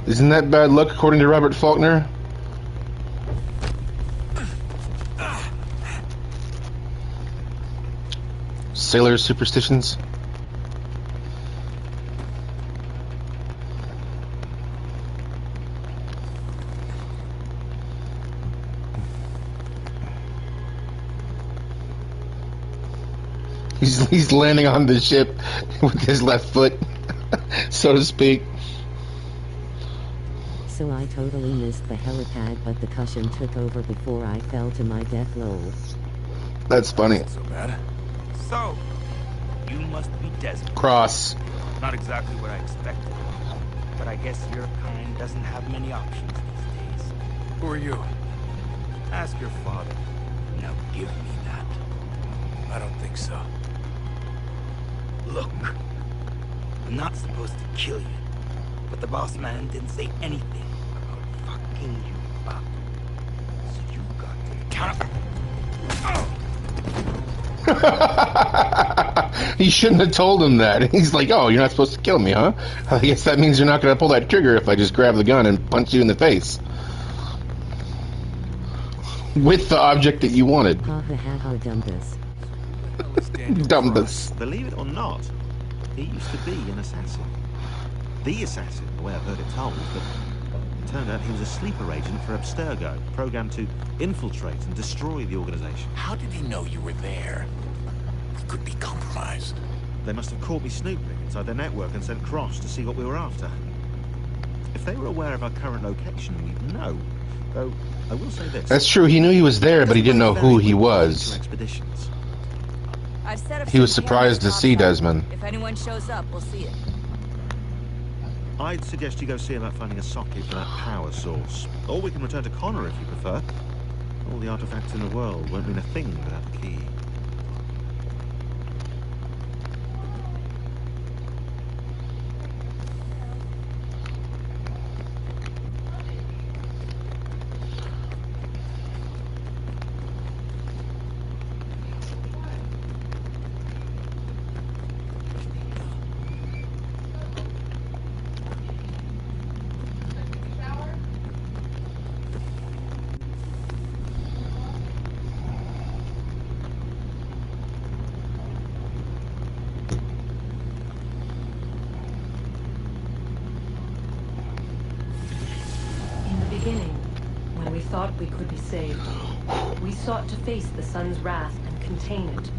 Isn't that bad luck, according to Robert Faulkner? Sailor superstitions? He's landing on the ship with his left foot, so to speak. So I totally missed the helipad, but the cushion took over before I fell to my death lol. That's funny. So bad. So, you must be Desmond. Cross. Not exactly what I expected, but I guess your kind doesn't have many options these days. Who are you? Ask your father. Now give me that. I don't think so. Look, I'm not supposed to kill you, but the boss man didn't say anything about fucking you up. So you got to count. He shouldn't have told him that. He's like, oh, you're not supposed to kill me, huh? I guess that means you're not going to pull that trigger if I just grab the gun and punch you in the face. With the object that you wanted. Ha ha ha ha, Dumbus. Dumbus. Believe it or not, he used to be an assassin. The assassin, the way I've heard it told, but it turned out he was a sleeper agent for Abstergo, programmed to infiltrate and destroy the organization. How did he know you were there? He could be compromised. They must have caught me snooping inside their network and sent Cross to see what we were after. If they were aware of our current location, we'd know. Though, I will say this. That's true, he knew he was there, but he didn't know who he was. Expeditions. I've set up He was some surprised to cameras see outside. Desmond. If anyone shows up, we'll see it. I'd suggest you go see about finding a socket for that power source. Or we can return to Connor if you prefer. All the artifacts in the world won't mean a thing without the key. When we thought we could be saved, we sought to face the sun's wrath and contain it.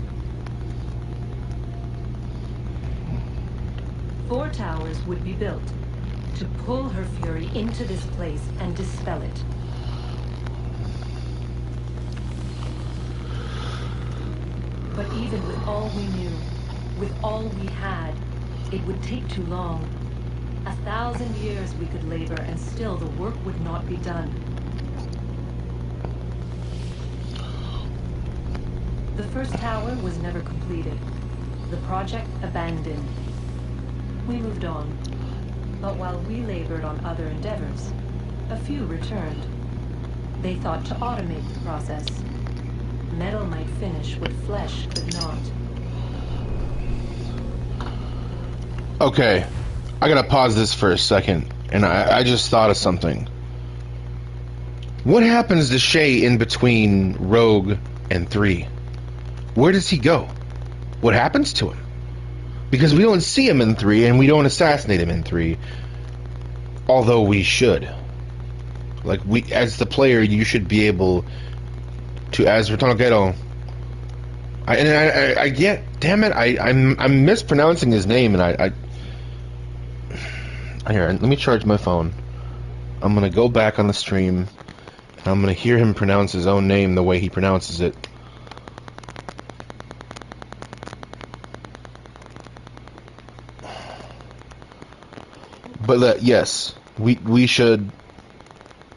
4 towers would be built to pull her fury into this place and dispel it. But even with all we knew, with all we had, it would take too long. 1,000 years we could labor and still the work would not be done. The first tower was never completed. The project abandoned. We moved on. But while we labored on other endeavors, a few returned. They thought to automate the process. Metal might finish what flesh could not. Okay, I gotta pause this for a second, and I just thought of something. What happens to Shay in between Rogue and 3? Where does he go? What happens to him? Because we don't see him in 3, and we don't assassinate him in 3. Although we should. Like, we, as the player, you should be able to, as Retonogero. I get, damn it, I'm mispronouncing his name, and here, let me charge my phone. I'm gonna go back on the stream, and I'm gonna hear him pronounce his own name the way he pronounces it. But yes, we should,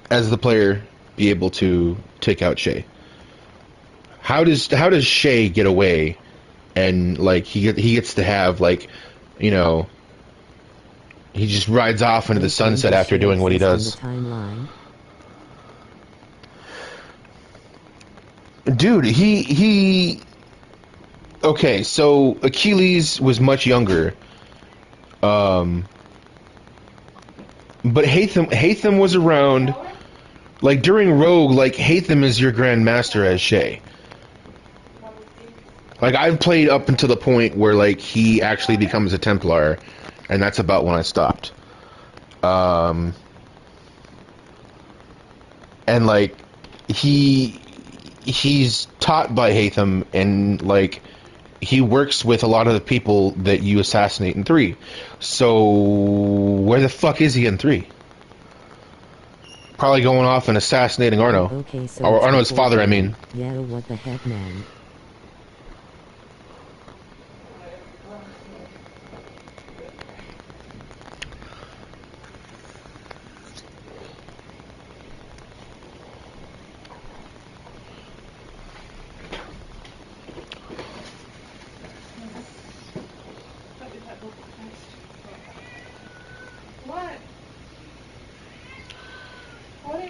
as the player, be able to take out Shay. How does Shay get away, and like he gets to have, like, you know, he just rides off into the sunset after doing what he does. Dude, he okay, so Achilles was much younger. But Haytham was around, like, during Rogue. Like, Haytham is your Grand Master as Shay. Like, I've played up until the point where, like, he actually becomes a Templar, and that's about when I stopped. And, like, he's taught by Haytham, and, like, he works with a lot of the people that you assassinate in 3. So, where the fuck is he in 3? Probably going off and assassinating Arno. Okay, so or Arno's father, I mean. Yeah, what the heck, man?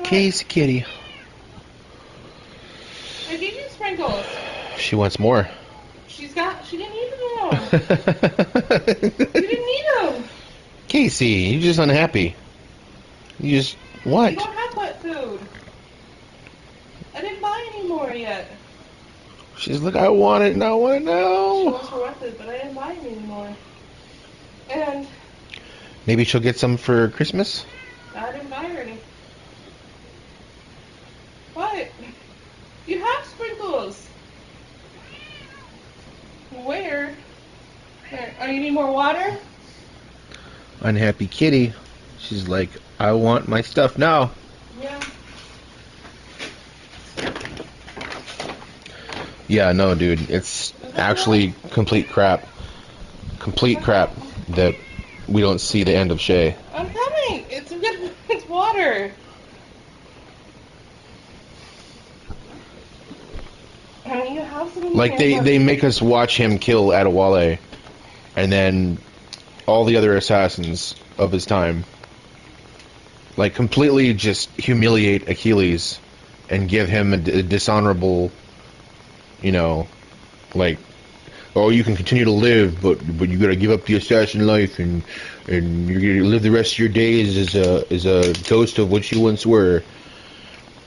Casey kitty. I gave you sprinkles. She wants more. She didn't eat them. You didn't eat them. Casey, you're just unhappy. You just, what? You don't have wet food. I didn't buy any more yet. She's like, I want it, and I want it now. She wants her wet food, but I didn't buy any anymore. And maybe she'll get some for Christmas? I didn't buy her any. What? You have sprinkles. Where? There. Oh, you need more water? Unhappy kitty. She's like, I want my stuff now. Yeah. Yeah, no, dude. It's actually complete crap. Complete crap that we don't see the end of Shay. I'm coming. It's water. I mean, you have some. Like, they make us watch him kill Adewale, and then all the other assassins of his time, like, completely just humiliate Achilles and give him a dishonorable, you know, like, oh, you can continue to live, but you gotta give up the assassin life, and you're gonna live the rest of your days as a ghost of what you once were.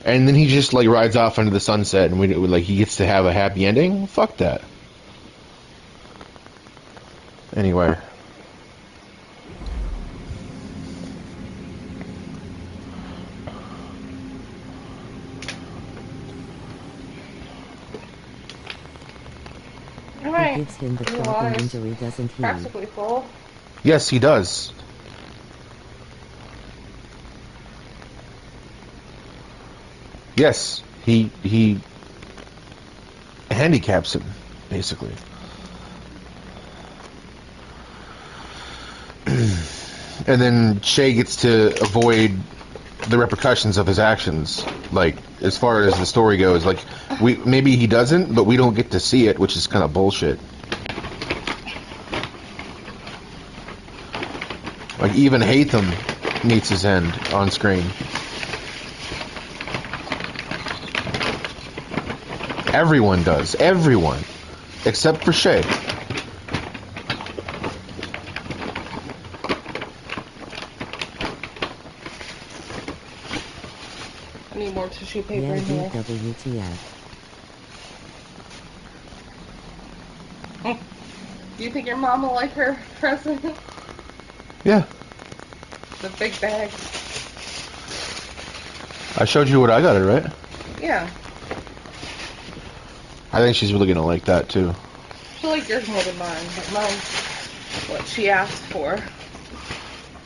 And then he just, like, rides off into the sunset, and like, he gets to have a happy ending? Fuck that. Anyway. Alright. He gives him the clock injury, doesn't he? Practically full. Yes, he does. Yes, he handicaps him, basically. And then Shay gets to avoid the repercussions of his actions, like, as far as the story goes. Like, maybe he doesn't, but we don't get to see it, which is kind of bullshit. Like, even Haytham meets his end on screen. Everyone does. Everyone. Except for Shay. I need more tissue paper Yeah, in here. WTF. Do you think your mom will like her present? Yeah. The big bag. I showed you what I got her, right? Yeah. I think she's really gonna like that too. I feel like yours more than mine, but mine's what she asked for.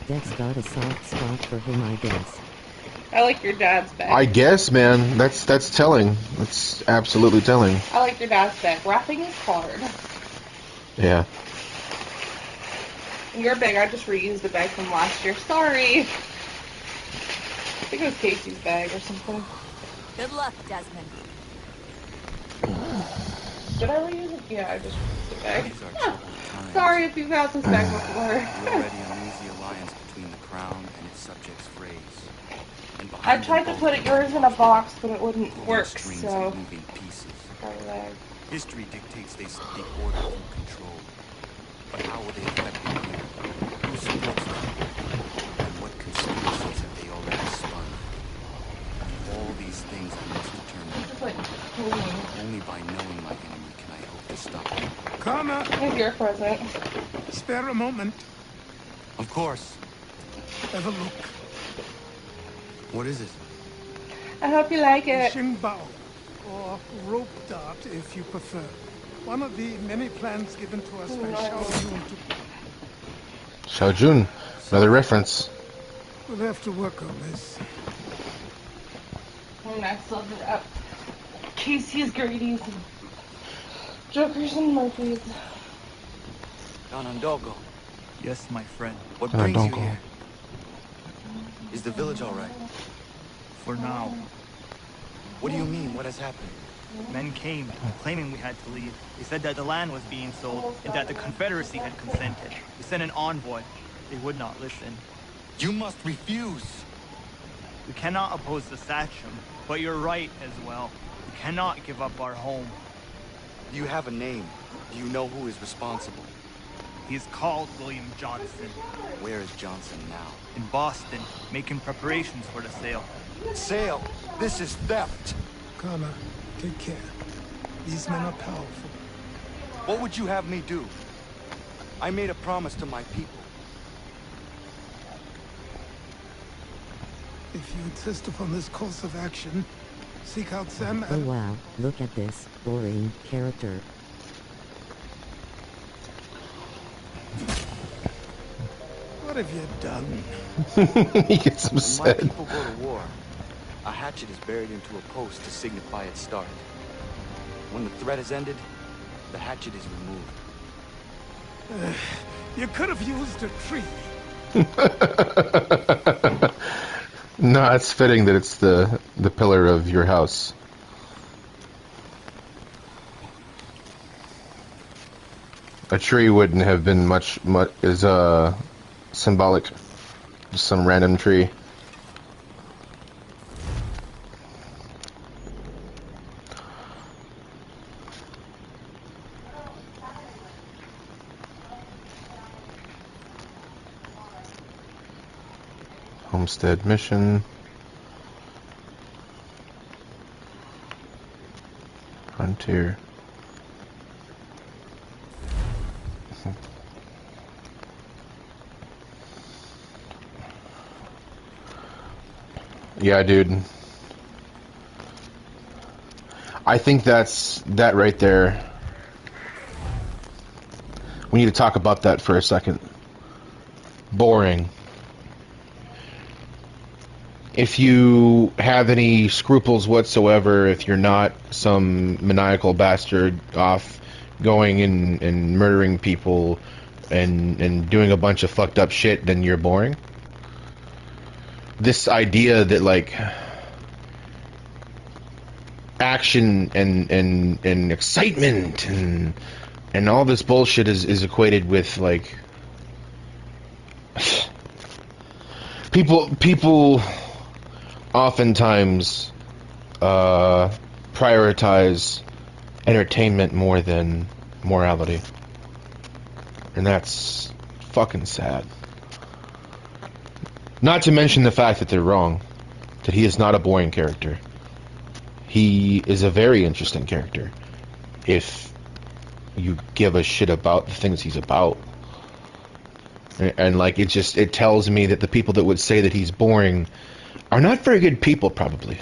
Dex got a soft spot for him, I guess. I like your dad's bag. I guess, man. That's telling. That's absolutely telling. I like your dad's bag. Wrapping is hard. Yeah. Your bag, I just reused the bag from last year. Sorry. I think it was Casey's bag or something. Good luck, Desmond. Did I reuse it? Yeah, I just reused the bag. Sorry if you've had this bag before. The already uneasy alliance between the crown and its subjects frays. And I behind tried to them put both, yours in a box, but it wouldn't the work, strings so... of moving pieces. Bag. History dictates they seek order through control. But how will they affect the year? Who supports them? And what conspiracies have they already spun? All these things I must determine. Only by knowing my enemy can I hope to stop them. Connor! Here's your present. Spare a moment. Of course. Have a look. What is it? I hope you like it. Xingbao, or rope dart if you prefer. One of the many plans given to us by Xiao Jun. Xiao Jun, another reference. We'll have to work on this. And I still it up. Casey's, Grady's, and Joker's, and Murphy's. Donondogo. Yes, my friend. What brings brings you here? Is the village all right? For now. What do you mean? What has happened? Men came, claiming we had to leave. They said that the land was being sold, and that the Confederacy had consented. We sent an envoy. They would not listen. You must refuse! We cannot oppose the Sachem, but you're right as well. We cannot give up our home. Do you have a name? Do you know who is responsible? He is called William Johnson. Where is Johnson now? In Boston, making preparations for the sale. Sale? This is theft! Connor, take care. These men are powerful. What would you have me do? I made a promise to my people. If you insist upon this course of action, seek out Sam Oh wow, look at this boring character. What have you done? He gets When my upset. people go to war, a hatchet is buried into a post to signify its start. When the threat is ended, the hatchet is removed. You could have used a tree. No, it's fitting that it's the pillar of your house. A tree wouldn't have been much as symbolic. Just some random tree. Homestead mission. Frontier. Yeah, dude. I think that right there. We need to talk about that for a second. Boring. If you have any scruples whatsoever, if you're not some maniacal bastard off going and murdering people and doing a bunch of fucked up shit, then you're boring. This idea that like action and excitement and all this bullshit is equated with like people oftentimes prioritize entertainment more than morality, and that's fucking sad. Not to mention the fact that they're wrong, that he is not a boring character. He is a very interesting character. If you give a shit about the things he's about. And like, it tells me that the people that would say that he's boring are not very good people, probably.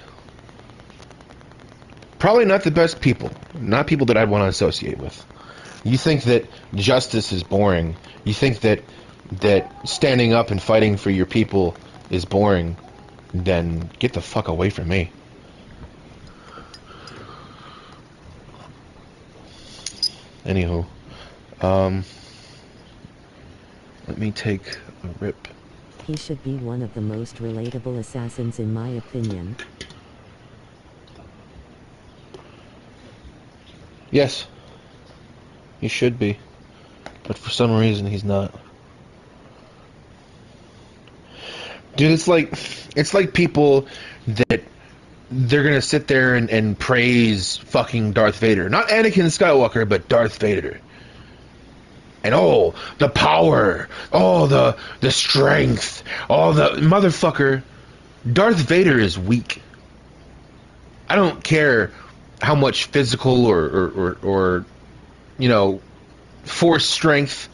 Probably not the best people. Not people that I'd want to associate with. You think that justice is boring. You think that standing up and fighting for your people is boring. Then get the fuck away from me. Anywho. Let me take a rip. He should be one of the most relatable assassins in my opinion. Yes. He should be. But for some reason he's not. Dude, it's like people that they're gonna sit there and praise fucking Darth Vader. Not Anakin Skywalker, but Darth Vader. And oh, the power, oh, the strength, oh, the motherfucker. Darth Vader is weak. I don't care how much physical or you know, force strength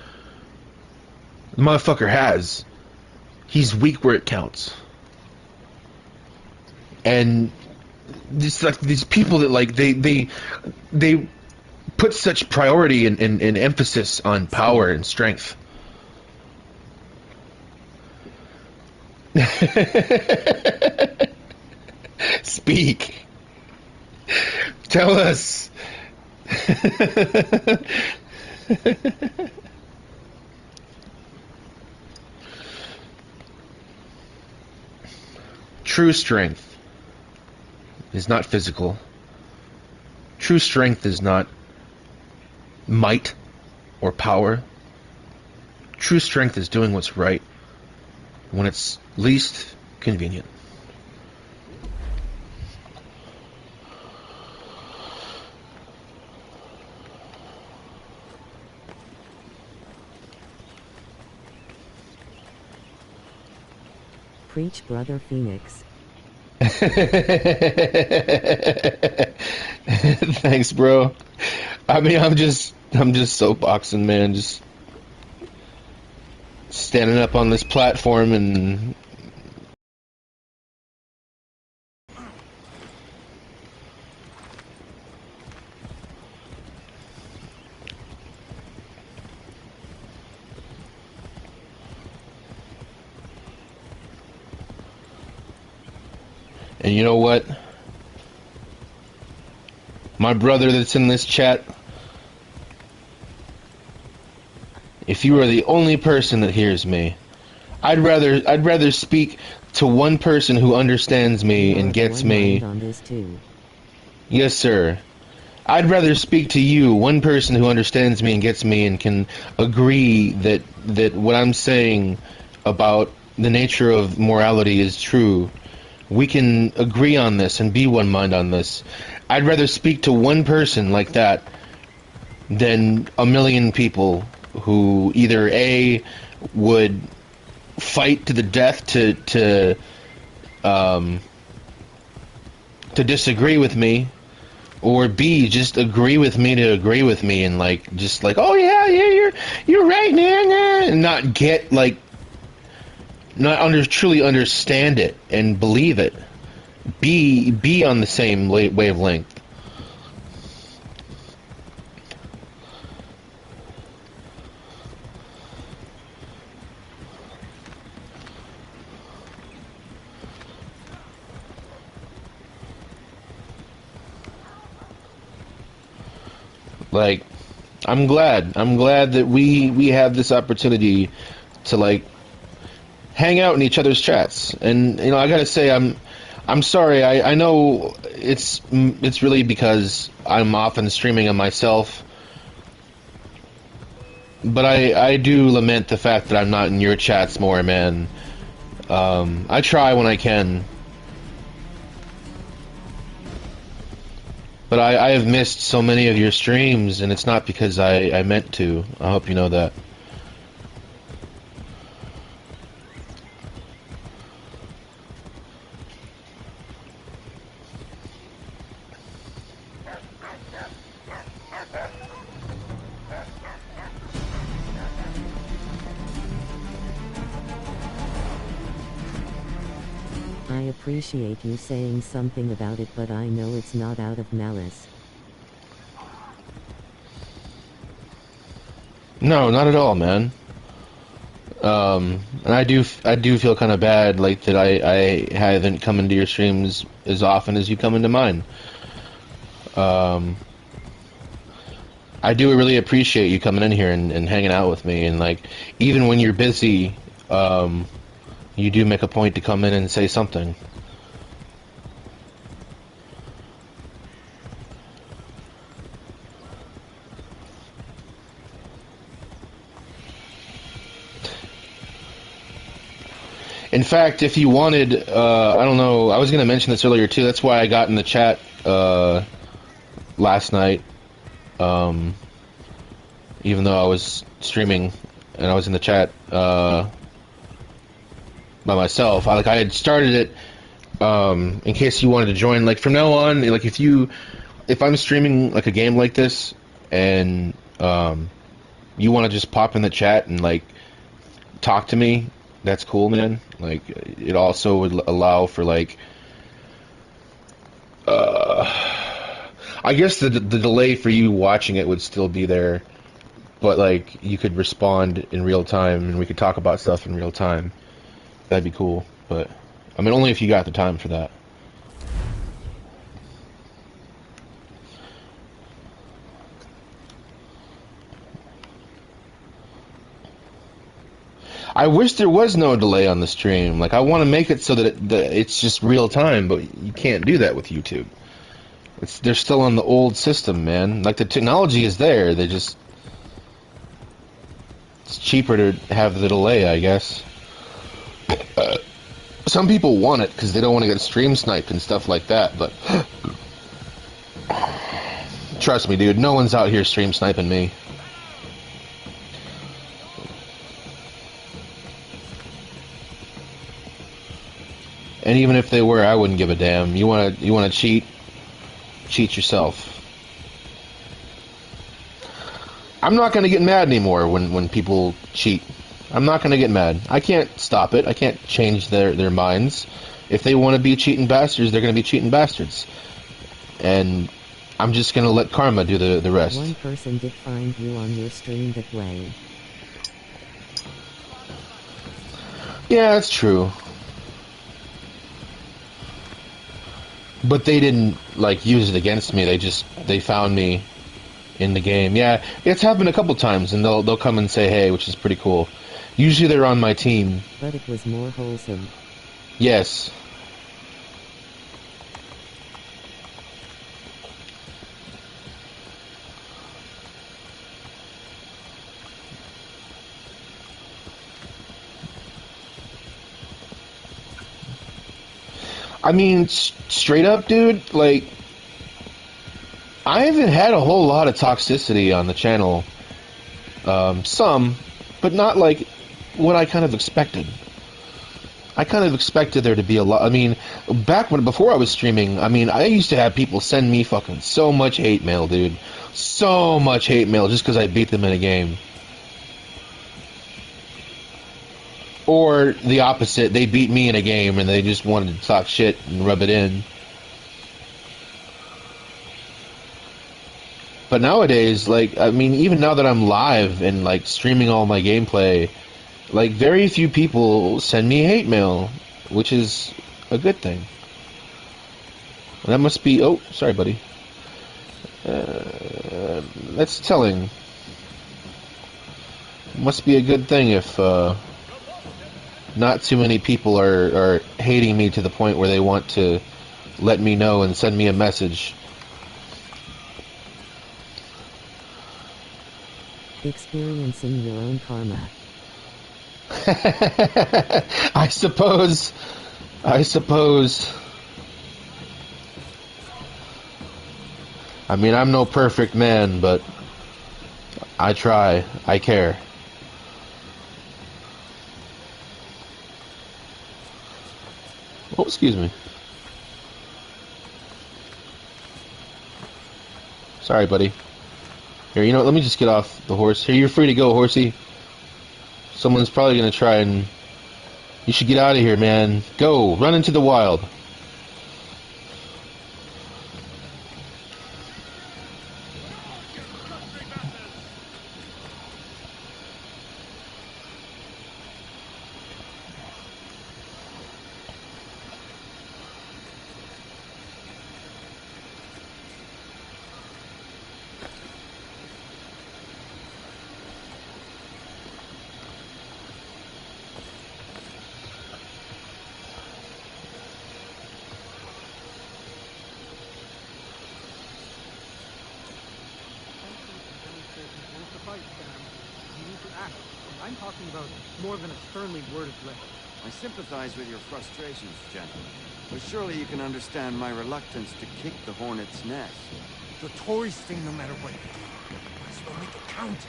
the motherfucker has. He's weak where it counts. And just like these people that like they put such priority and emphasis on power and strength. Speak. Tell us. True strength is not physical. True strength is not might or power. True strength is doing what's right when it's least convenient. Preach, Brother Phoenix. Thanks, bro. I mean, I'm just soapboxing, man. Just standing up on this platform and you know what? My brother that's in this chat, if you are the only person that hears me, I'd rather speak to one person who understands me and gets me. On this too. Yes, sir. I'd rather speak to you, one person who understands me and gets me and can agree that what I'm saying about the nature of morality is true. We can agree on this and be one mind on this. I'd rather speak to one person like that than a million people who either A, would fight to the death to disagree with me, or B, just agree with me to agree with me and just oh yeah you're right, man, and not get truly understand it and believe it. Be on the same wavelength. I'm glad that we have this opportunity to hang out in each other's chats. And I gotta say, I'm sorry. I know it's really because I'm often streaming on myself, but I do lament the fact that I'm not in your chats more, man. I try when I can, but I have missed so many of your streams, and it's not because I meant to. I hope you know that. appreciate you saying something about it, but I know it's not out of malice. No, not at all, man. And I do feel kind of bad, like, that I haven't come into your streams as often as you come into mine. I do really appreciate you coming in here and hanging out with me, and, like, even when you're busy, you do make a point to come in and say something. In fact, if you wanted, I don't know, I was going to mention this earlier too, that's why I got in the chat last night, even though I was streaming and I was in the chat by myself. I had started it in case you wanted to join. Like, from now on, like, if I'm streaming like a game like this and you want to just pop in the chat and, like, talk to me, that's cool, man. Like, it also would allow for, like, I guess the delay for you watching it would still be there, but, like, you could respond in real time and we could talk about stuff in real time. That'd be cool, but I mean, only if you got the time for that. I wish there was no delay on the stream. Like, I want to make it so that it's just real time, but you can't do that with YouTube. They're still on the old system, man. Like, the technology is there. It's cheaper to have the delay, I guess. Some people want it because they don't want to get stream sniped and stuff like that, but trust me, dude, no one's out here stream sniping me. And even if they were, I wouldn't give a damn. You wanna cheat? Cheat yourself. I'm not gonna get mad anymore when people cheat. I'm not gonna get mad. I can't stop it. I can't change their minds. If they want to be cheating bastards, they're gonna be cheating bastards. And I'm just gonna let karma do the rest. One person did find you on your stream that way. Yeah, that's true. But they didn't, like, use it against me. They found me in the game. Yeah, it's happened a couple times, and they'll come and say hey, which is pretty cool. Usually they're on my team. But it was more wholesome. Yes. I mean, straight up, dude, like, I haven't had a whole lot of toxicity on the channel. Some, but not like what I kind of expected. I kind of expected there to be a lot. I mean, before I was streaming, I mean, I used to have people send me fucking so much hate mail, dude. So much hate mail just because I beat them in a game. Or the opposite, they beat me in a game and they just wanted to talk shit and rub it in. But nowadays, like, I mean, even now that I'm live and, like, streaming all my gameplay, like, very few people send me hate mail, which is a good thing. And that must be... Oh, sorry, buddy. That's telling. Must be a good thing if, not too many people are hating me to the point where they want to let me know and send me a message. Experiencing your own karma. I suppose. I mean, I'm no perfect man, but I try. I care. Oh, excuse me. Sorry, buddy. Here, you know what? Let me just get off the horse. Here, you're free to go, horsey. Someone's probably going to try and You should get out of here, man. Go, run into the wild. I'm talking about more than a sternly worded letter. I sympathize with your frustrations, gentlemen. But surely you can understand my reluctance to kick the hornet's nest. The Tories thing, no matter what you do, might as well make it count.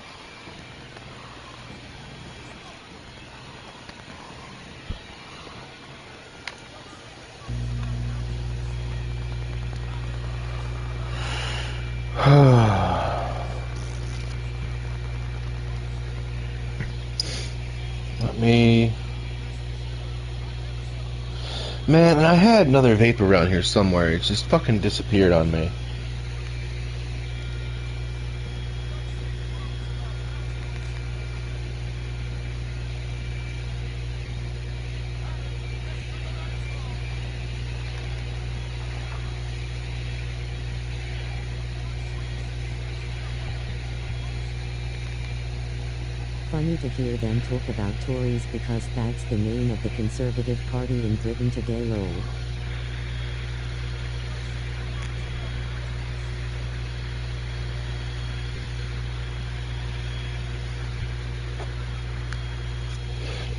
Let me... Man, I had another vape around here somewhere. It just fucking disappeared on me. Funny to hear them talk about Tories because that's the name of the Conservative Party in Britain today, lol.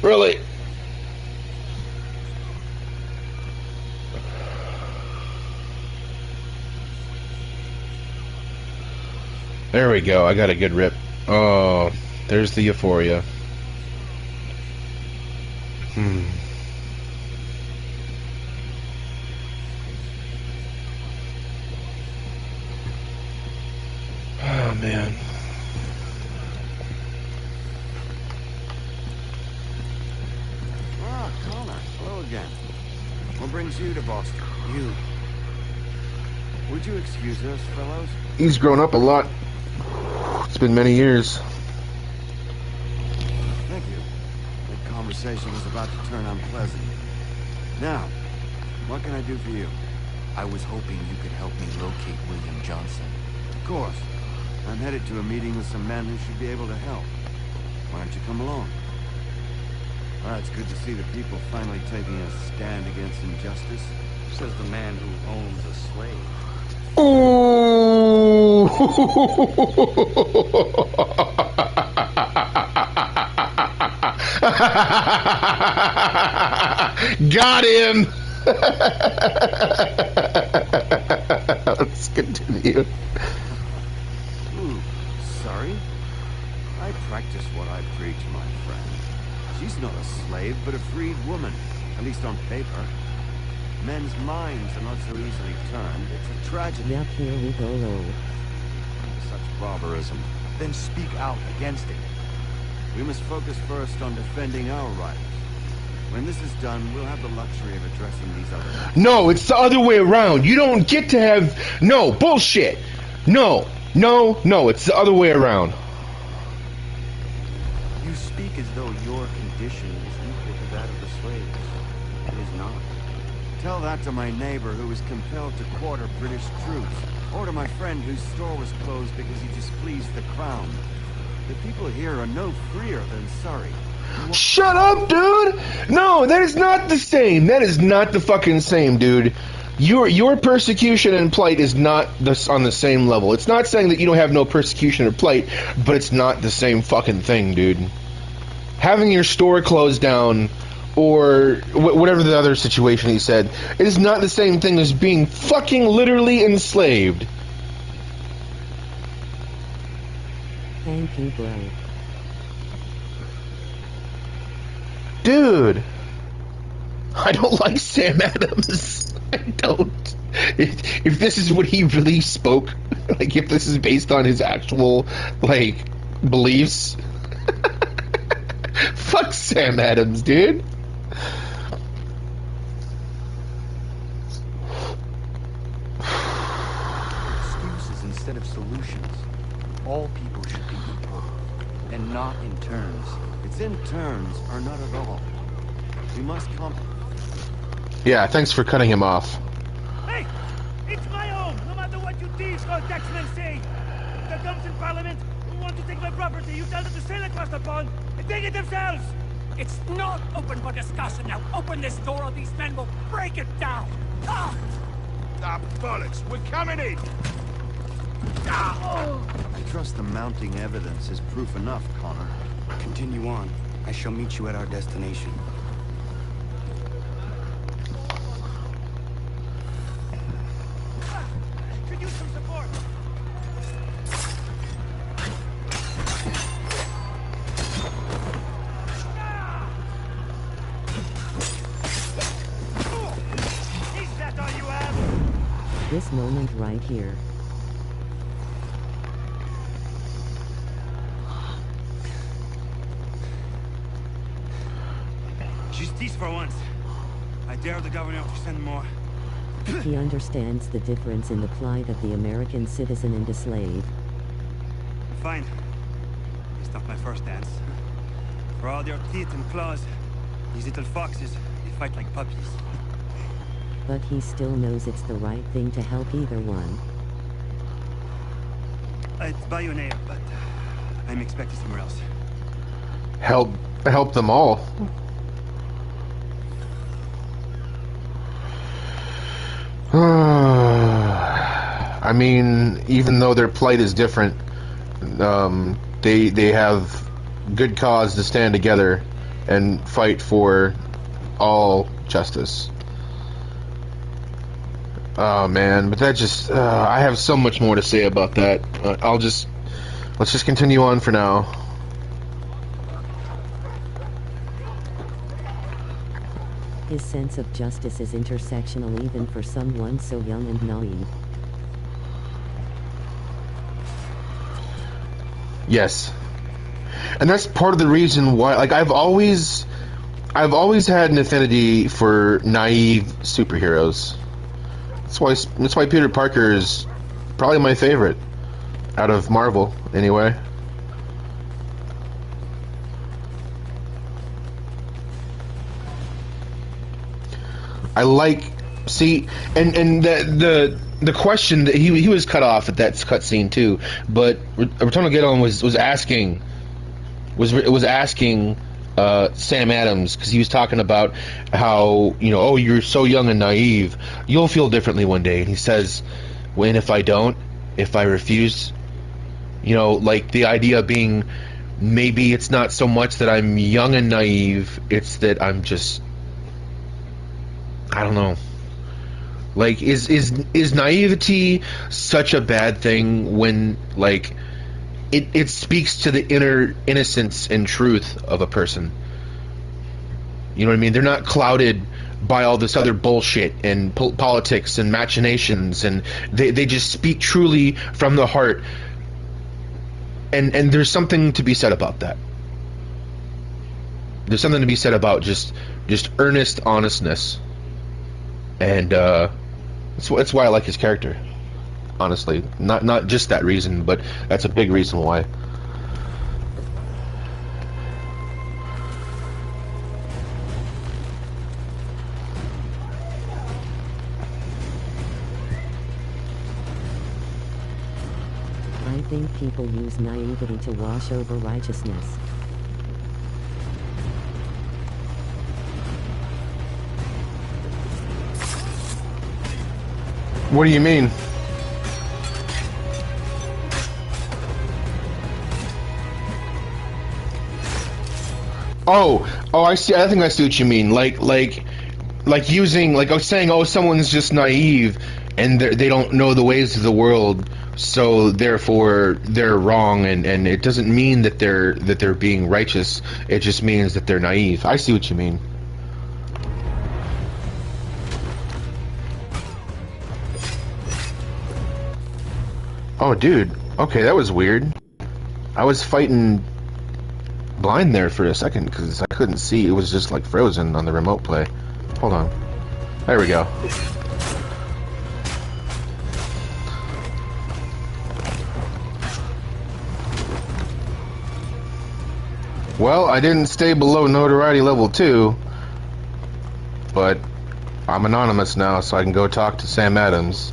Really? There we go. I got a good rip. Oh, there's the euphoria. Oh, man. Ah, Connor. Hello again. What brings you to Boston? You. Would you excuse us, fellows? He's grown up a lot. It's been many years. Thank you. That conversation was about to turn unpleasant. Now, what can I do for you? I was hoping you could help me locate William Johnson. Of course. I'm headed to a meeting with some men who should be able to help. Why don't you come along? Well, it's good to see the people finally taking a stand against injustice. Says the man who owns a slave. Ooh! Got him! Let's continue. Ooh, sorry? I practice what I preach, my friend. She's not a slave, but a freed woman, at least on paper. Men's minds are not so easily turned. It's a tragedy. Yep, here we go, lol. Such barbarism. Then speak out against it. We must focus first on defending our rights. When this is done, we'll have the luxury of addressing these other matters. No, it's the other way around. You don't get to have... No, bullshit. No, it's the other way around. You speak as though your condition is equal to that of the slaves. It is not. Tell that to my neighbor who was compelled to quarter British troops, or to my friend whose store was closed because he displeased the crown. The people here are no freer than Surrey. Shut up, dude! No, that is not the same. That is not the fucking same, dude. Your persecution and plight is not on the same level. It's not saying that you don't have no persecution or plight, but it's not the same fucking thing, dude. Having your store closed down, or whatever the other situation he said, it is not the same thing as being fucking literally enslaved. Thank you, bro. Dude, I don't like Sam Adams. I don't. If this is what he really spoke, like if this is based on his actual, like, beliefs, fuck Sam Adams, dude. Excuses instead of solutions. All people should be equal, and not in turns. It's in turns, or not at all. We must come. Yeah, thanks for cutting him off. Hey! It's my home, no matter what you thieves or taxmen say! If the Gums in Parliament who want to take my property, you tell them to sail across the pond and take it themselves! It's not open for discussion now. Open this door or these men will break it down. Ah! Ah, bollocks! We're coming in! I trust the mounting evidence is proof enough, Connor. Continue on. I shall meet you at our destination. Could use some support! Is that all you have? This moment right here. Justice for once. I dare the governor to send more. He understands the difference in the plight of the American citizen and the slave. Fine. It's not my first dance. For all their teeth and claws, these little foxes, they fight like puppies. But he still knows it's the right thing to help either one. It's Bayonea, but I'm expected somewhere else. Help them all. I mean, even though their plight is different, they have good cause to stand together and fight for all justice. Oh man, but that just I have so much more to say about that. Let's just continue on for now. His sense of justice is intersectional even for someone so young and naive. Yes. And that's part of the reason why, like, I've always had an affinity for naive superheroes. That's why Peter Parker is probably my favorite out of Marvel, anyway. I like, see, and the question that he was cut off at that cutscene too, but Retono Geddon was asking Sam Adams, because he was talking about how, you know, oh, you're so young and naive, you'll feel differently one day, and he says, when if I don't, if I refuse, you know, like the idea being maybe it's not so much that I'm young and naive, it's that I'm just, I don't know. Like, is naivety such a bad thing when, like, it speaks to the inner innocence and truth of a person? You know what I mean? They're not clouded by all this other bullshit and politics and machinations, and they just speak truly from the heart. And there's something to be said about that. There's something to be said about just earnest honestness. And that's why I like his character, honestly. Not just that reason, but that's a big reason why. I think people use naivety to wash over righteousness. What do you mean? Oh, I see. I think I see what you mean. Like using, like I was saying, oh, someone's just naive and they don't know the ways of the world, so therefore they're wrong, and it doesn't mean that they're being righteous. It just means that they're naive. I see what you mean. Oh, dude. Okay, that was weird. I was fighting blind there for a second because I couldn't see. It was just like frozen on the remote play. Hold on. There we go. Well, I didn't stay below notoriety level 2, but I'm anonymous now, so I can go talk to Sam Adams.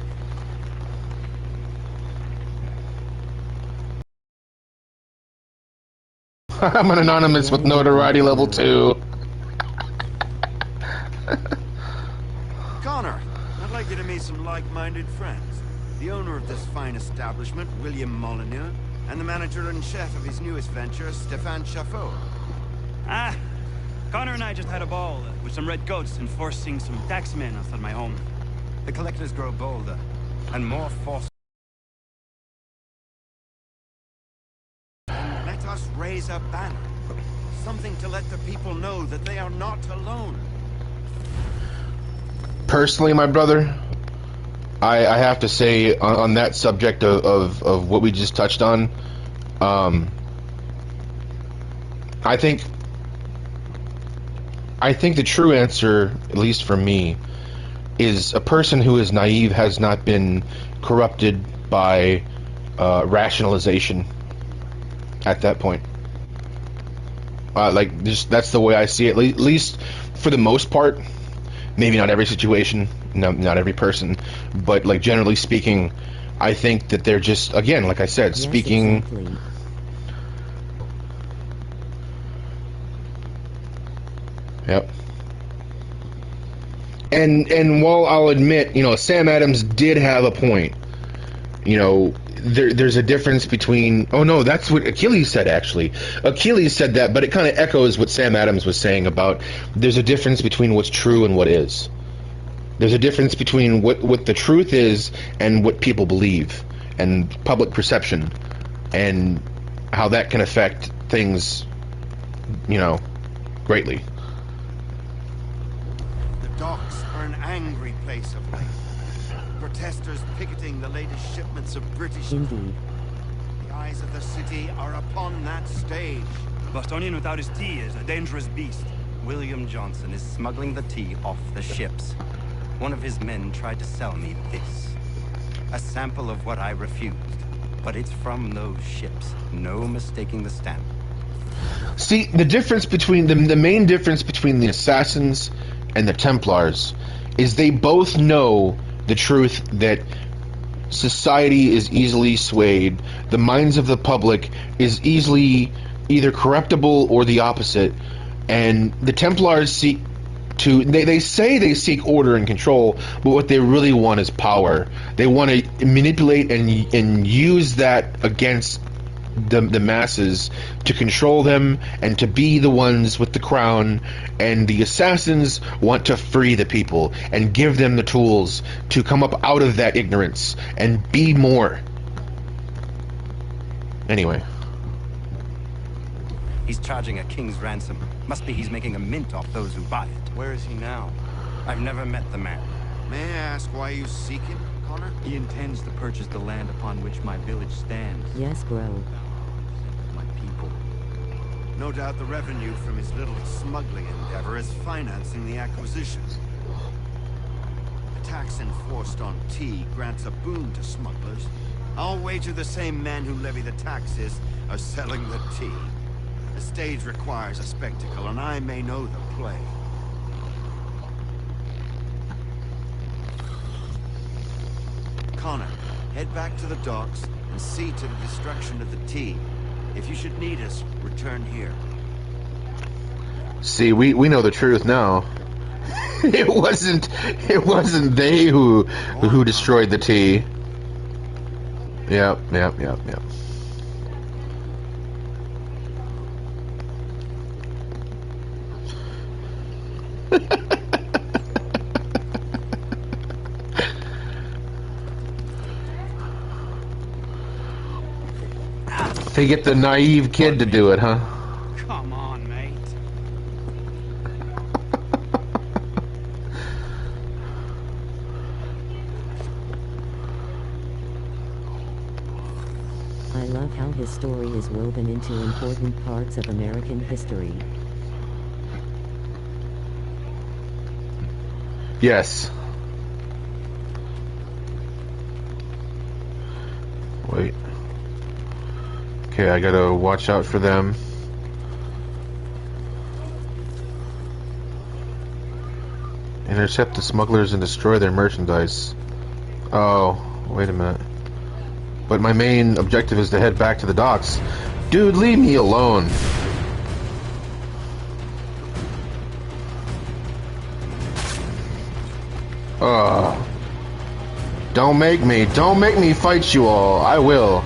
I'm an anonymous with notoriety level 2. Connor, I'd like you to meet some like-minded friends. The owner of this fine establishment, William Molyneux, and the manager and chef of his newest venture, Stéphane Chaffeau. Ah, Connor and I just had a ball with some red coats enforcing some taxmen outside my home. The collectors grow bolder and more forceful. Let us raise a banner. Something to let the people know that they are not alone. Personally, my brother, I have to say on that subject of what we just touched on, I think the true answer, at least for me, is a person who is naive has not been corrupted by rationalization at that point. That's the way I see it, at least for the most part. Maybe not every situation, not every person, but like generally speaking, I think that they're just, again, like I said, Yes, speaking. Exactly. Yep. And while I'll admit, Sam Adams did have a point. There's a difference between. Oh no, that's what Achilles said actually. Achilles said that, but it kind of echoes what Sam Adams was saying about. There's a difference between what's true and what is. There's a difference between what the truth is and what people believe, and public perception, and how that can affect things, greatly. The docks are an angry place of late. Protesters picketing the latest shipments of British. Indeed. The eyes of the city are upon that stage. Bostonian without his tea is a dangerous beast. William Johnson is smuggling the tea off the ships. One of his men tried to sell me this. A sample of what I refused. But it's from those ships. No mistaking the stamp. See, the difference between the main difference between the Assassins and the Templars is they both know the truth that society is easily swayed, the minds of the public is easily either corruptible or the opposite, and the Templars seek to, they say they seek order and control, but what they really want is power. They want to manipulate and use that against the masses to control them and to be the ones with the crown, and the Assassins want to free the people and give them the tools to come up out of that ignorance and be more. Anyway. He's charging a king's ransom. Must be he's making a mint off those who buy it. Where is he now? I've never met the man. May I ask why you seek him, Connor? He intends to purchase the land upon which my village stands. Yes, Grove. My people. No doubt the revenue from his little smuggling endeavor is financing the acquisition. The tax enforced on tea grants a boon to smugglers. I'll wager the same men who levy the taxes are selling the tea. The stage requires a spectacle, and I may know the play. Connor, head back to the docks and see to the destruction of the tea. If you should need us, return here. See, we know the truth now. It wasn't they who destroyed the tea. Yep. They get the naive kid to do it, huh? Come on, mate. I love love how his story is woven into important parts of American history. Yes. Wait. Okay, I gotta watch out for them. Intercept the smugglers and destroy their merchandise. Oh, wait a minute. But my main objective is to head back to the docks. Dude, leave me alone. Don't make me fight you all. I will.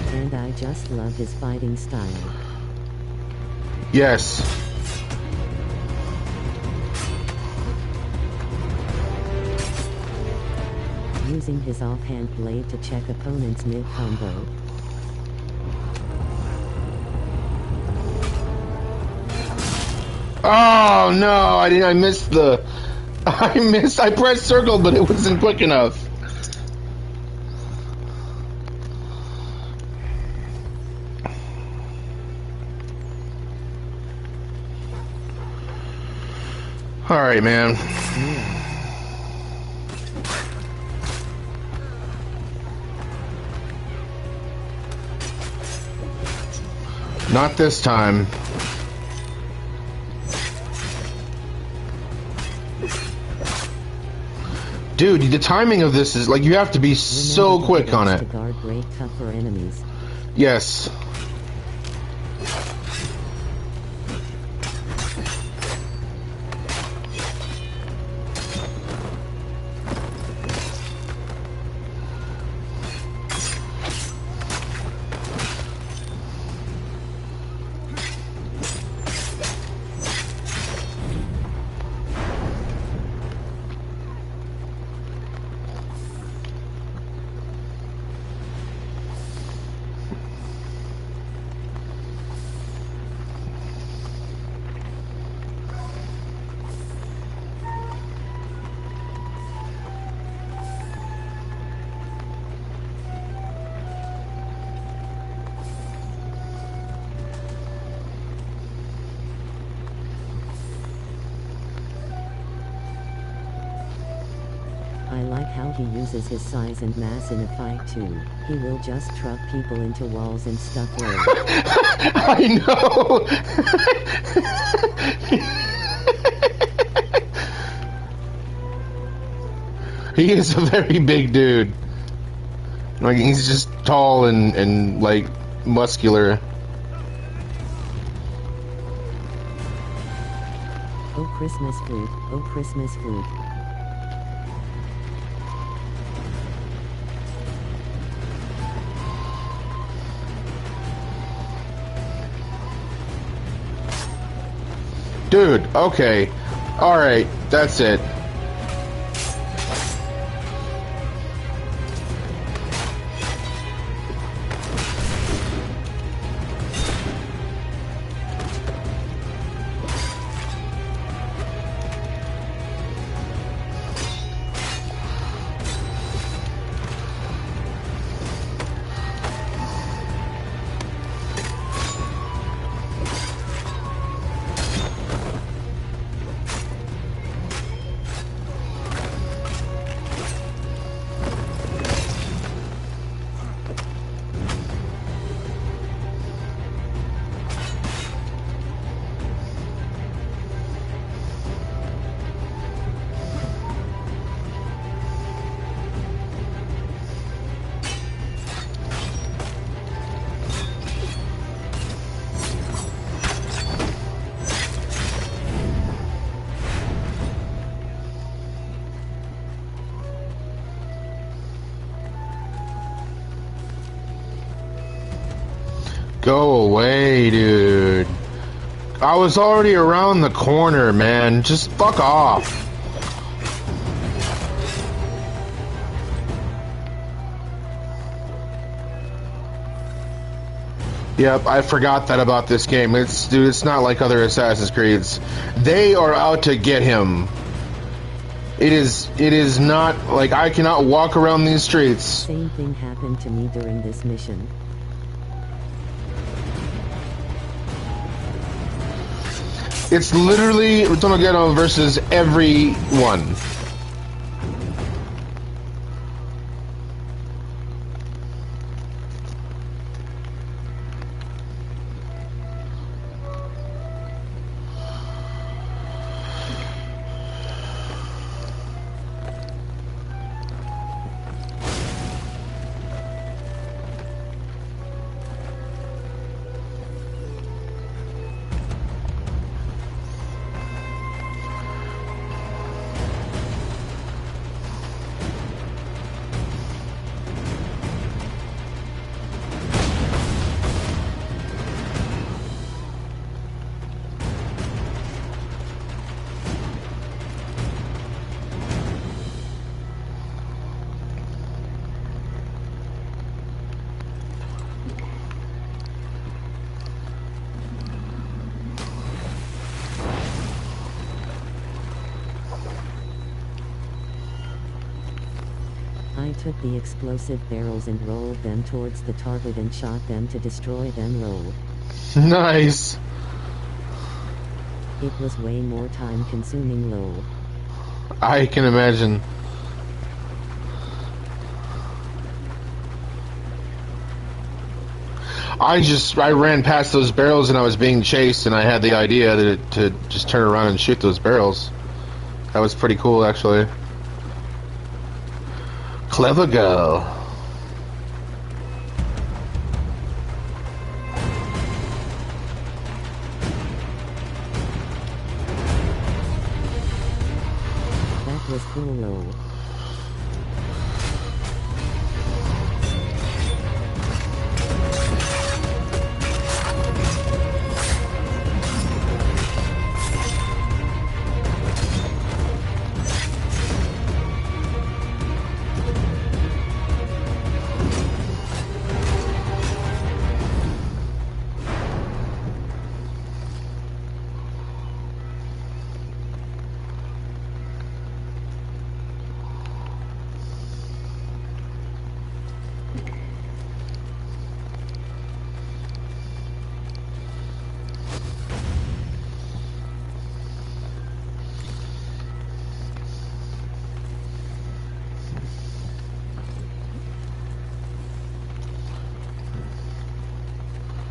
And I just love his fighting style. Yes. Using his offhand blade to check opponents mid-combo. Oh no, I missed the... I pressed circle, but it wasn't quick enough. Alright, man. Not this time. Dude, the timing of this is like you have to be so quick on it. To guard great tougher enemies. Yes. I like how he uses his size and mass in a fight too. He will just truck people into walls and stuff road. I know! He is a very big dude. Like, he's just tall and like, muscular. Oh Christmas flute, oh Christmas flute. Dude, okay. Alright, that's it. Go away, dude. I was already around the corner, man. Just fuck off. Yep, I forgot that about this game. It's not like other Assassin's Creeds. They are out to get him. It is not like I cannot walk around these streets. Same thing happened to me during this mission. It's literally Ritonogeto versus everyone. I took the explosive barrels and rolled them towards the target and shot them to destroy them low. Nice. It was way more time consuming low. I can imagine. I ran past those barrels and I was being chased and I had the idea to just turn around and shoot those barrels. That was pretty cool, actually. Clever girl. That was cool low.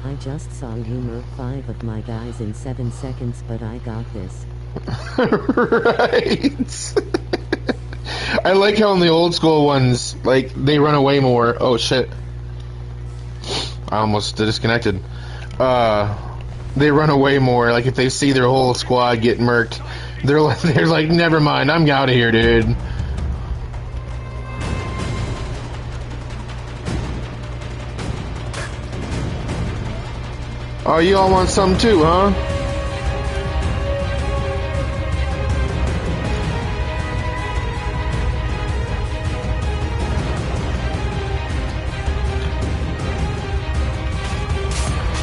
I just saw you murk 5 of my guys in 7 seconds, but I got this. Right. I like how in the old school ones, like, they run away more. Oh shit. I almost disconnected. They run away more. Like, if they see their whole squad get murked, they're like, never mind, I'm out of here, dude. Oh, you all want some too, huh?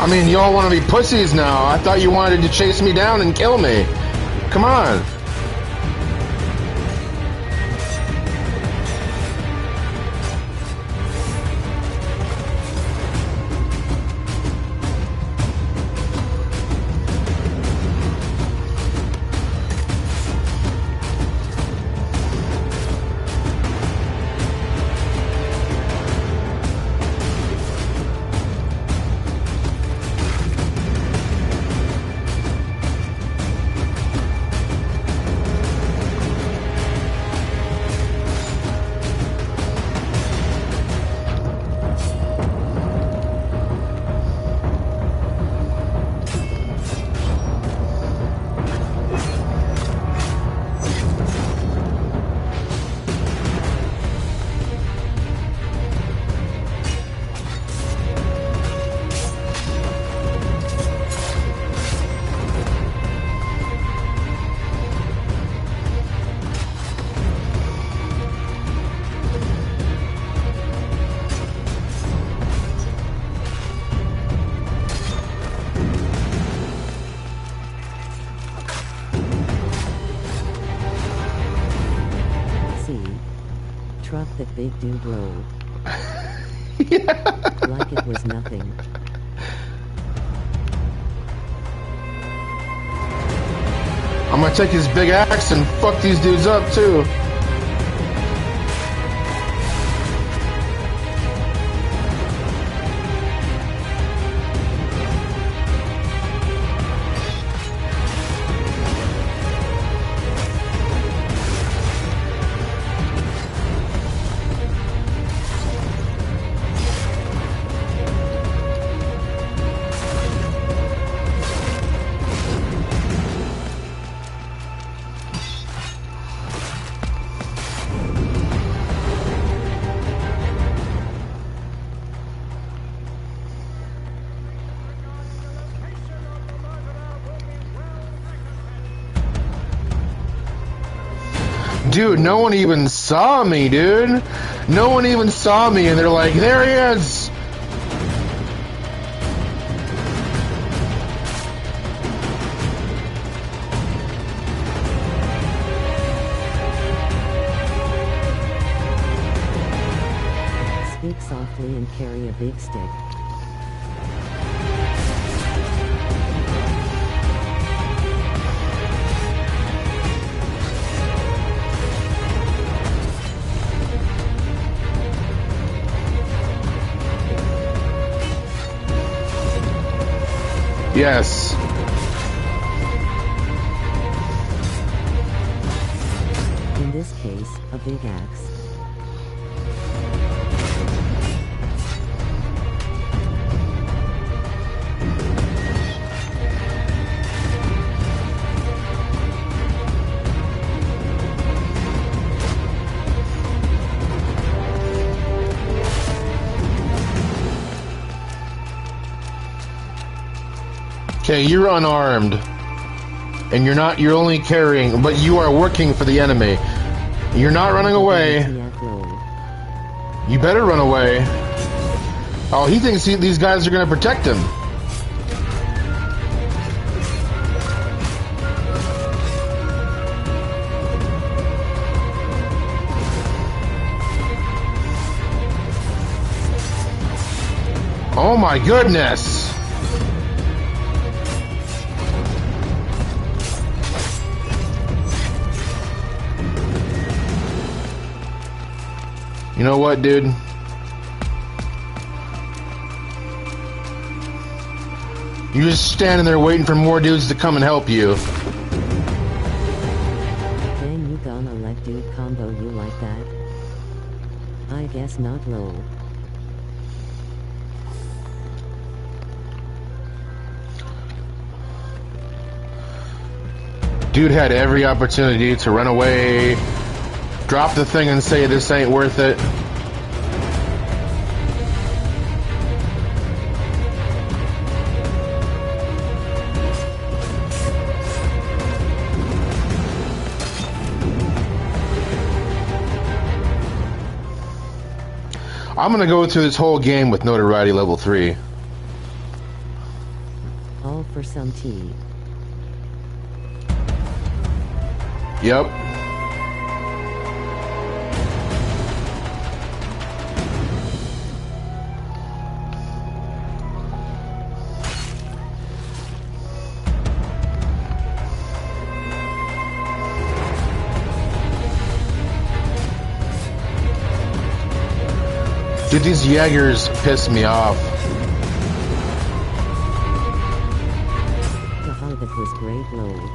I mean, y'all want to be pussies now. I thought you wanted to chase me down and kill me. Come on. that big dude roll. Like it was nothing. I'm gonna take his big axe and fuck these dudes up too. Dude, no one even saw me, dude. No one even saw me, and they're like, there he is. Speak softly and carry a big stick. Yes. In this case, a big axe. Okay, you're unarmed. And you're only carrying, but you are working for the enemy. You're not running away. You better run away. Oh, he thinks these guys are gonna protect him. Oh my goodness! You know what, dude? You're just standing there waiting for more dudes to come and help you. Then you gonna let dude combo you like that? I guess not, lol. Dude had every opportunity to run away, drop the thing and say this ain't worth it. I'm gonna go through this whole game with notoriety level 3. All for some tea. Yep. Dude, these Jaegers piss me off. Oh, that was great, lol.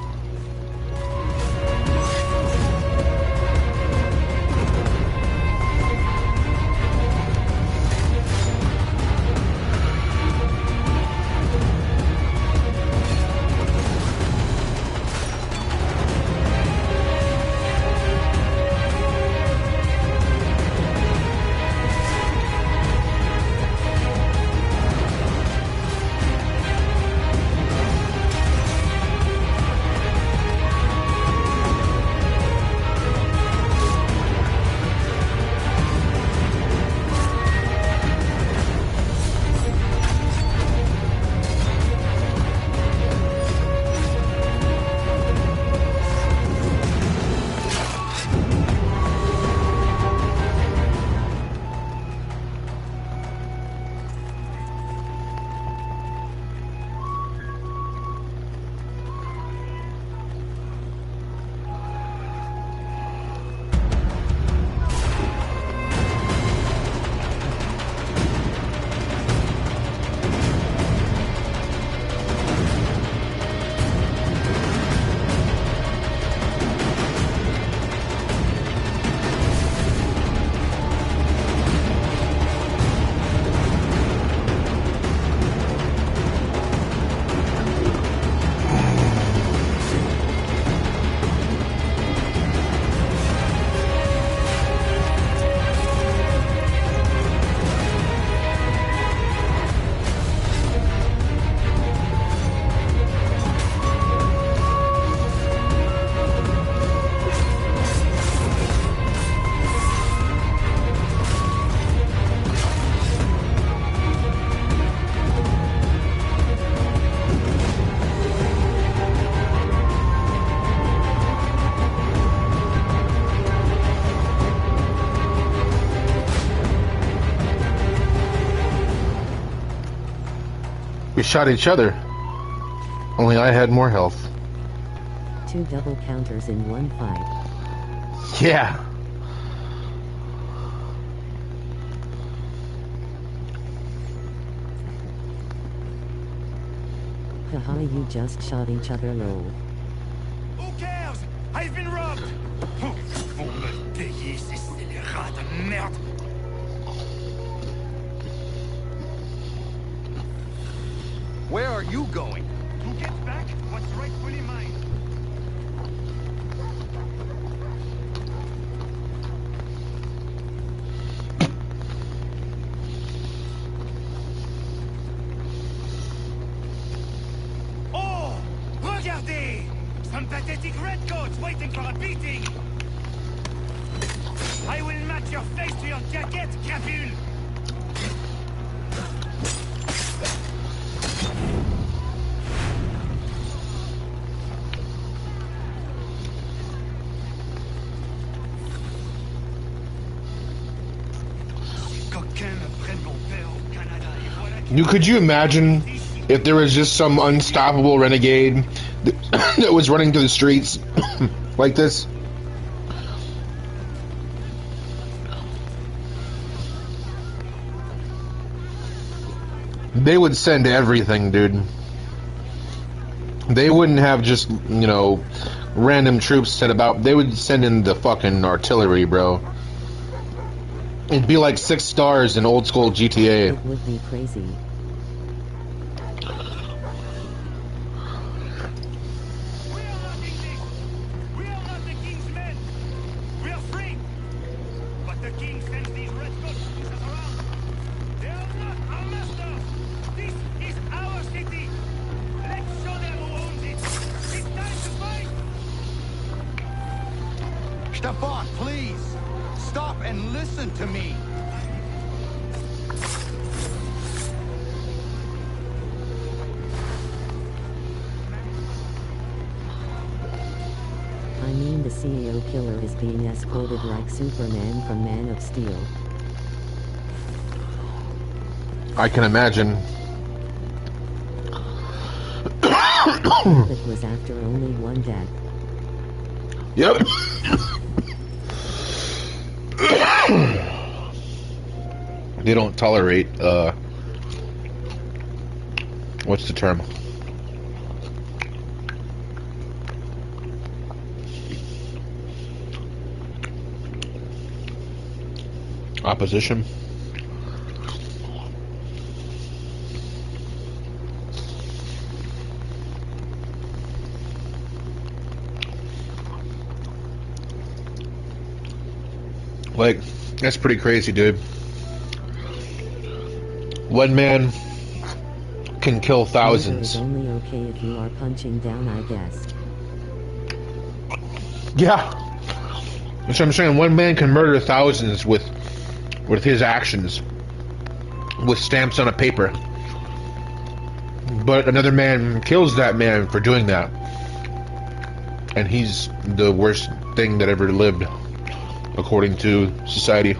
We shot each other. Only I had more health. 2 double counters in one fight. Yeah. Haha, you just shot each other, lol. Who cares? I've been robbed! Vous me payez, ces scélérats de merde! Where are you going? To get back what's rightfully mine. Oh! Regardez! Some pathetic redcoats waiting for a beating! I will match your face to your jacket, crapule! Could you imagine if there was just some unstoppable renegade that was running through the streets like this? They would send everything, dude. They wouldn't have just, you know, random troops set about. They would send in the fucking artillery, bro. It'd be like 6 stars in old school GTA. It would be crazy. Stefan, please! Stop and listen to me! I mean, the CEO killer is being escorted like Superman from Man of Steel. I can imagine. It was after only one death. Yep. They don't tolerate, what's the term? Opposition. Like, that's pretty crazy, dude. One man can kill thousands. It's only okay if you are punching down, I guess. Yeah. That's what I'm saying. One man can murder thousands with his actions, with stamps on a paper. But another man kills that man for doing that. And he's the worst thing that ever lived, according to society.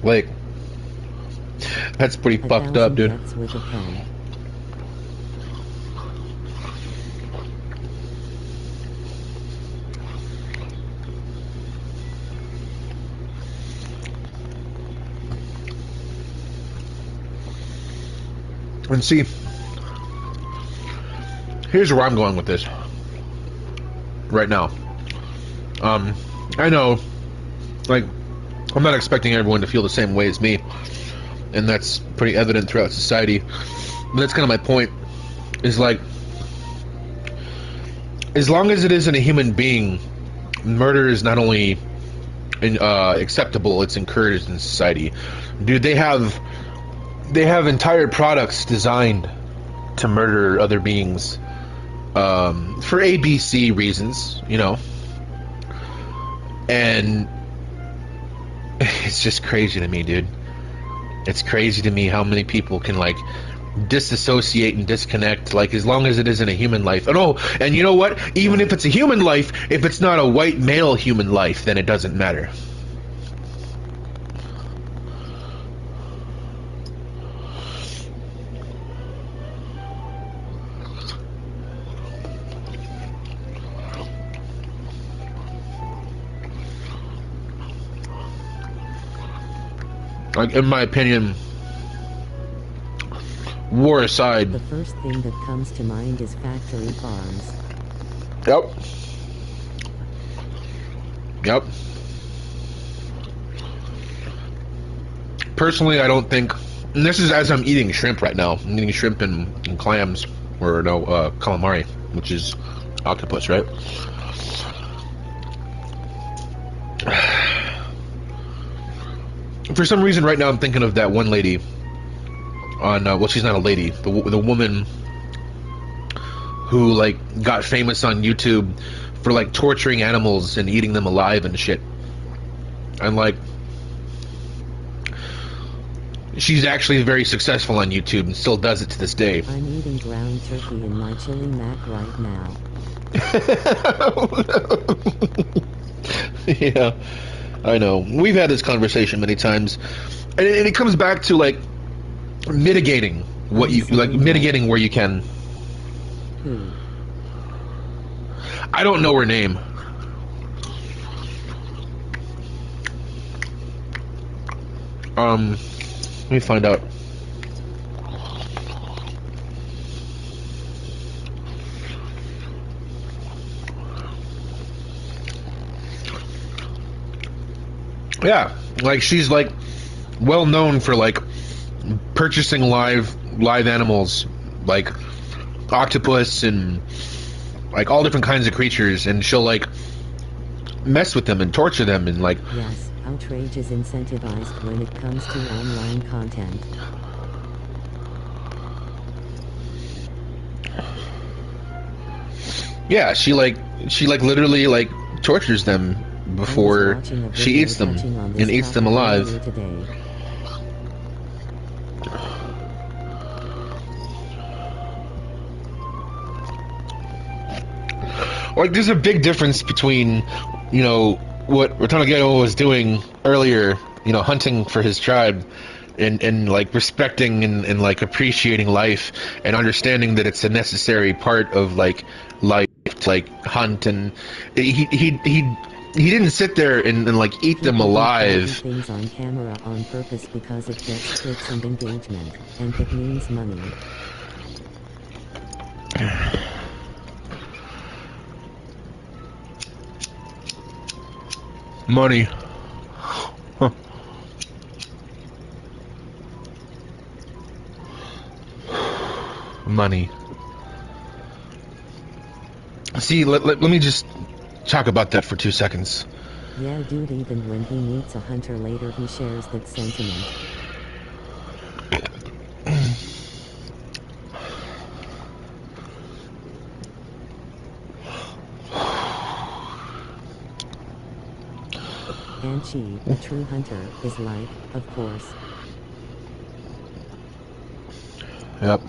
Like, that's pretty fucked up, dude. With a pen. And see, here's where I'm going with this right now. I know, like, I'm not expecting everyone to feel the same way as me, and that's pretty evident throughout society. But that's kind of my point, is like, as long as it isn't a human being, murder is not only acceptable, it's encouraged in society. Dude, they have entire products designed to murder other beings for ABC reasons, you know. And it's just crazy to me, dude. It's crazy to me how many people can, like, disassociate and disconnect, like, as long as it isn't a human life. And you know what? Even if it's a human life, if it's not a white male human life, then it doesn't matter. Like, in my opinion, war aside, the first thing that comes to mind is factory farms. Yep. Personally, I don't think, and this is as I'm eating shrimp right now. I'm eating shrimp and clams, or no, calamari, which is octopus, right? For some reason, right now, I'm thinking of that one lady on, well, she's not a lady, the woman who, like, got famous on YouTube for, like, torturing animals and eating them alive and shit. And, like, she's actually very successful on YouTube and still does it to this day. I'm eating ground turkey in my chili mac right now. Yeah, I know. We've had this conversation many times, and it comes back to, like, mitigating what you like, mitigating where you can. I don't know her name. Let me find out. Yeah, like, she's, like, well known for, like, purchasing live animals, like octopus and, like, all different kinds of creatures, and she'll, like, mess with them and torture them and, like... Yes, outrage is incentivized when it comes to online content. Yeah, she literally, like, tortures them before she eats them, and eats them alive. Like, there's a big difference between, you know, what Rotanageto was doing earlier, you know, hunting for his tribe, and like, respecting and like, appreciating life, and understanding that it's a necessary part of, like, life to, like, hunt, and he didn't sit there and like, eat them alive. Things on camera on purpose because it gets clicks and engagement, and it means money. Money. Huh. Money. See, let me just talk about that for 2 seconds. Yeah, dude, even when he meets a hunter later, he shares that sentiment. And she, a true hunter, is like, of course. Yep.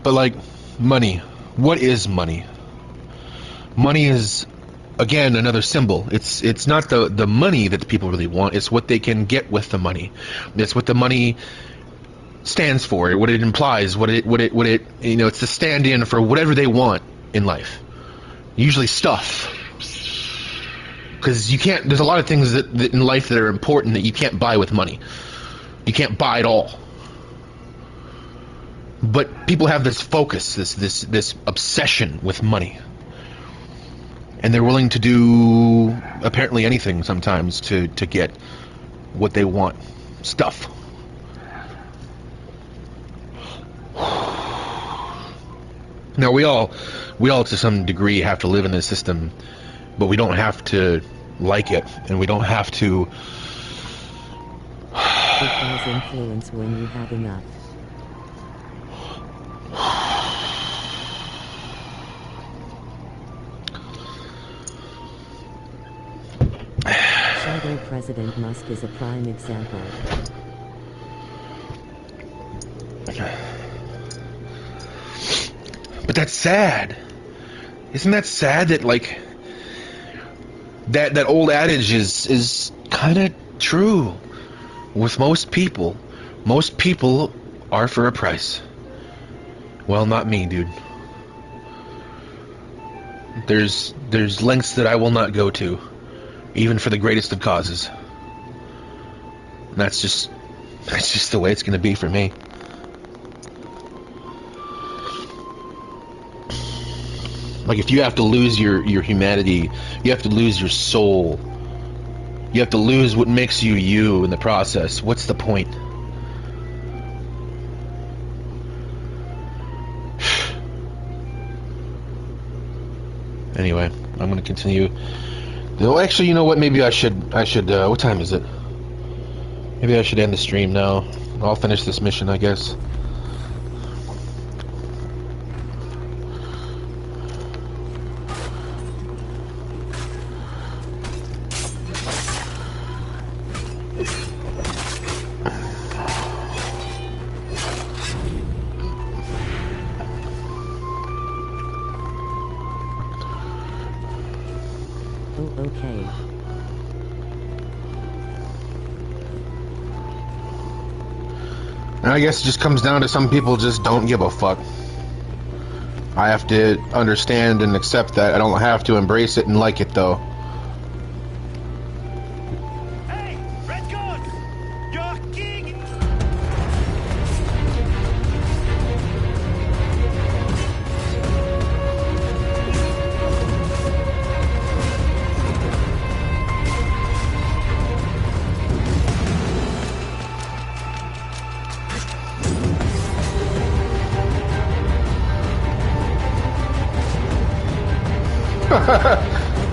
But, like, money. What is money? Money is, again, another symbol. It's not the money that the people really want. It's what they can get with the money. It's what the money stands for. What it implies. What it you know, it's the stand-in for whatever they want in life. Usually stuff. Because you can't. There's a lot of things that in life that are important that you can't buy with money. You can't buy it all. But people have this focus, this obsession with money, and they're willing to do apparently anything sometimes to get what they want. Stuff. Now we all to some degree have to live in this system, but we don't have to like it, and we don't have to. It does influence when you have enough. Shadow President Musk is a prime example. But that's sad. Isn't that sad that, like, that old adage is kind of true with most people. Most people are for a price. Well, not me, dude. There's lengths that I will not go to, even for the greatest of causes. And that's just the way it's going to be for me. Like, if you have to lose your humanity, you have to lose your soul, you have to lose what makes you you in the process, what's the point? Anyway, I'm going to continue. Oh, actually, you know what? Maybe I should, what time is it? Maybe I should end the stream now. I'll finish this mission, I guess. Okay. And I guess it just comes down to some people just don't give a fuck. I have to understand and accept that. I don't have to embrace it and like it, though. Hey, Redguard! You're king!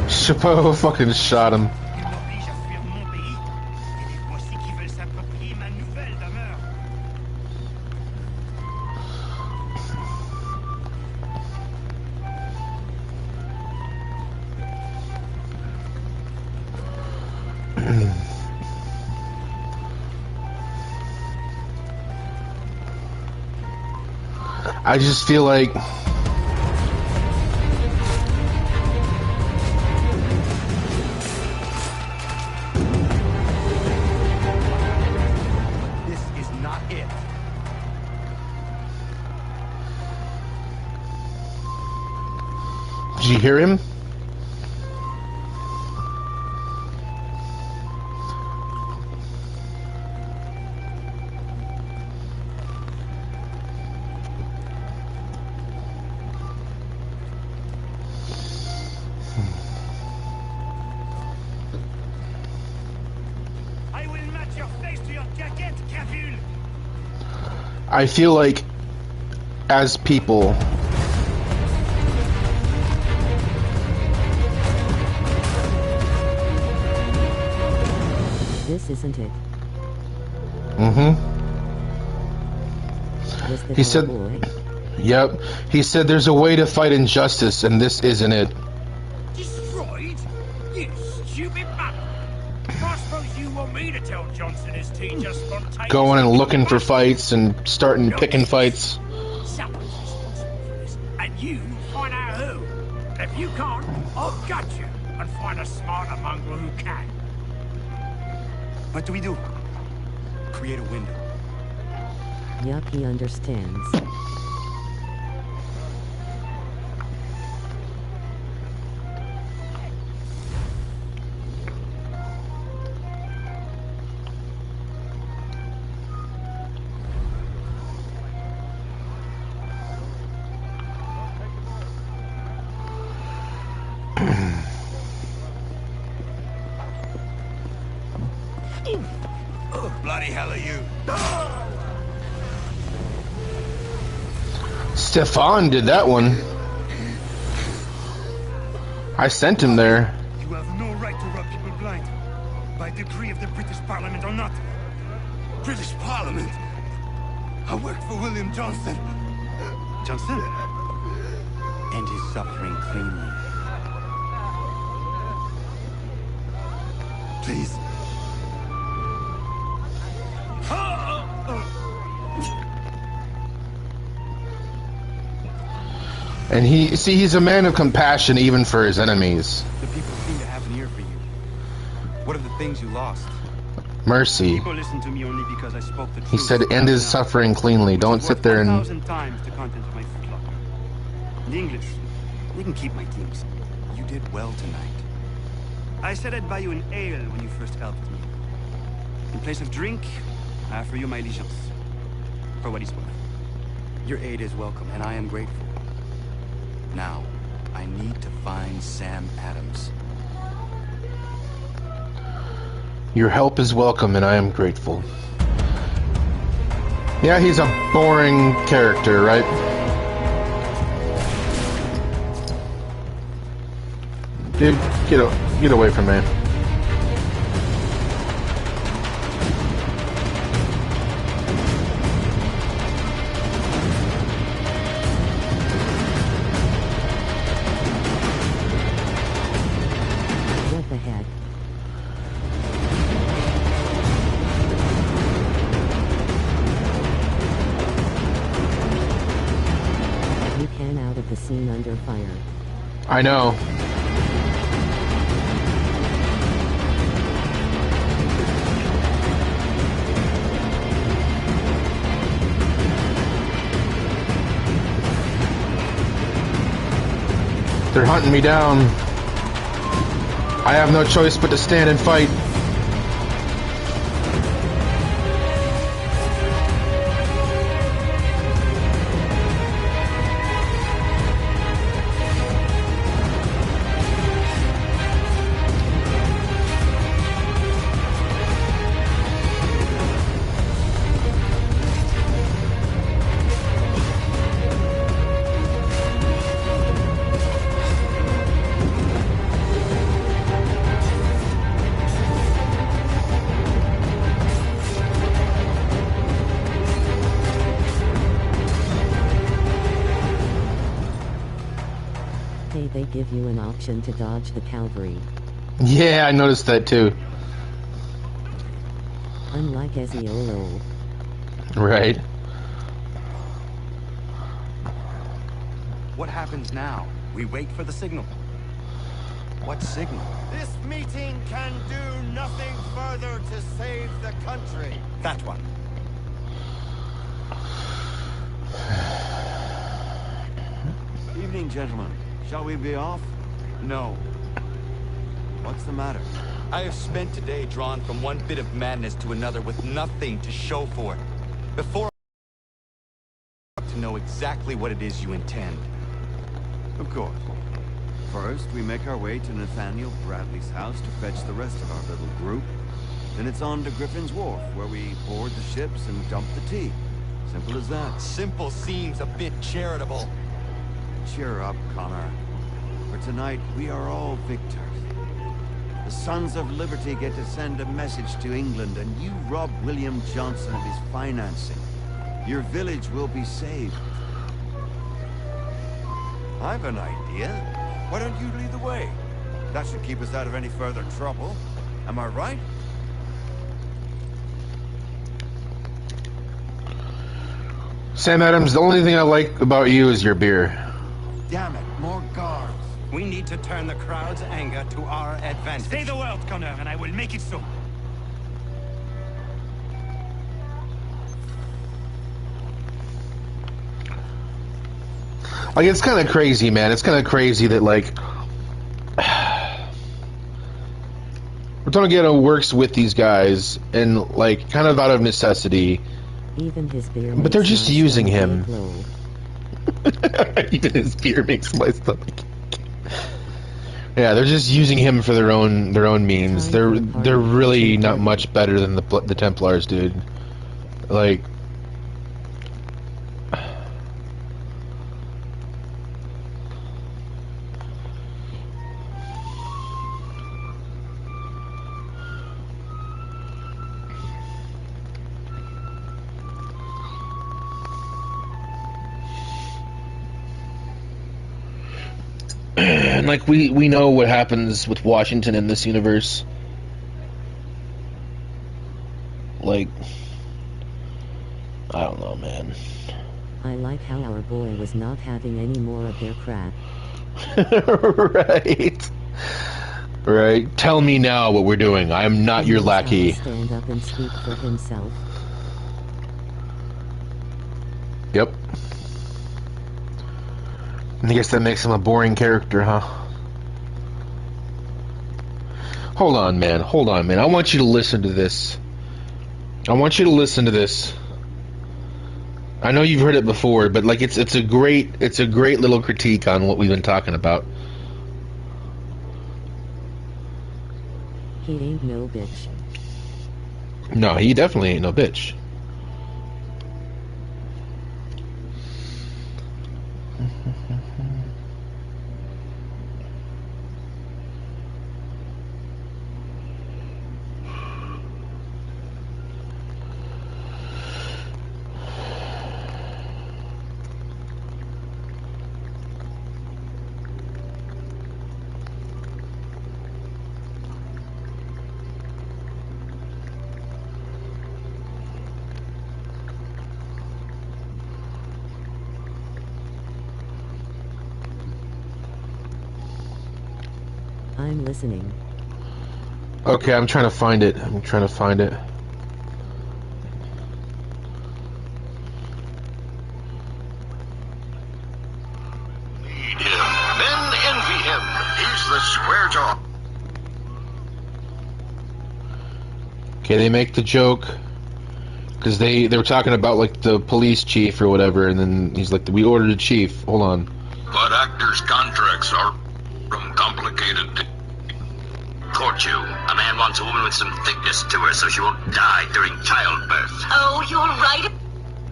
Chapeau fucking shot him. I just feel like This is not it. did you hear him? I will match your face to your jacket, Cavule. I feel like, as people, This isn't it. Was the He said, boy? yep, he said there's a way to fight injustice, and this isn't it. Destroyed? You stupid bastard. I suppose you want me to tell Johnson his tea just spontaneously. Going and looking for fights and starting picking fights. Someone's responsible for this, and you find out who. And if you can't, I'll gut you and find a smarter mongrel who can. What do we do? Create a window. Yup, he understands. Bloody hell are you? Stefan did that one. I sent him there. You have no right to rub people blind. By decree of the British Parliament or not. British Parliament? I worked for William Johnson. Johnson? End his suffering cleanly. Please. And he's a man of compassion even for his enemies. The people seem to have an ear for you. What are the things you lost? Mercy. People listen to me only because I spoke the truth. He said, end his suffering cleanly. Don't sit there and... 1,000 times the content of my footlocker. The English, they can keep my things. You did well tonight. I said I'd buy you an ale when you first helped me. In place of drink, I offer you my allegiance. For what it's worth. Your aid is welcome, and I am grateful. Now, I need to find Sam Adams. Your help is welcome, and I am grateful. Yeah, he's a boring character, right? Dude, get away from me. What the heck? You can out of the scene under fire. I know. They're hunting me down. I have no choice but to stand and fight. Hey, they give you an option to dodge the cavalry. Yeah, I noticed that too. Unlike Ezreal. Right. What happens now? We wait for the signal. What signal? This meeting can do nothing further to save the country. That one. Evening, gentlemen. Shall we be off? No. What's the matter? I have spent today drawn from one bit of madness to another with nothing to show for it. Before to know exactly what it is you intend. Of course. First, we make our way to Nathaniel Bradley's house to fetch the rest of our little group. Then it's on to Griffin's Wharf, where we board the ships and dump the tea. Simple as that. Simple seems a bit charitable. Cheer up, Connor. For tonight, we are all victors. The Sons of Liberty get to send a message to England, and you rob William Johnson of his financing. Your village will be saved. I've an idea. Why don't you lead the way? That should keep us out of any further trouble. Am I right? Sam Adams, the only thing I like about you is your beer. Damn it, more guards. We need to turn the crowd's anger to our advantage. Say the word, Connor, and I will make it so. Like, it's kind of crazy, man. It's kind of crazy that, like, Ratonagiano works with these guys, and, like, kind of out of necessity. Even his beer but they're just using him. Low. Even his beer makes my stomach. Yeah, they're just using him for their own means. They're really not much better than the Templars, dude. Like, and like we know what happens with Washington in this universe. Like, I don't know, man. I like how our boy was not having any more of their crap. Right. Right. Tell me now what we're doing. I am not your lackey. Stand up and speak for himself. Yep. I guess that makes him a boring character, huh? Hold on, man. Hold on, man. I want you to listen to this. I want you to listen to this. I know you've heard it before, but like it's a great little critique on what we've been talking about. He ain't no bitch. No, he definitely ain't no bitch. I'm listening. Okay, I'm trying to find it. I'm trying to find it. Need him. Men envy him. He's the square jaw. Okay, they make the joke because they were talking about like the police chief or whatever, and then he's like, "We ordered a chief." Hold on. But actors' contracts are complicated. Court you. A man wants a woman with some thickness to her so she won't die during childbirth. Oh, you're right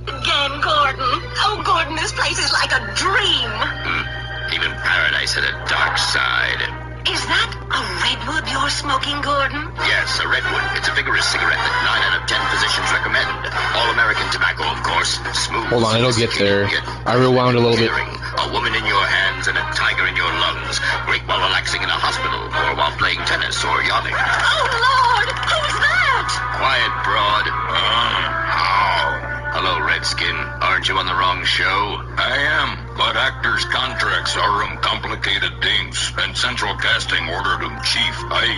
again, Gordon. Oh, Gordon, this place is like a dream. Even paradise had a dark side. Is that a redwood you're smoking, Gordon? Yes, a redwood. It's a vigorous cigarette that 9 out of 10 physicians recommend. All American tobacco, of course. Smooth. Hold on, it'll get there. I rewound a little bit. A woman in your hands and a tiger in your lungs. Great while relaxing in a hospital or while playing tennis or yachting. Oh, Lord! Who's that? Quiet, broad. Hello, Redskin. Aren't you on the wrong show? I am, but actors' contracts are complicated things, and Central Casting ordered chief. I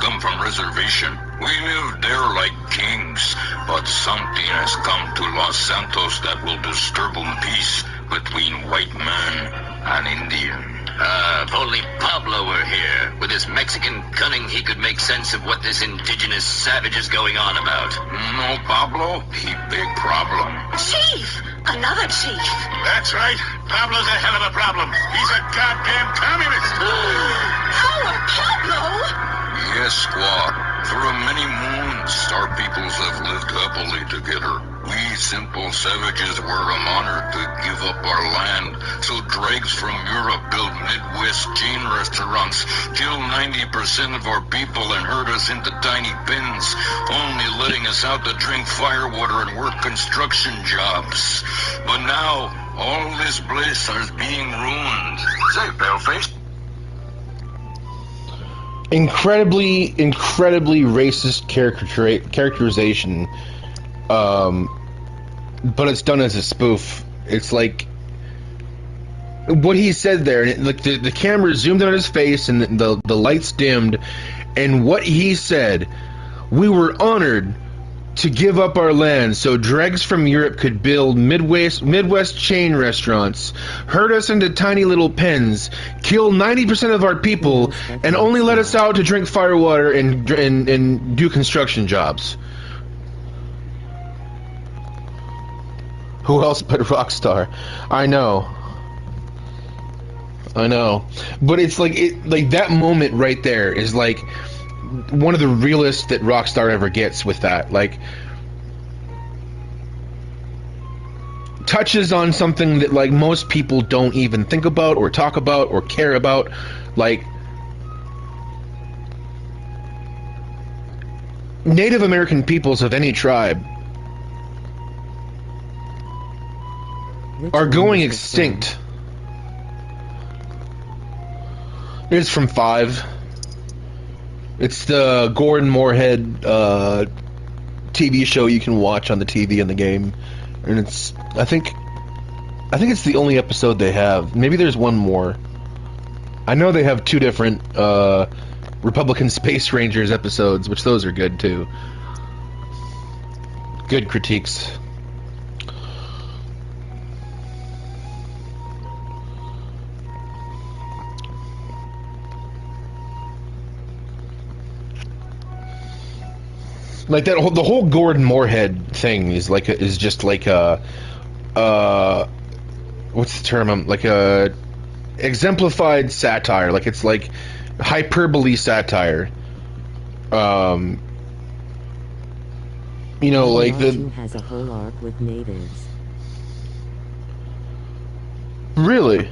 come from reservation. We live there like kings, but something has come to Los Santos that will disturb peace between white man and Indian. If only Pablo were here. With his Mexican cunning, he could make sense of what this indigenous savage is going on about. No, Pablo? He big problem. Chief! Another chief. That's right. Pablo's a hell of a problem. He's a goddamn communist. Howard Pablo? Yes, squaw. Through many moons, our peoples have lived happily together. We simple savages were honored to give up our land, so dregs from Europe built Midwest chain restaurants, kill 90% of our people and herd us into tiny pens, only letting us out to drink firewater and work construction jobs. But now, all this bliss is being ruined. Say, paleface. Incredibly racist characterization, but it's done as a spoof. It's like what he said there, and like the camera zoomed in on his face, and the lights dimmed, and what he said: "We were honored to give up our land so dregs from Europe could build Midwest chain restaurants, herd us into tiny little pens, kill 90% of our people, and only let us out to drink firewater and do construction jobs." Who else but Rockstar? I know, but it's like that moment right there is like one of the realest that Rockstar ever gets with that. Like, touches on something that like most people don't even think about or talk about or care about. Like, Native American peoples of any tribe are going extinct. It's from 5. It's the Gordon Moorhead TV show you can watch on the TV in the game, and it's, I think I think it's the only episode they have. Maybe there's one more. I know they have 2 different Republican Space Rangers episodes, which those are good too. Good critiques. Like that, the whole Gordon Moorhead thing is like is just like a what's the term? Like a exemplified satire. Like it's like hyperbole satire. You know, like the has a whole arc with natives. Really?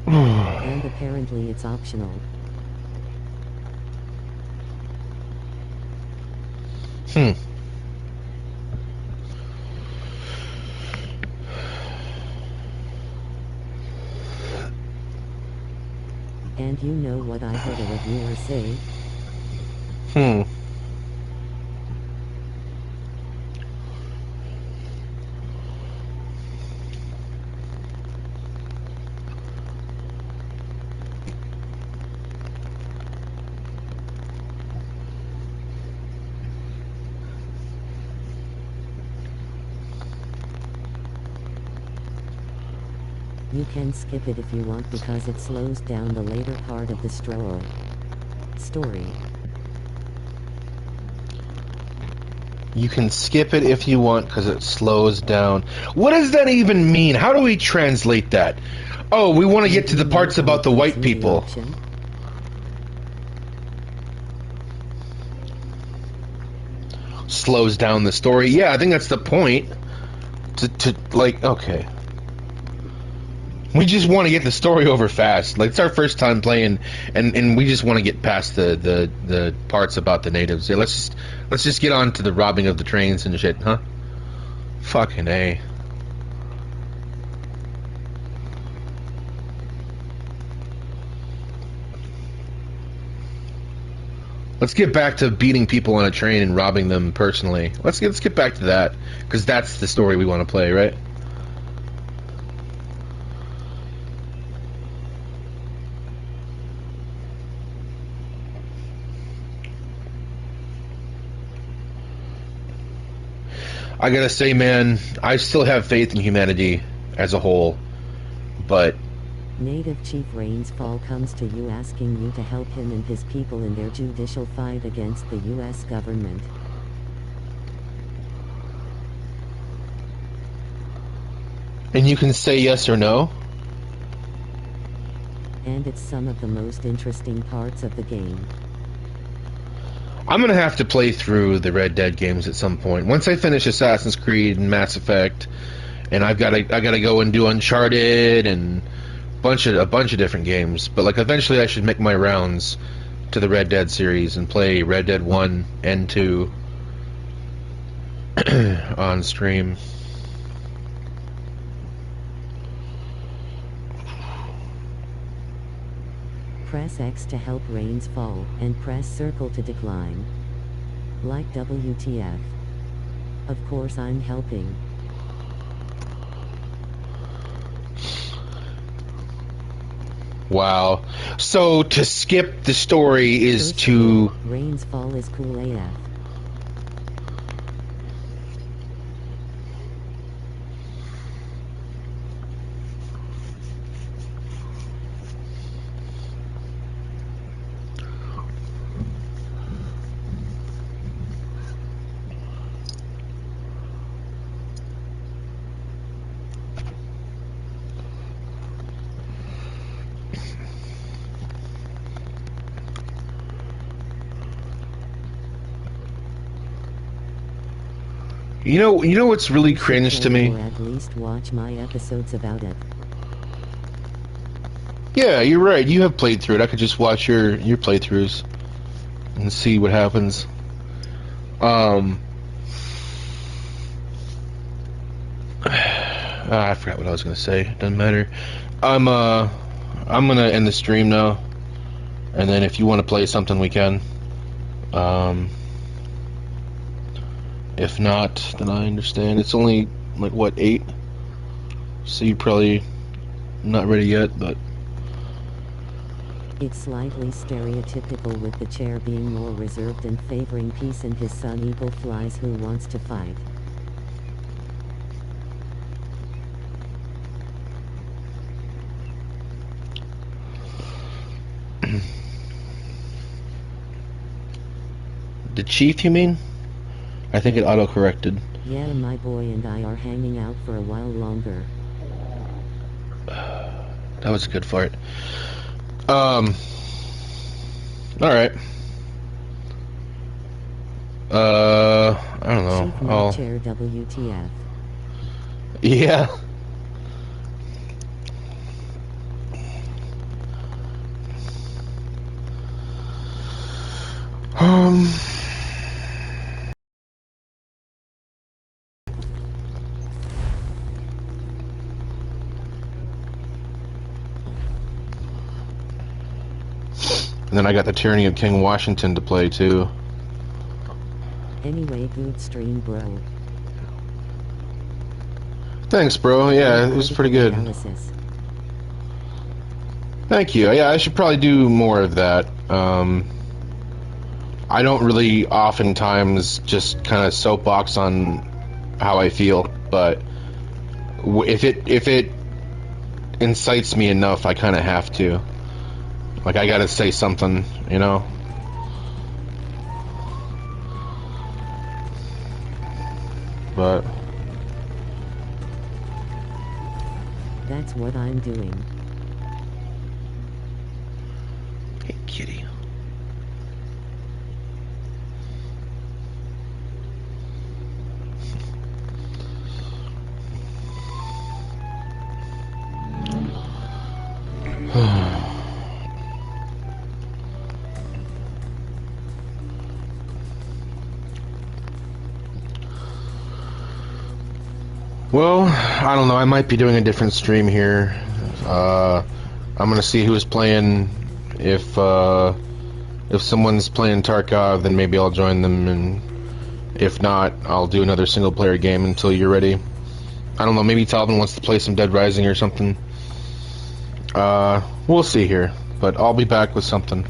And apparently it's optional. And you know what I heard a reviewer say? You can skip it if you want because it slows down the later part of the story. You can skip it if you want because it slows down. What does that even mean? How do we translate that? Oh, we want to get to the parts about the white people. Slows down the story. Yeah, I think that's the point. To like, okay. We just want to get the story over fast. Like, it's our first time playing, and we just want to get past the parts about the natives. Yeah, let's just get on to the robbing of the trains and shit, huh? Fucking A. Let's get back to beating people on a train and robbing them personally. Let's get back to that, because that's the story we want to play, right? I gotta say, man, I still have faith in humanity as a whole, but... Native Chief Rainsfall comes to you asking you to help him and his people in their judicial fight against the U.S. government. And you can say yes or no? And it's some of the most interesting parts of the game. I'm gonna have to play through the Red Dead games at some point. Once I finish Assassin's Creed and Mass Effect, and I gotta go and do Uncharted and a bunch of different games. But like eventually, I should make my rounds to the Red Dead series and play Red Dead 1 and 2 on stream. Press X to help rains fall, and press circle to decline. Like WTF. Of course I'm helping. Wow. So to skip the story is to... Rains fall is cool AF. You know what's really cringe to me? Or at least watch my episodes about it. Yeah, you're right. You have played through it. I could just watch your playthroughs and see what happens. I forgot what I was gonna say. Doesn't matter. I'm gonna end the stream now, and then if you want to play something, we can. If not, then I understand. It's only like what, 8? So you're probably not ready yet, but it's slightly stereotypical, with the chair being more reserved and favoring peace, and his son Eagle Flies who wants to fight. The chief, you mean? I think it auto-corrected. Yeah, my boy and I are hanging out for a while longer. That was a good fart. Alright. I don't know. Chief my chair, WTF. Yeah. And then I got the Tyranny of King Washington to play too. Anyway, good stream, bro. Thanks, bro. Yeah, it was pretty good. Analysis. Thank you. Yeah, I should probably do more of that. I don't really oftentimes just kind of soapbox on how I feel, but if it incites me enough, I kind of have to. Like, I gotta say something, you know? But that's what I'm doing. Hey, kitty. Well, I don't know. I might be doing a different stream here. I'm gonna see who's playing. If someone's playing Tarkov, then maybe I'll join them, and if not, I'll do another single-player game until you're ready. I don't know. Maybe Talvin wants to play some Dead Rising or something. We'll see here, but I'll be back with something.